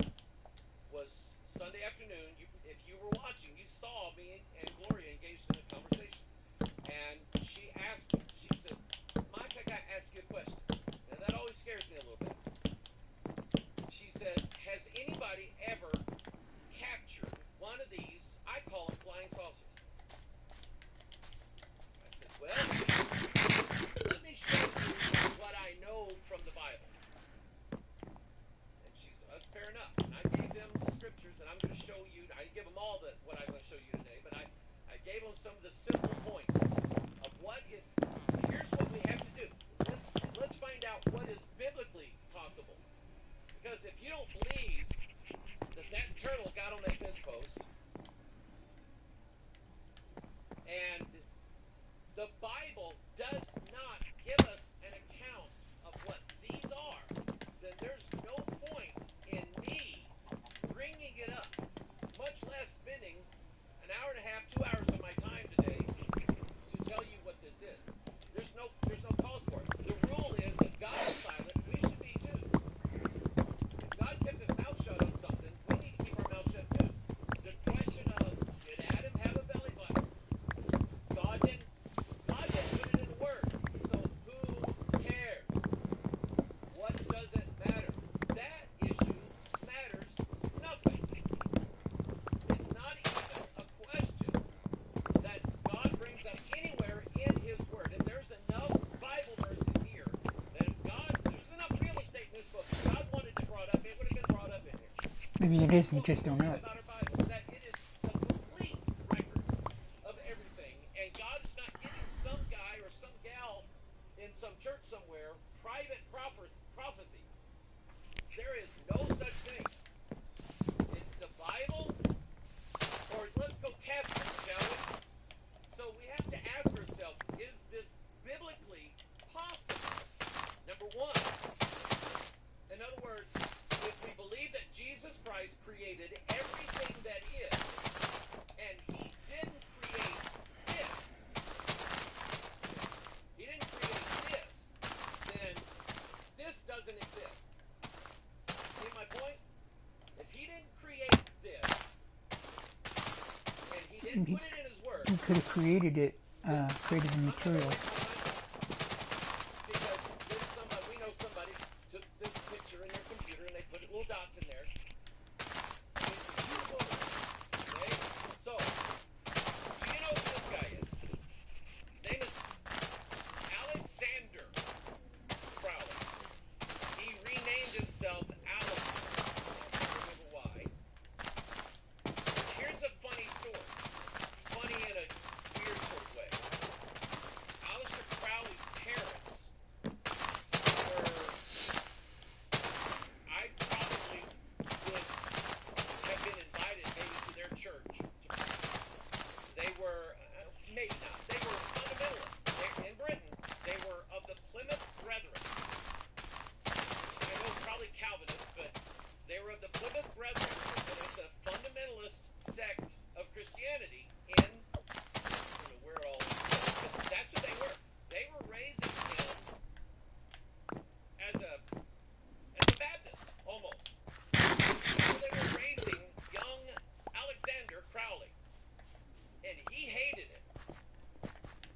was Sunday afternoon. If you were watching, you saw me and Gloria engaged in a conversation. And she asked me, she said, Mike, I got to ask you a question. Now, that always scares me a little bit. She says, has anybody ever captured one of these, I call them flying saucers? I said, well, let me show you what I know from the Bible. And she said, that's fair enough. And I gave them the scriptures, and I'm going to show you, I didn't give them all what I'm going to show you today, but I gave them some of the simple points of here's what we have to do. Let's find out what is biblically possible. Because if you don't believe that turtle got on that fence post, and the Bible does not give us an account of what these are, then there's no point in me bringing it up, much less spending an hour and a half, 2 hours of my time today to tell you what this is. There's no cause for it. The rule is if God is silent, we should be too. If God kept his mouth shut on something, we need to keep our mouth shut too. The question of, did Adam have a belly button? God didn't put it in the Word. So who cares? What does it matter? That issue matters nothing. It's not even a question that God brings up anywhere in his Word. And there's enough Bible verses here that if there's enough real estate in this book, if God wanted to brought up, it would have been brought up in here. Maybe it is, you just don't know it. About our Bible, that it is the complete record didn't put it in his words. He could have created it, created the material. Because there's somebody, we know somebody took this picture in their computer and they put little dots in there. It's UFO. Okay? So, do you know who this guy is? His name is Alexander Crowley. He renamed himself Alex. I don't remember why. Here's a funny story. Funny in a weird sort of way. Aleister Crowley's parents were, I probably would have been invited maybe to their church. They were, maybe not, they were fundamentalists. In Britain, they were of the Plymouth Brethren. I know probably Calvinists, but they were of the Plymouth Brethren, and it's a fundamentalist sect of Christianity in, I don't know where all, but that's what they were. They were raising him as a Baptist, almost. So they were raising young Alexander Crowley, and he hated it.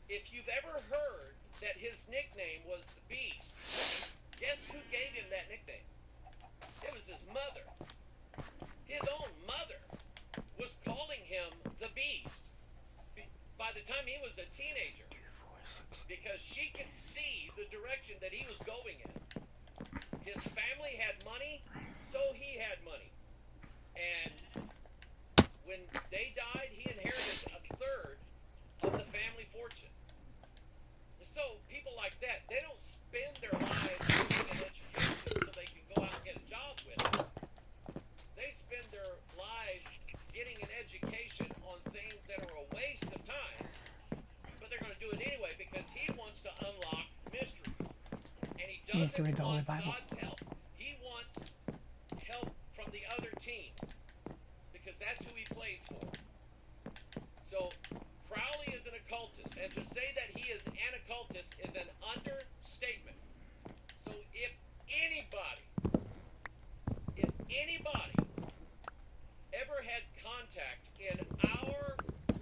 If you've ever heard that his nickname was the Beast, guess who gave him that nickname? It was his mother. His own mother was calling him the Beast by the time he was a teenager, because she could see the direction that he was going in. His family had money, so he had money. And when they died, he inherited a third of the family fortune. So people like that, they don't spend their lives getting an education so they can go out and get a job with it. They spend their lives getting an education on things that are a waste of time, but they're going to do it anyway because he wants to unlock mysteries. And he doesn't want God's help. He wants help from the other team because that's who he plays for. So Crowley is an occultist, and to say that he is an occultist is an understatement. So if anybody ever had contact in our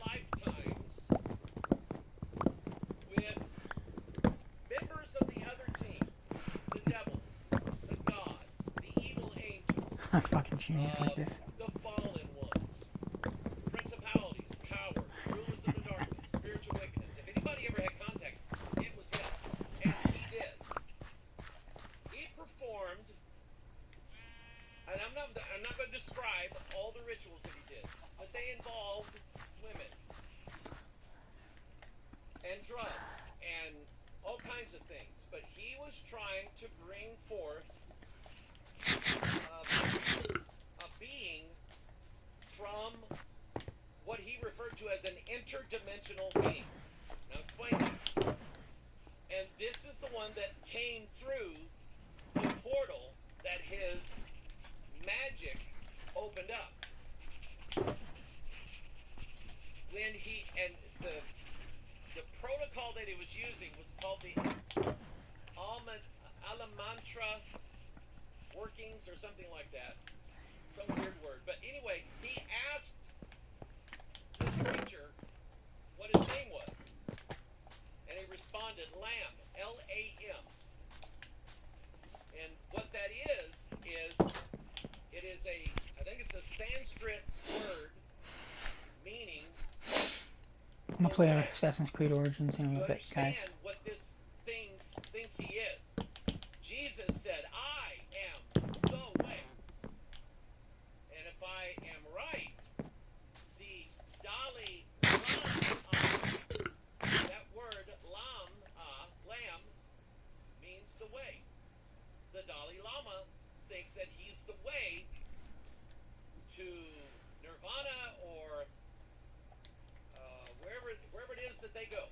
lifetimes with members of the other team, the devils, the gods, the evil angels, I fucking genius like this. the fallen ones, principalities, powers, rulers of the darkness, spiritual wickedness. If anybody ever had contact, it was him. And he did. He performed, and I'm not going to describe all the rituals that he did, but they involved women and drugs and all kinds of things. But he was trying to bring forth a being from what he referred to as an interdimensional being. Now explain that. And this is the one that came through the portal that his magic opened up. When he, and the protocol that he was using was called the Alamantra workings or something like that. Some weird word. But anyway, he asked this creature what his name was. And he responded, Lamb, L-A-M. And what that is it is a, I think it's a Sanskrit word meaning I'm gonna play Assassin's Creed Origins in a bit, guys. understand what this thing thinks he is. Jesus said, I am the way. And if I am right, the Dalai Lama, that word lamb, means the way. The Dalai Lama thinks that he's the way to nirvana or wherever it is that they go.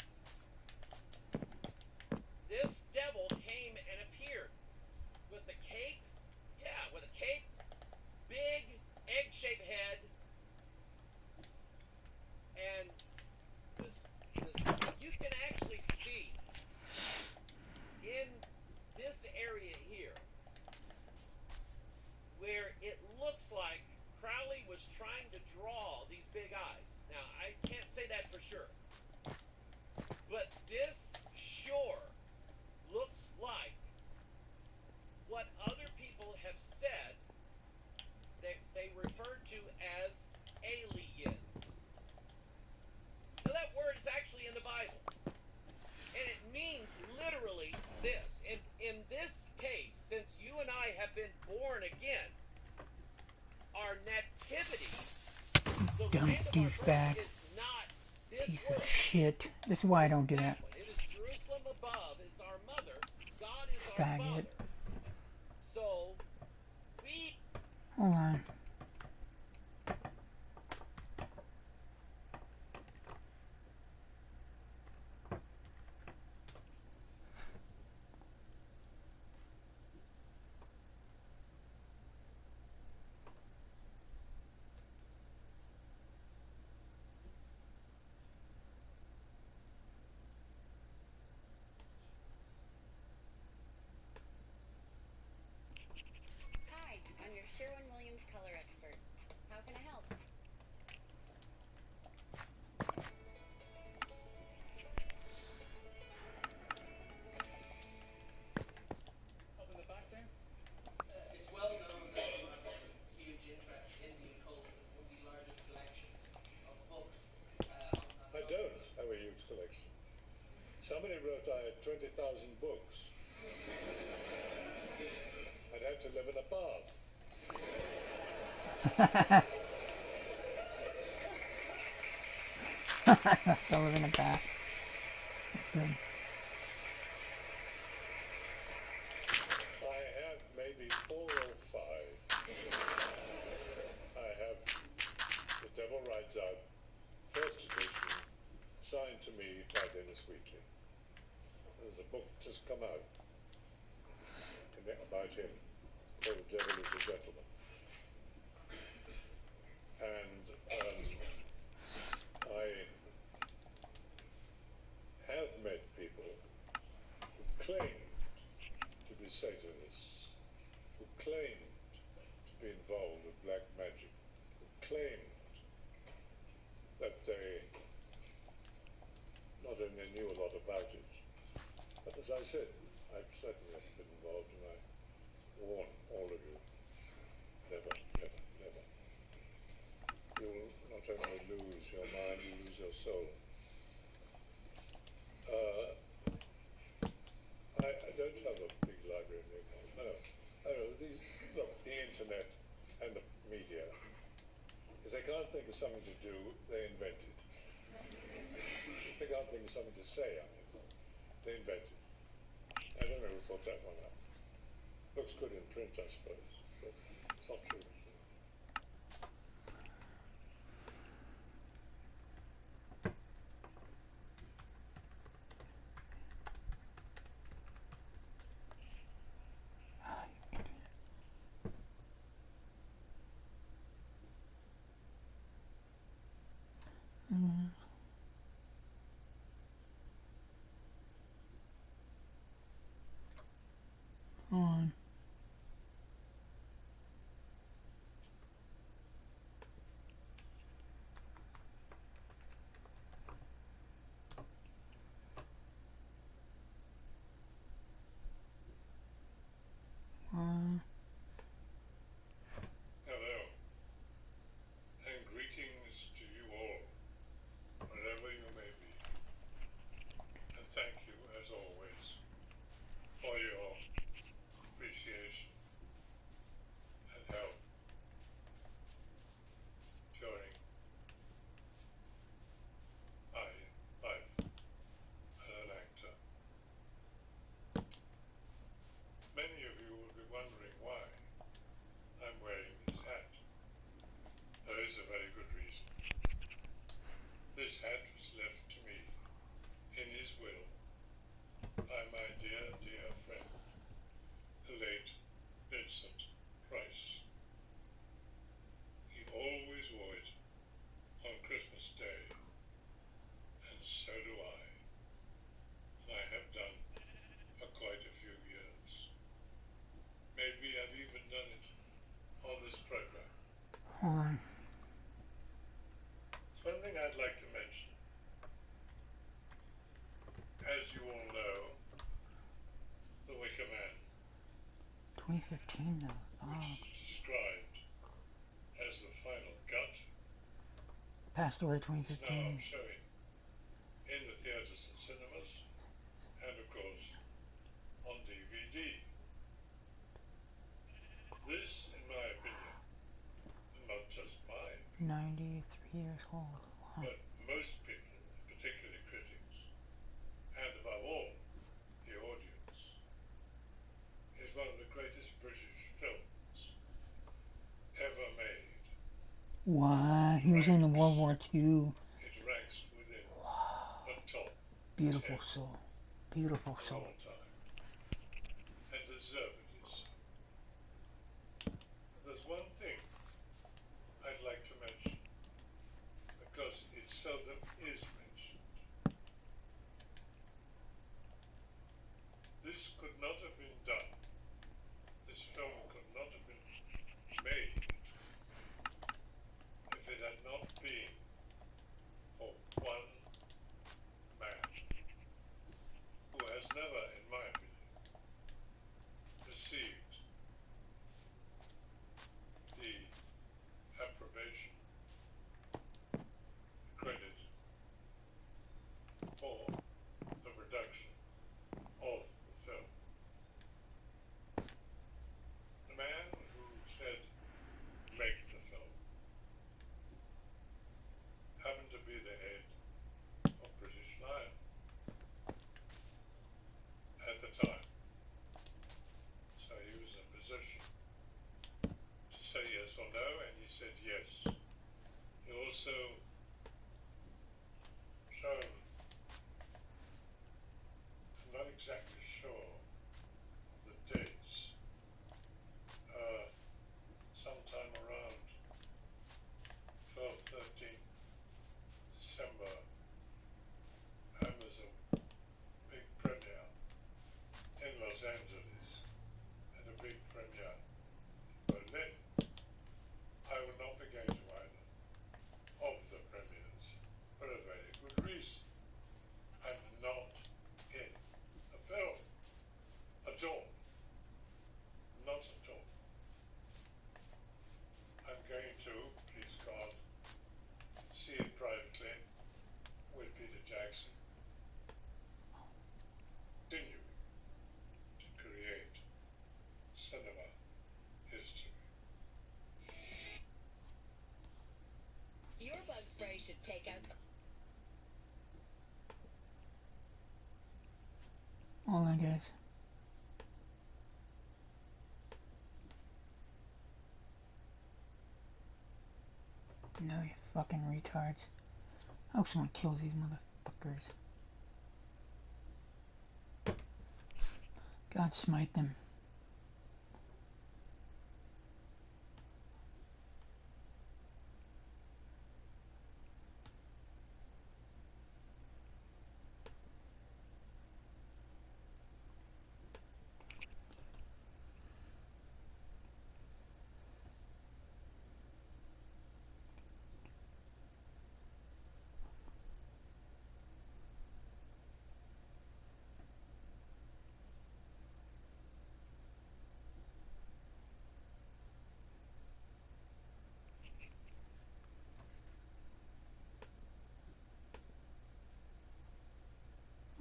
I can't say that for sure. But this sure looks like what other people have said that they refer to as aliens. Now that word is actually in the Bible. And it means literally this. And in this case, since you and I have been born again, our nativity, the Dumb land of our douchebag. birth, is not this Piece world. of shit. This is why I don't do that. It is Jerusalem above is our mother. God is our Faggot. father. So we Hold on. Hi, I'm your Sherwin-Williams color expert. How can I help? Up in the back there? It's well known that you have a huge interest in the occult and one of the largest collections of books on that I topic. don't have a huge collection. Somebody wrote I had 20,000 books. I'd have to live in a bath. Still live in a bath. Good. I have maybe 4 or 5. I have The Devil Rides Out, first edition, signed to me by Dennis Wheatley. There's a book just come out about him called The Devil is a Gentleman. And I have met people who claimed to be Satanists, who claimed to be involved with black magic, who claimed that they not only knew a lot about it, but as I said, I've certainly not been involved, and I warn all of you, never, never, never. You'll not only lose your mind, you lose your soul. I don't have a big library in Newcastle, no. Look, the internet and the media, if they can't think of something to do, they invent it. If they can't think of something to say, they invent it. I don't know who thought that one up. Looks good in print, I suppose, but it's not true. On. Hello, and greetings to you all, wherever you may be. And thank you, as always, for your appreciation and help during my life as an actor. Many of you will be wondering why I'm wearing this hat. There is a very good reason. This hat was left to me in his will by my dear, dear friend, the late Vincent Price. He always wore it on Christmas Day, and so do I. And I have done for quite a few years. Maybe I've even done it on this program. Hold on. It's one thing I'd like to mention, as you all know, The Wicker Man, 2015 though. which is described as the final cut, Passed away is now 2015. showing in the theatres and cinemas, and of course on DVD. This, in my opinion, and not just mine, 93 years old. Wow. but most people, particularly critics, and above all, the audience, is one of the greatest British films ever made. Wow, he was in World War II. It ranks within the top Beautiful 10 soul. Beautiful of soul. all time, and deservedly so. But there's one thing I'd like to mention, because it seldom is mentioned. This could not have been done, this film could not have been made if it had not been for one man who has never, in my opinion, received the approbation, credit for the production of the film. The man who said, make the film, happened to be the head of British Lion at the time. So he was in a position to say yes or no, and he said yes. He also shown, I'm not exactly sure of the dates, sometime around 12th, 13th December, and was a big premiere in Los Angeles and a big premiere in Berlin. I will not be going to either of the premieres for a very good reason. I'm not in the film at all. Not at all. I'm going to, please God, see it privately with Peter Jackson, continuing to create cinema history. Your bug spray should take out the... Hold on, guys. No, you fucking retards. I hope someone kills these motherfuckers. God smite them.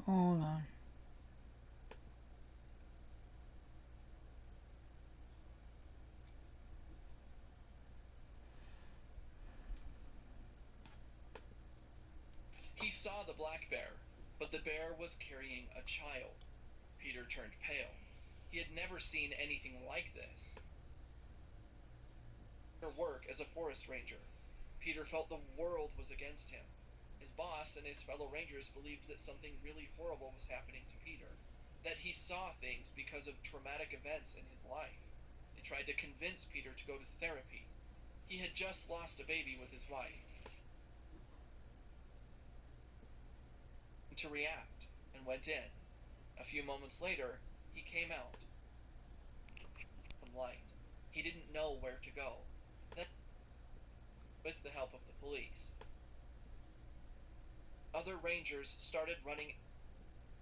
Hold on. He saw the black bear, but the bear was carrying a child. Peter turned pale. He had never seen anything like this. Her work as a forest ranger, Peter felt the world was against him. His boss and his fellow rangers believed that something really horrible was happening to Peter, that he saw things because of traumatic events in his life. They tried to convince Peter to go to therapy. He had just lost a baby with his wife. To react, and went in. A few moments later, he came out. Some light. He didn't know where to go. Then, with the help of the police, other rangers started running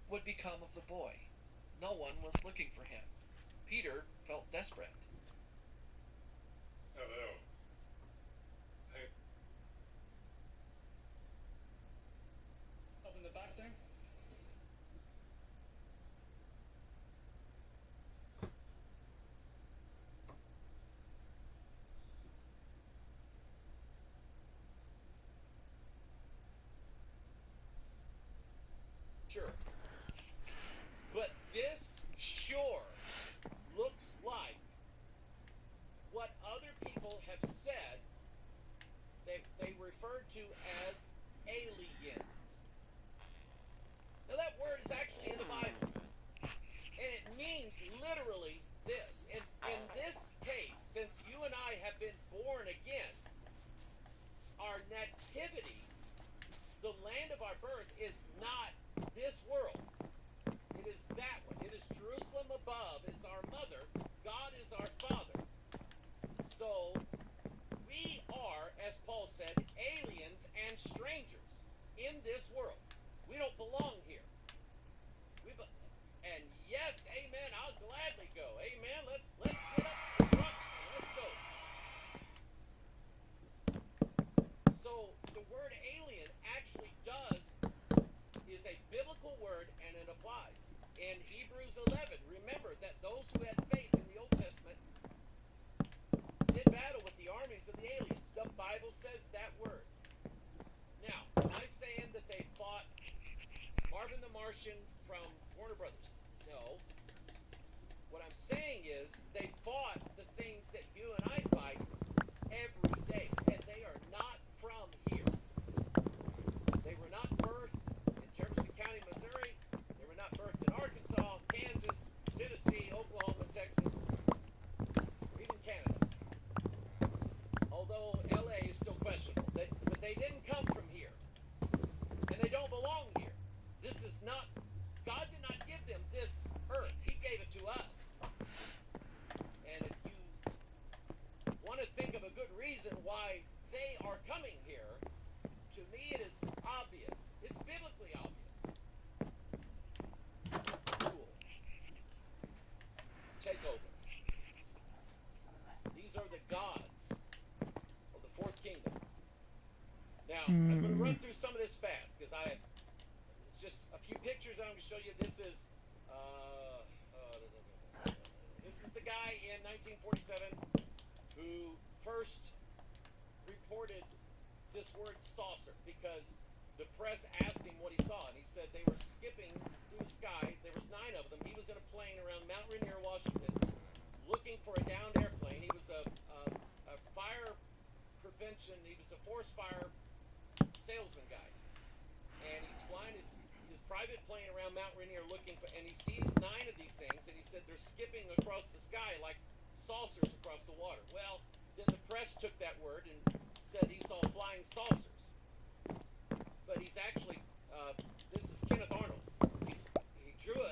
would become of the boy. No one was looking for him. Peter felt desperate. Hello. Hey. Up in the back there? Sure. But this sure looks like what other people have said they refer to as aliens. Now that word is actually in the Bible. And it means literally this. In this case, since you and I have been born again, our nativity, the land of our birth, is not this world. It is that one. It is Jerusalem above is our mother. God is our father. So we are, as Paul said, aliens and strangers in this world. We don't belong here. And yes, amen, I'll gladly go. Amen. Let's get up to the truck and let's go. So the word alien actually is a biblical word, and it applies. In Hebrews 11, remember that those who had faith in the Old Testament did battle with the armies of the aliens. The Bible says that word. Now, am I saying that they fought Marvin the Martian from Warner Brothers? No. What I'm saying is they fought the things that you and I fight every day, and they are not from here. They were not birthed in Jefferson County, Missouri. They were not birthed in Arkansas, Kansas, Tennessee, Oklahoma, Texas, or even Canada. Although LA is still questionable. But they didn't come from here. And they don't belong here. This is not, God did not give them this earth. He gave it to us. And if you want to think of a good reason why they are coming here, to me it is obvious. It's biblically obvious. Cool. Take over. These are the gods of the fourth kingdom. Now, I'm going to run through some of this fast because it's just a few pictures I'm going to show you. This is the guy in 1947 who first reported this word saucer because the press asked him what he saw, and he said they were skipping through the sky. There was 9 of them. He was in a plane around Mount Rainier, Washington, looking for a downed airplane. He was a fire prevention. He was a forest fire salesman guy, and he's flying his private plane around Mount Rainier looking for, and he sees 9 of these things, and he said they're skipping across the sky like saucers across the water. Well, then the press took that word and said he saw flying saucers, but he's actually this is Kenneth Arnold. He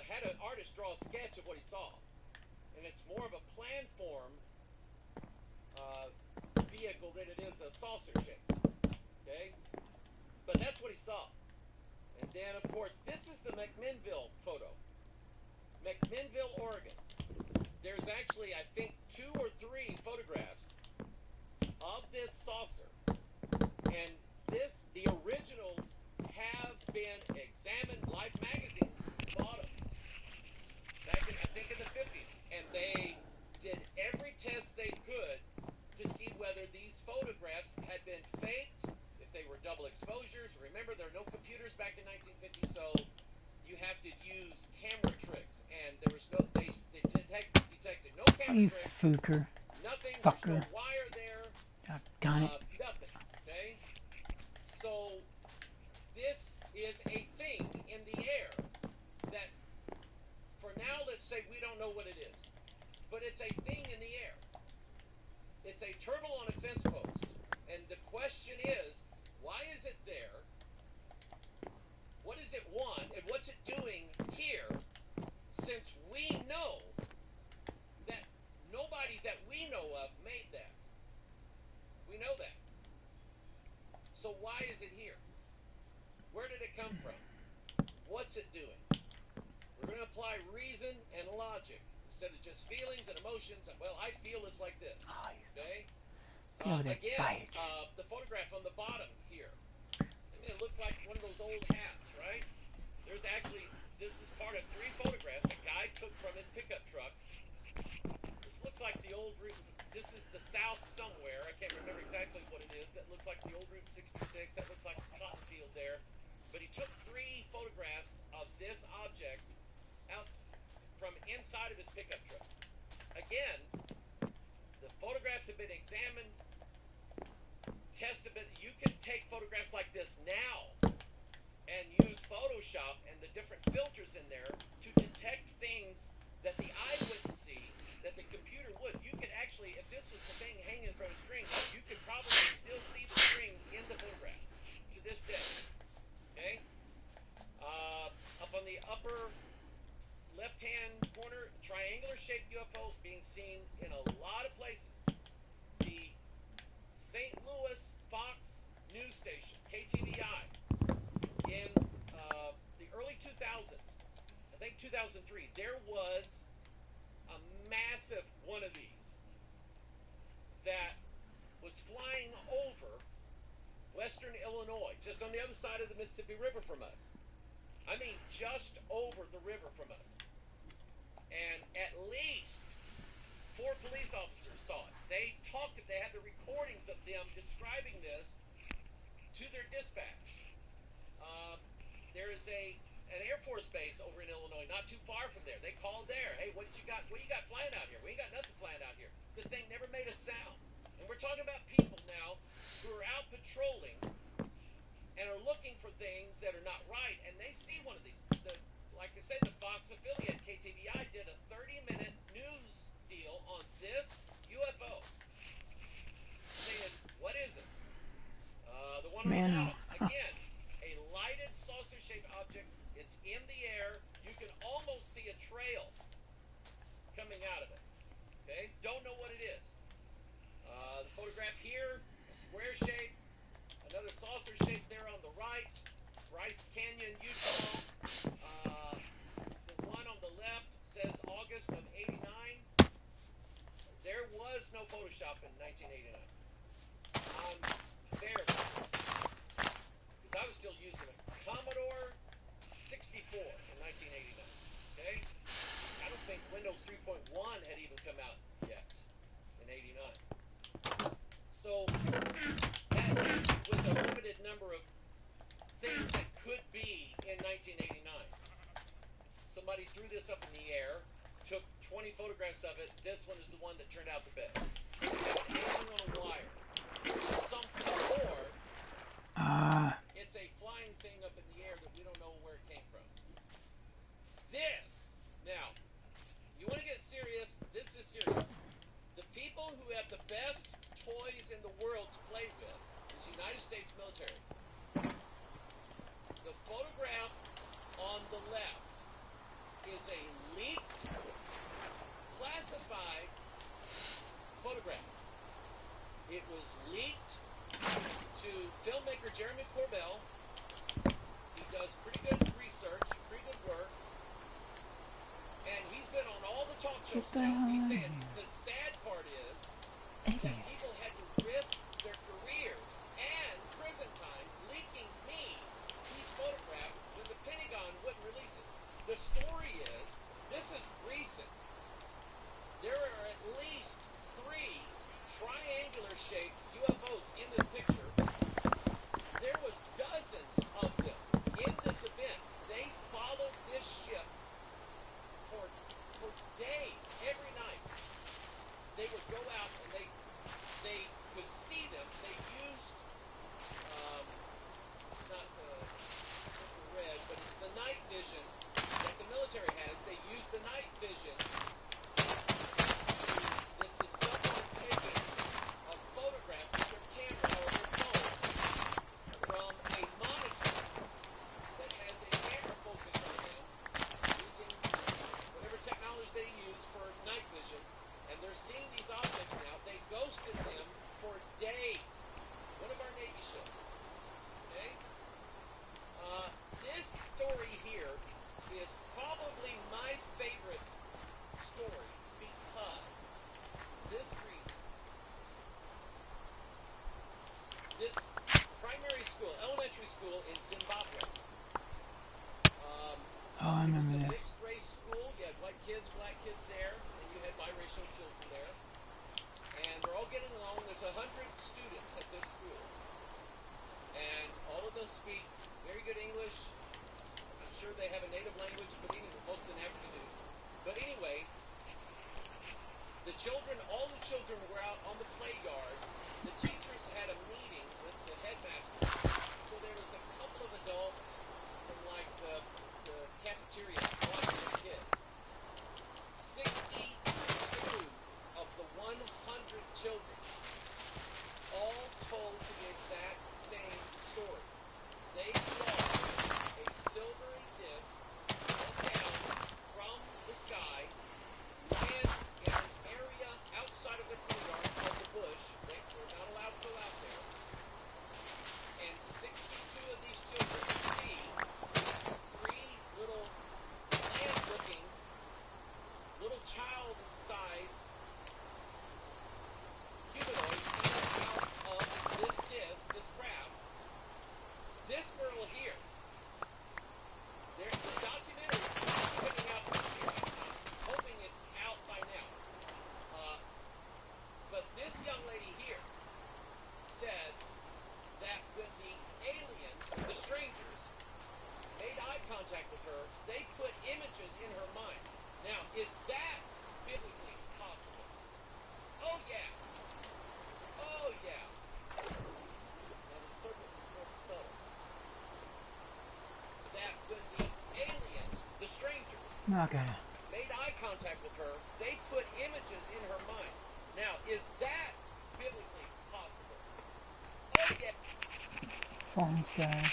had an artist draw a sketch of what he saw, and it's more of a plan form vehicle than it is a saucer shape. Okay, but that's what he saw. And then, of course, this is the McMinnville photo. McMinnville, Oregon. There's actually, I think, 2 or 3 photographs of this saucer. And the originals have been examined. Life magazine bought them back in, I think, in the 50s. And they did every test they could to see whether these photographs had been faked, if they were double exposures. Remember, there are no computers back in 1950, so you have to use camera tricks, and there was no, they detected no camera tricks, Fucker. nothing, Fucker. there's no wire there, Got it. nothing, okay? So, this is a thing in the air that, for now, let's say we don't know what it is, but it's a thing in the air. It's a turtle on a fence post, and the question is, why is it there? What does it want? And what's it doing here? Since we know that nobody that we know of made that. We know that. So why is it here? Where did it come from? What's it doing? We're going to apply reason and logic instead of just feelings and emotions. Well, I feel it's like this. Okay? Again, the photograph on the bottom here. I mean, it looks like one of those old hats, right? There's actually, this is part of 3 photographs a guy took from his pickup truck. This looks like the old route. This is the south somewhere. I can't remember exactly what it is. That looks like the old Route 66. That looks like the cotton field there. But he took 3 photographs of this object out from inside of his pickup truck. Again, the photographs have been examined, tested. You can take photographs like this now and use Photoshop and the different filters in there to detect things that the eye wouldn't see, that the computer would. You could actually, if this was the thing hanging from a string, you could probably still see the string in the photograph to this day. Okay? Up on the upper left-hand corner, triangular-shaped UFO being seen in a lot of places. The St. Louis Fox news station, KTVI, in the early 2000s, I think 2003, there was a massive one of these that was flying over western Illinois, just on the other side of the Mississippi River from us. I mean, just over the river from us. And at least 4 police officers saw it. They had the recordings of them describing this to their dispatch. There is an Air Force base over in Illinois, not too far from there. They called there. Hey, what you got flying out here? We ain't got nothing flying out here. The thing never made a sound. And we're talking about people now who are out patrolling and are looking for things that are not right, and they see one of these. Like I said, the Fox affiliate, KTVI, did a 30-minute news deal on this UFO, saying, what is it? The one on the bottom, again, a lighted saucer-shaped object. It's in the air. You can almost see a trail coming out of it. Okay? Don't know what it is. The photograph here, a square shape. Another saucer shape there on the right, Bryce Canyon, Utah. The one on the left says August of '89. There was no Photoshop in 1989. I'm fair, because I was still using a Commodore 64 in 1989. Okay, I don't think Windows 3.1 had even come out yet in '89. So that leaves with a limited number of things that could be in 1989. Somebody threw this up in the air, took 20 photographs of it. This one is the one that turned out the best. Hanging on a wire. Or it's a flying thing up in the air that we don't know where it came from. This, now, you want to get serious? This is serious. The people who have the best toys in the world to play with is the United States military. The photograph on the left is a leaked, classified photograph. It was leaked to filmmaker Jeremy Corbell. He does pretty good research, pretty good work, and he's been on all the talk shows now. He's saying the sad part is that people had to risk their careers and prison time leaking me these photographs when the Pentagon wouldn't release it. The story is, this is recent. There are at least 3 triangular-shaped UFOs in this picture. There was dozens of them in this event. They followed this ship for days, every night. I It was remember a that. mixed race school. You had white kids, black kids there, and you had biracial children there. And they're all getting along. There's 100 students at this school. And all of them speak very good English. I'm sure they have a native language, but anyway, most of them have to do. But anyway, all the children were out on the play yard. The teachers had a meeting with the headmaster. So there was a couple of adults from like the cafeteria watching the kids. 62 of the 100 children all told the exact same story. They saw a silvery disc come down from the sky, land in an area outside of their playground called the bush. They were not allowed to go out there. And 62 of these children see these three little land-looking, little child-sized humanoids coming out of this disc, this craft. This girl here, the documentary is coming out this year. I'm hoping it's out by now. But this young lady here said that when the aliens, the strangers, made eye contact with her, they put images in her mind. Now, is that biblically possible? Oh, yeah. Oh, yeah. Now, the serpent is more subtle. That when the aliens, the strangers, Okay. made eye contact with her, they put images in her mind. Now, is that biblically possible? Oh, yeah. Falling sky.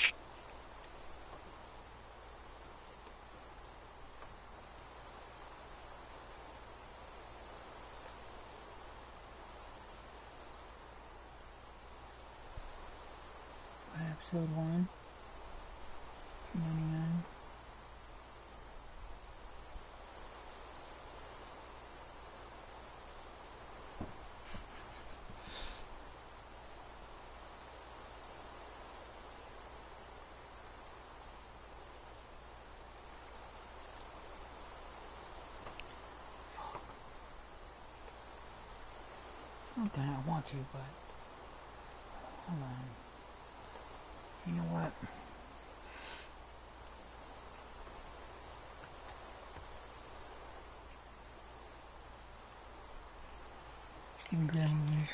Episode 1. 99. Not that I want to, but hold on. You know what? Just give me grab movies.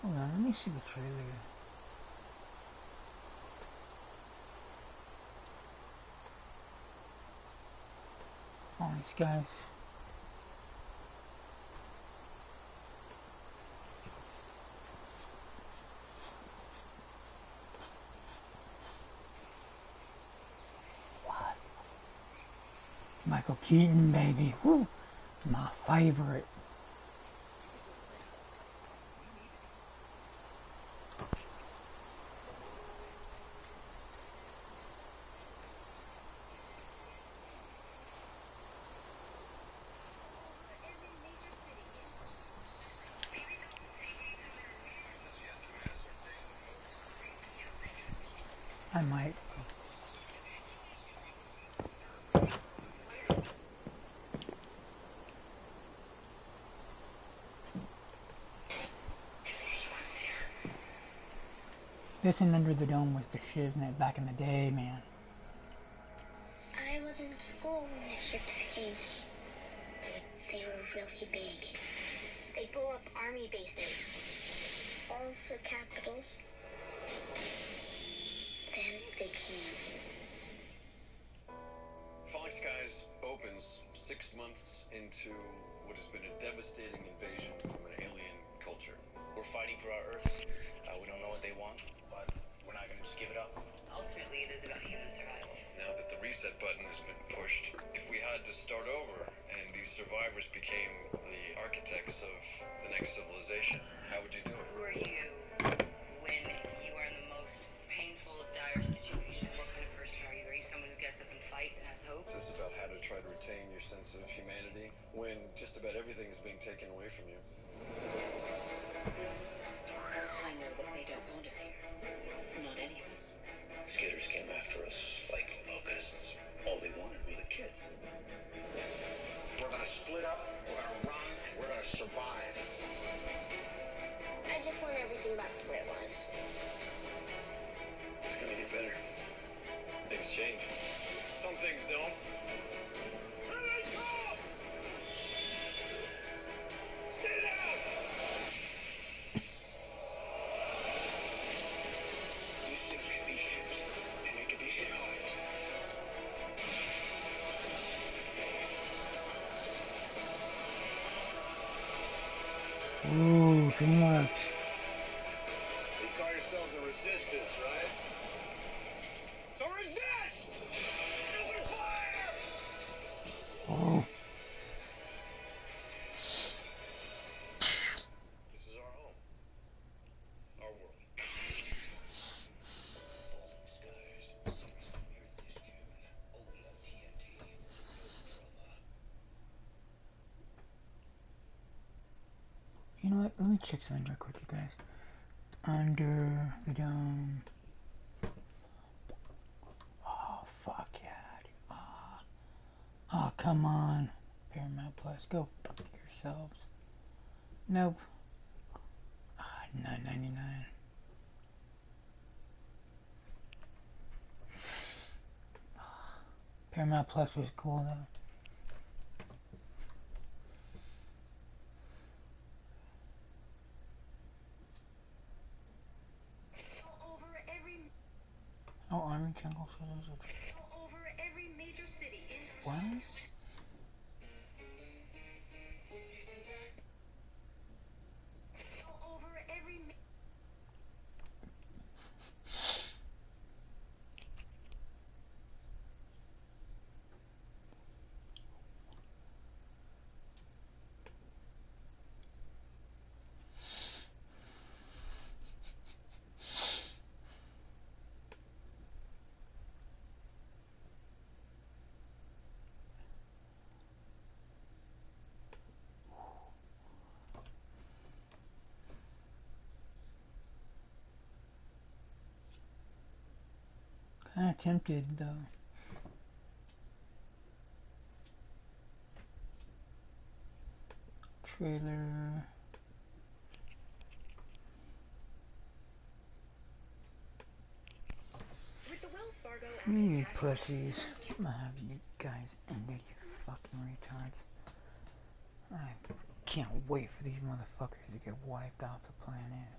Hold on, let me see the trailer. All these guys. What? Michael Keaton, baby. Woo! My favorite. I might. Listen, Under the Dome was the shiznit back in the day, man. I was in school when the ships came. They were really big. They blew up army bases. All for capitals. Then they came. months into what has been a devastating invasion from an alien culture. We're fighting for our Earth. We don't know what they want, but we're not going to just give it up. Ultimately, it is about human survival. Now that the reset button has been pushed, if we had to start over and these survivors became the architects of the next civilization, how would you do it? Who are you when you are in the most painful, dire situation? What kind of person are you? Are you someone who gets up and fights and has hope? This is about how to try to retain your sense of humanity when just about everything is being taken away from you. I know that they don't want us here. Not any of us. Skitters came after us like locusts. All they wanted were the kids. We're gonna split up, we're gonna run, and we're gonna survive. I just want everything back to where it was. It's gonna get better. Things change. Some things don't. Here they come! Stay down! These things can be hit, and they can be hit hard. Ooh, too much. You call yourselves a resistance, right? So resist! Open fire! Oh. This is our home. Our world. Falling skies, something premiered this June. Only on TNT. No drama. You know what? Let me check something real quick, you guys. Under the dome. Oh, fuck yeah. Oh, come on. Paramount Plus. Go fuck yourselves. Nope. $9.99. Paramount Plus was cool though. Oh, Army Jungle Soldiers. Over every major city in What? over every Kinda tempted though. Trailer. With the Wells Fargo You pussies. I'm gonna have you guys ended, you fucking retards. I can't wait for these motherfuckers to get wiped off the planet.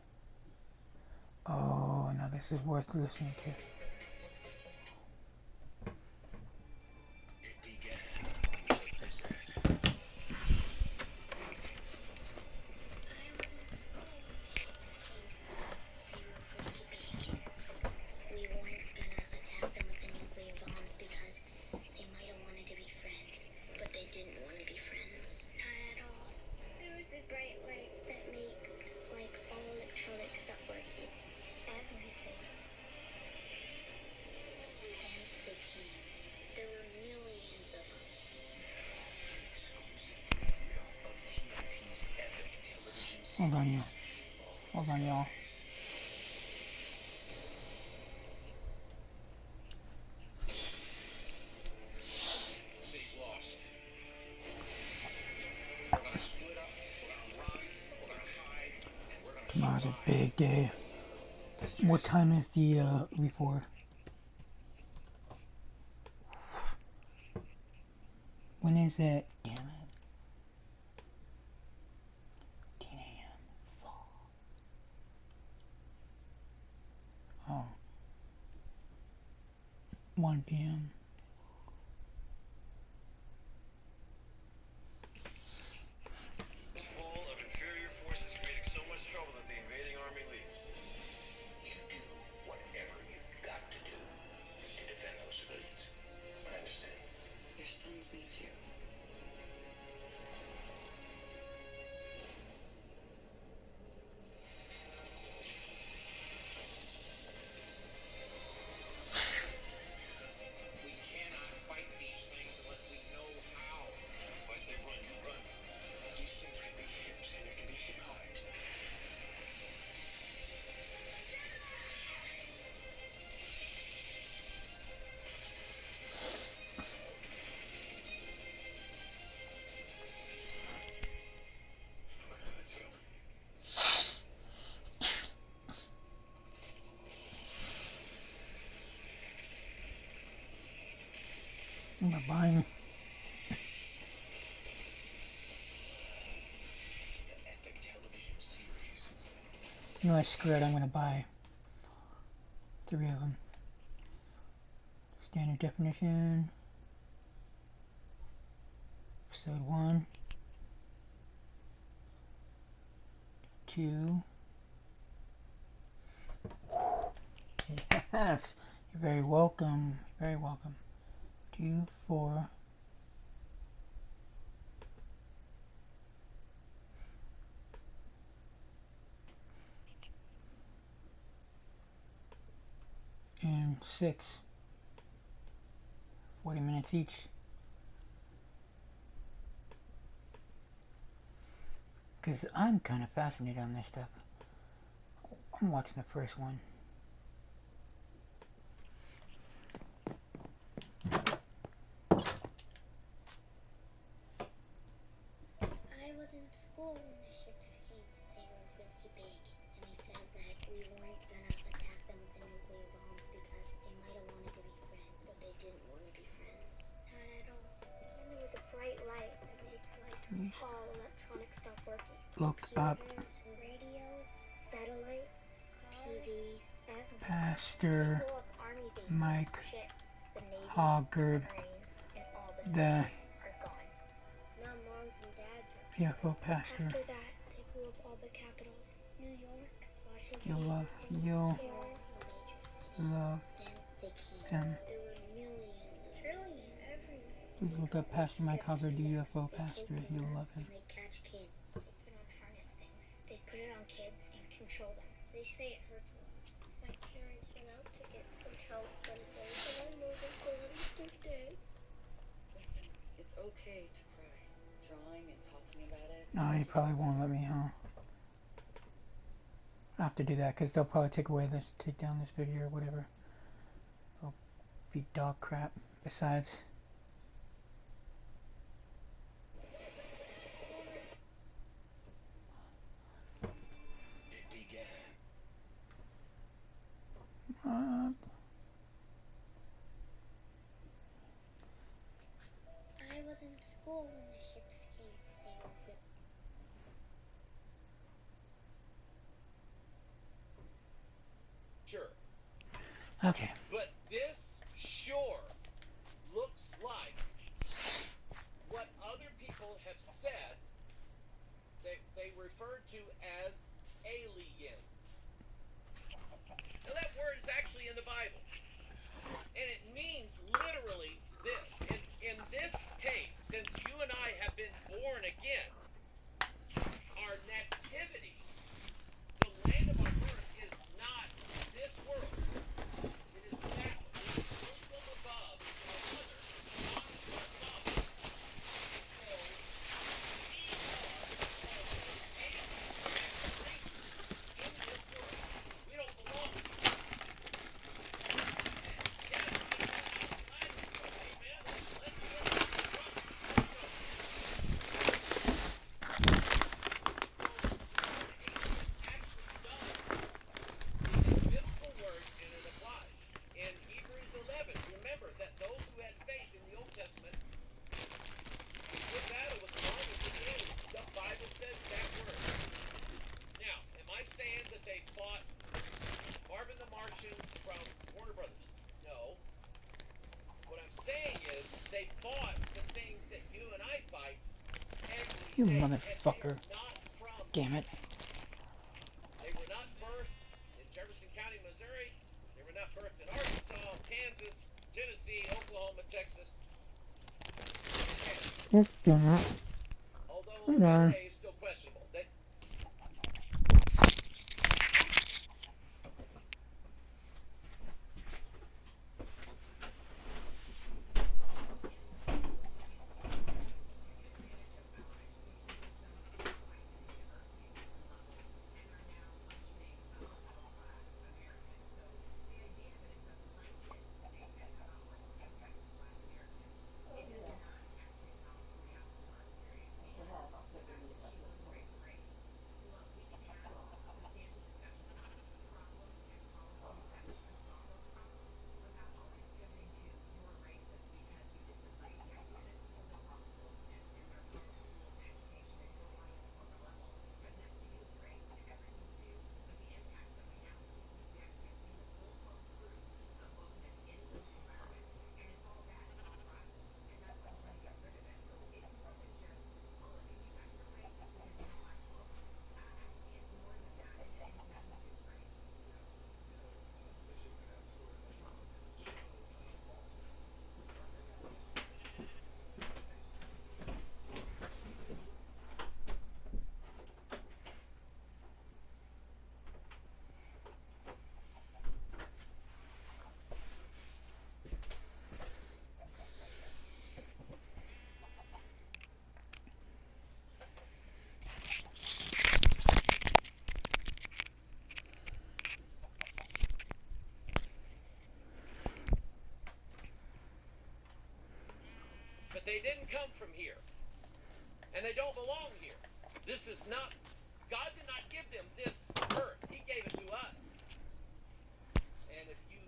Oh, now this is worth listening to. We weren't gonna attack them with the nuclear bombs because they might have wanted to be friends, but they didn't want to be friends. Not at all. There was a bright light that makes, like, all electronic stuff working. Everything. Then they came. There were millions of them. Exclusive preview of TNT's epic television series. Hold on, y'all. Hold on, y'all. City's lost. We're gonna split up, we're gonna run, we're gonna hide, and we're gonna Tomorrow's survive. a big day. What time is the report? When is it? Damn it. 10 a.m. Oh. 1 p.m. I'm gonna buy him. You know what, screw it, I'm gonna buy 3 of them. Standard definition. Episode 1. 2. Yes! You're very welcome. You're very welcome. 2, 4. And 6. 40 minutes each. Because I'm kind of fascinated on this stuff. I'm watching the first one. I was in school when the ships came. They were really big, and they said that we weren't gonna attack them with the nuclear bombs because they might have wanted to be friends, but they didn't want to be friends. Not at all. And there was a bright light that made like all electronic stuff working. Look up. Computers, radios, satellites, TVs, everything. Pastor They blew up army bases, Mike ships, the Navy, Hoggard, submarines, and all the the soldiers are gone. Now moms and dads are UFO pastor. After that, they blew up all the capitals. New York, Washington, You'll love, D.C., you'll Paris, the major cities. love Then they came. them. There were millions, trillions everywhere. Please look up Pastor Mike Hoggard, the UFO pastor. You'll love him. And they catch kids. They put on harness things. They put it on kids and control them. They say it hurts a lot. My parents went out to get some help and things, and I know they're gone. They're dead. Listen, it's okay to cry. Drawing and talking about it. No, he probably won't let me, huh? I have to do that because they'll probably take down this video or whatever. It'll be dog crap. Besides, It began. I was in school when the ships came. They were really... Sure. okay. But this sure looks like what other people have said they refer to as aliens. Now that word is actually in the Bible. And it means literally this. In this case, since you and I have been born again, our nativity, the land of our birth, is not this world. It is that one. It is Jerusalem above, our mother, not our father. So we are aliens and strangers in this world. We don't belong here. Yes, we know how the planets work. Amen. Let's get it. Let's rock it. Let's go. So the word alien actually does is a biblical word and it applies. In Hebrews 11, remember that those who had faith in the Old Testament did battle with the Romans and the aliens. The Bible says that word. Now, am I saying that they fought Marvin the Martian from Warner Brothers? No. What I'm saying is they fought the things that you and I fight every You day. motherfucker. And they are not from Damn it. They were not birthed in Jefferson County, Missouri. They were not birthed in Arkansas, Kansas, Tennessee, Oklahoma, Texas. Just damn it. Although Hold on. DNA is still questionable. They didn't come from here. And they don't belong here. This is not, God did not give them this earth. He gave it to us. And if you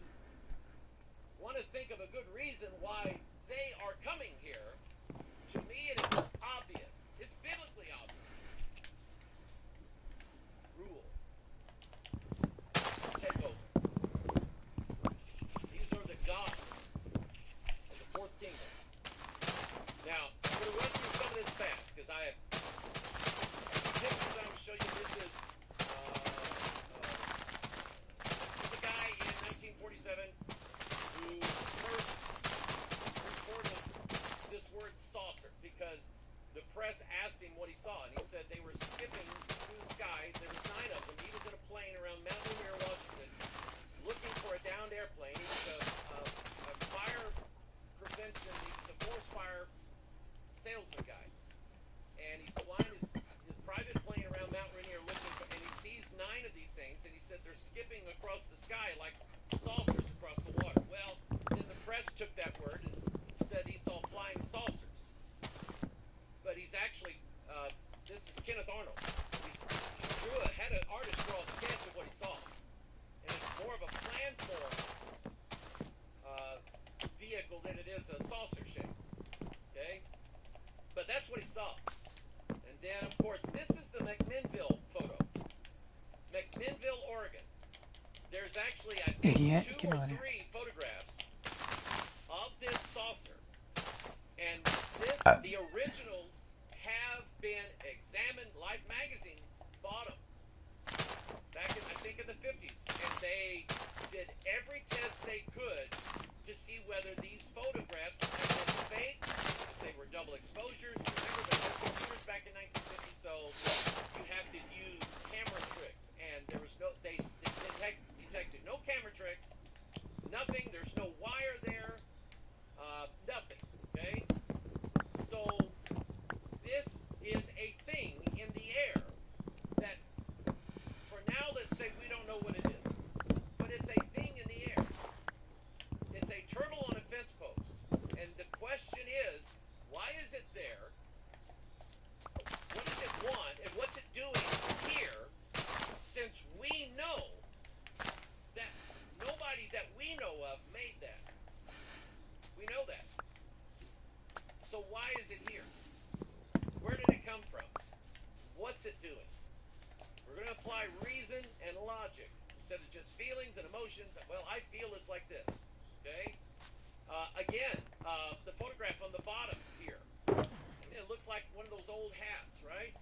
want to think of a good reason why they are coming here, to me it is obvious. It's biblically obvious. Rule. Take over. These are the gods of the fourth kingdom. Now, I'm going to run through some of this fast, because I have pictures I'm going to show you. This is a guy in 1947 who first reported this word saucer, because the press asked him what he saw, and he said they were skipping through the sky. There was 9 of them. He was in a plane around Mount Rainier, Washington, looking for a downed airplane. He was a fire prevention, he was a forest fire salesman guy, and he's flying his private plane around Mount Rainier looking for, and he sees 9 of these things, and he said they're skipping across the sky like saucers across the water. Well, then the press took that word and said he saw flying saucers, but he's actually this is Kenneth Arnold. Had an artist draw a sketch of what he saw, and it's more of a planform vehicle than it is a saucer shape. Okay, but that's what he saw. And then, of course, this is the McMinnville photo. McMinnville, Oregon. There's actually, I think, 2 or 3 photographs of this saucer. And this, the originals have been examined. Life magazine bought them back in, I think, in the 50s. And they did every test they could to see whether these photographs had been fake, if they were double exposures. Remember, there were computers back in 1950, so you have to use camera tricks. And there was no, they detected no camera tricks, nothing, there's no wire there, nothing, okay? So this is a thing in the air that, for now, let's say we don't know what it is, but it's a thing in the air. It's a turtle on a fence post, and the question is, why is it there? What does it want, and what's it doing here, since we know that nobody that we know of made that? We know that. So why is it here? Where did it come from? What's it doing? We're going to apply reason and logic instead of just feelings and emotions. Well, I feel it's like this. Okay? Again, the photograph on the bottom here. It looks like one of those old hats, right?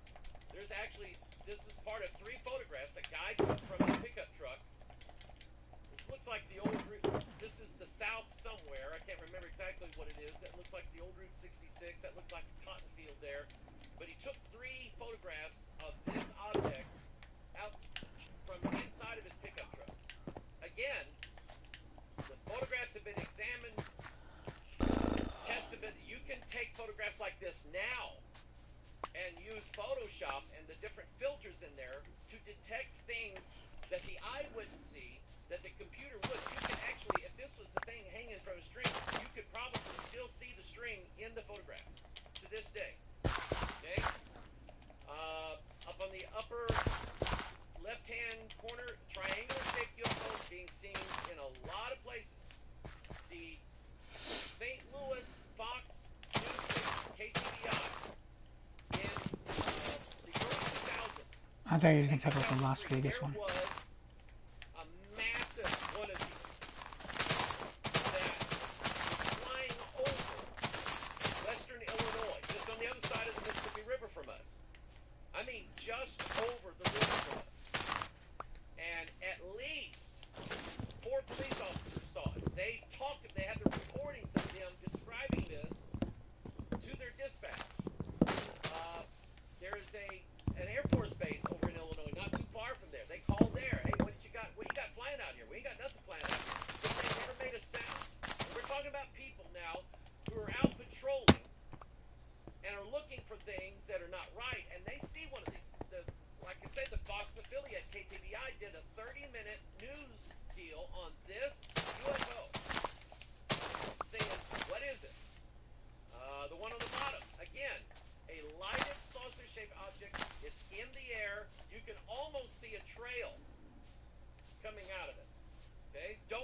There's actually, this is part of 3 photographs a guy took from his pickup truck. This looks like the old route. This is the south somewhere. I can't remember exactly what it is. That looks like the old Route 66. That looks like a cotton field there. But he took 3 photographs of this object out from the inside of his pickup truck. Again, the photographs have been examined, tested. You can take photographs like this now and use Photoshop and the different filters in there to detect things that the eye wouldn't see, that the computer would. You can actually, if this was the thing hanging from a string, you could probably still see the string in the photograph to this day. Okay? Up on the upper left-hand corner, triangular-shaped UFOs being seen in a lot of places. The St. Louis Fox News station, KTVI, in the early 2000s. I thought you were going to talk about the Las Vegas one. There was a massive one of these that was flying over western Illinois, just on the other side of the Mississippi River from us. I mean, just over the river from us. And at least 4 police officers saw it. They had the recordings of them describing this to their dispatch. There is an Air Force base over in Illinois, not too far from there. They called them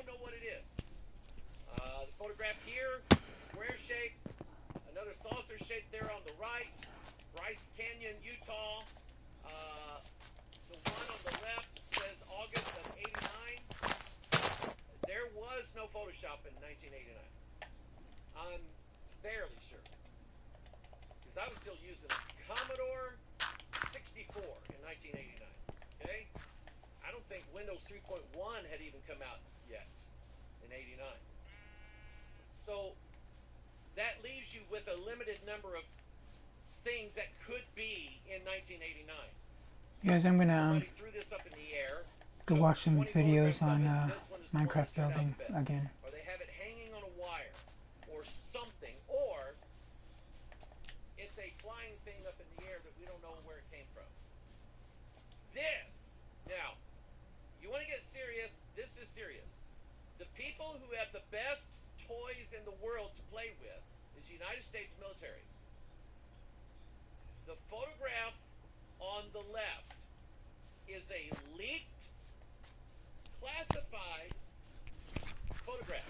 know what it is. The photograph here, square shape, another saucer shape there on the right, Bryce Canyon, Utah. The one on the left says August of '89. There was no Photoshop in 1989. I'm fairly sure. Because I was still using a Commodore 64 in 1989. Okay? I don't think Windows 3.1 had even come out yet in '89. So that leaves you with a limited number of things that could be in 1989. Guys, I'm gonna Somebody threw this up in the air. go watch some 20 videos photographs of on it. This one is the one Minecraft that turned out building the best. again. Or they have it hanging on a wire or something, or it's a flying thing up in the air that we don't know where it came from. This, now, you want to get serious, this is serious. The people who have the best toys in the world to play with is the United States military. The photograph on the left is a leaked, classified photograph.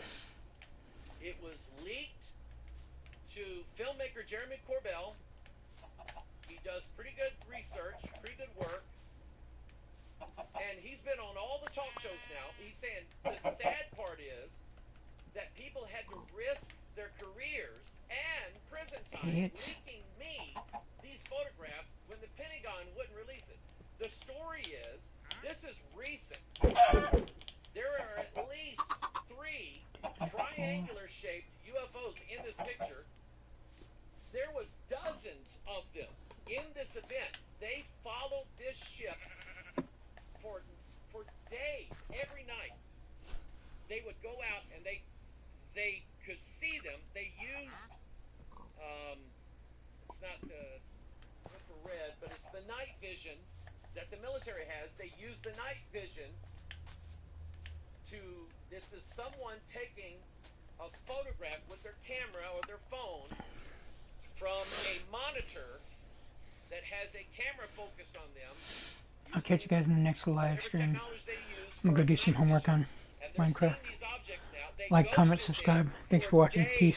It was leaked to filmmaker Jeremy Corbell. He does pretty good research, pretty good work, and he's been on all the talk shows now. He's saying the sad part is that people had to risk their careers and prison time leaking me these photographs when the Pentagon wouldn't release it. The story is, this is recent. There are at least 3 triangular-shaped UFOs in this picture. There was dozens of them in this event. They followed this ship for days, every night. They would go out and they could see them. They used, it's not infrared, but it's the night vision that the military has. They use the night vision to, this is someone taking a photograph with their camera or their phone from a monitor that has a camera focused on them. I'll catch you guys in the next live stream. I'm gonna go do some homework on Minecraft. Like, comment, subscribe. Thanks for watching. Peace.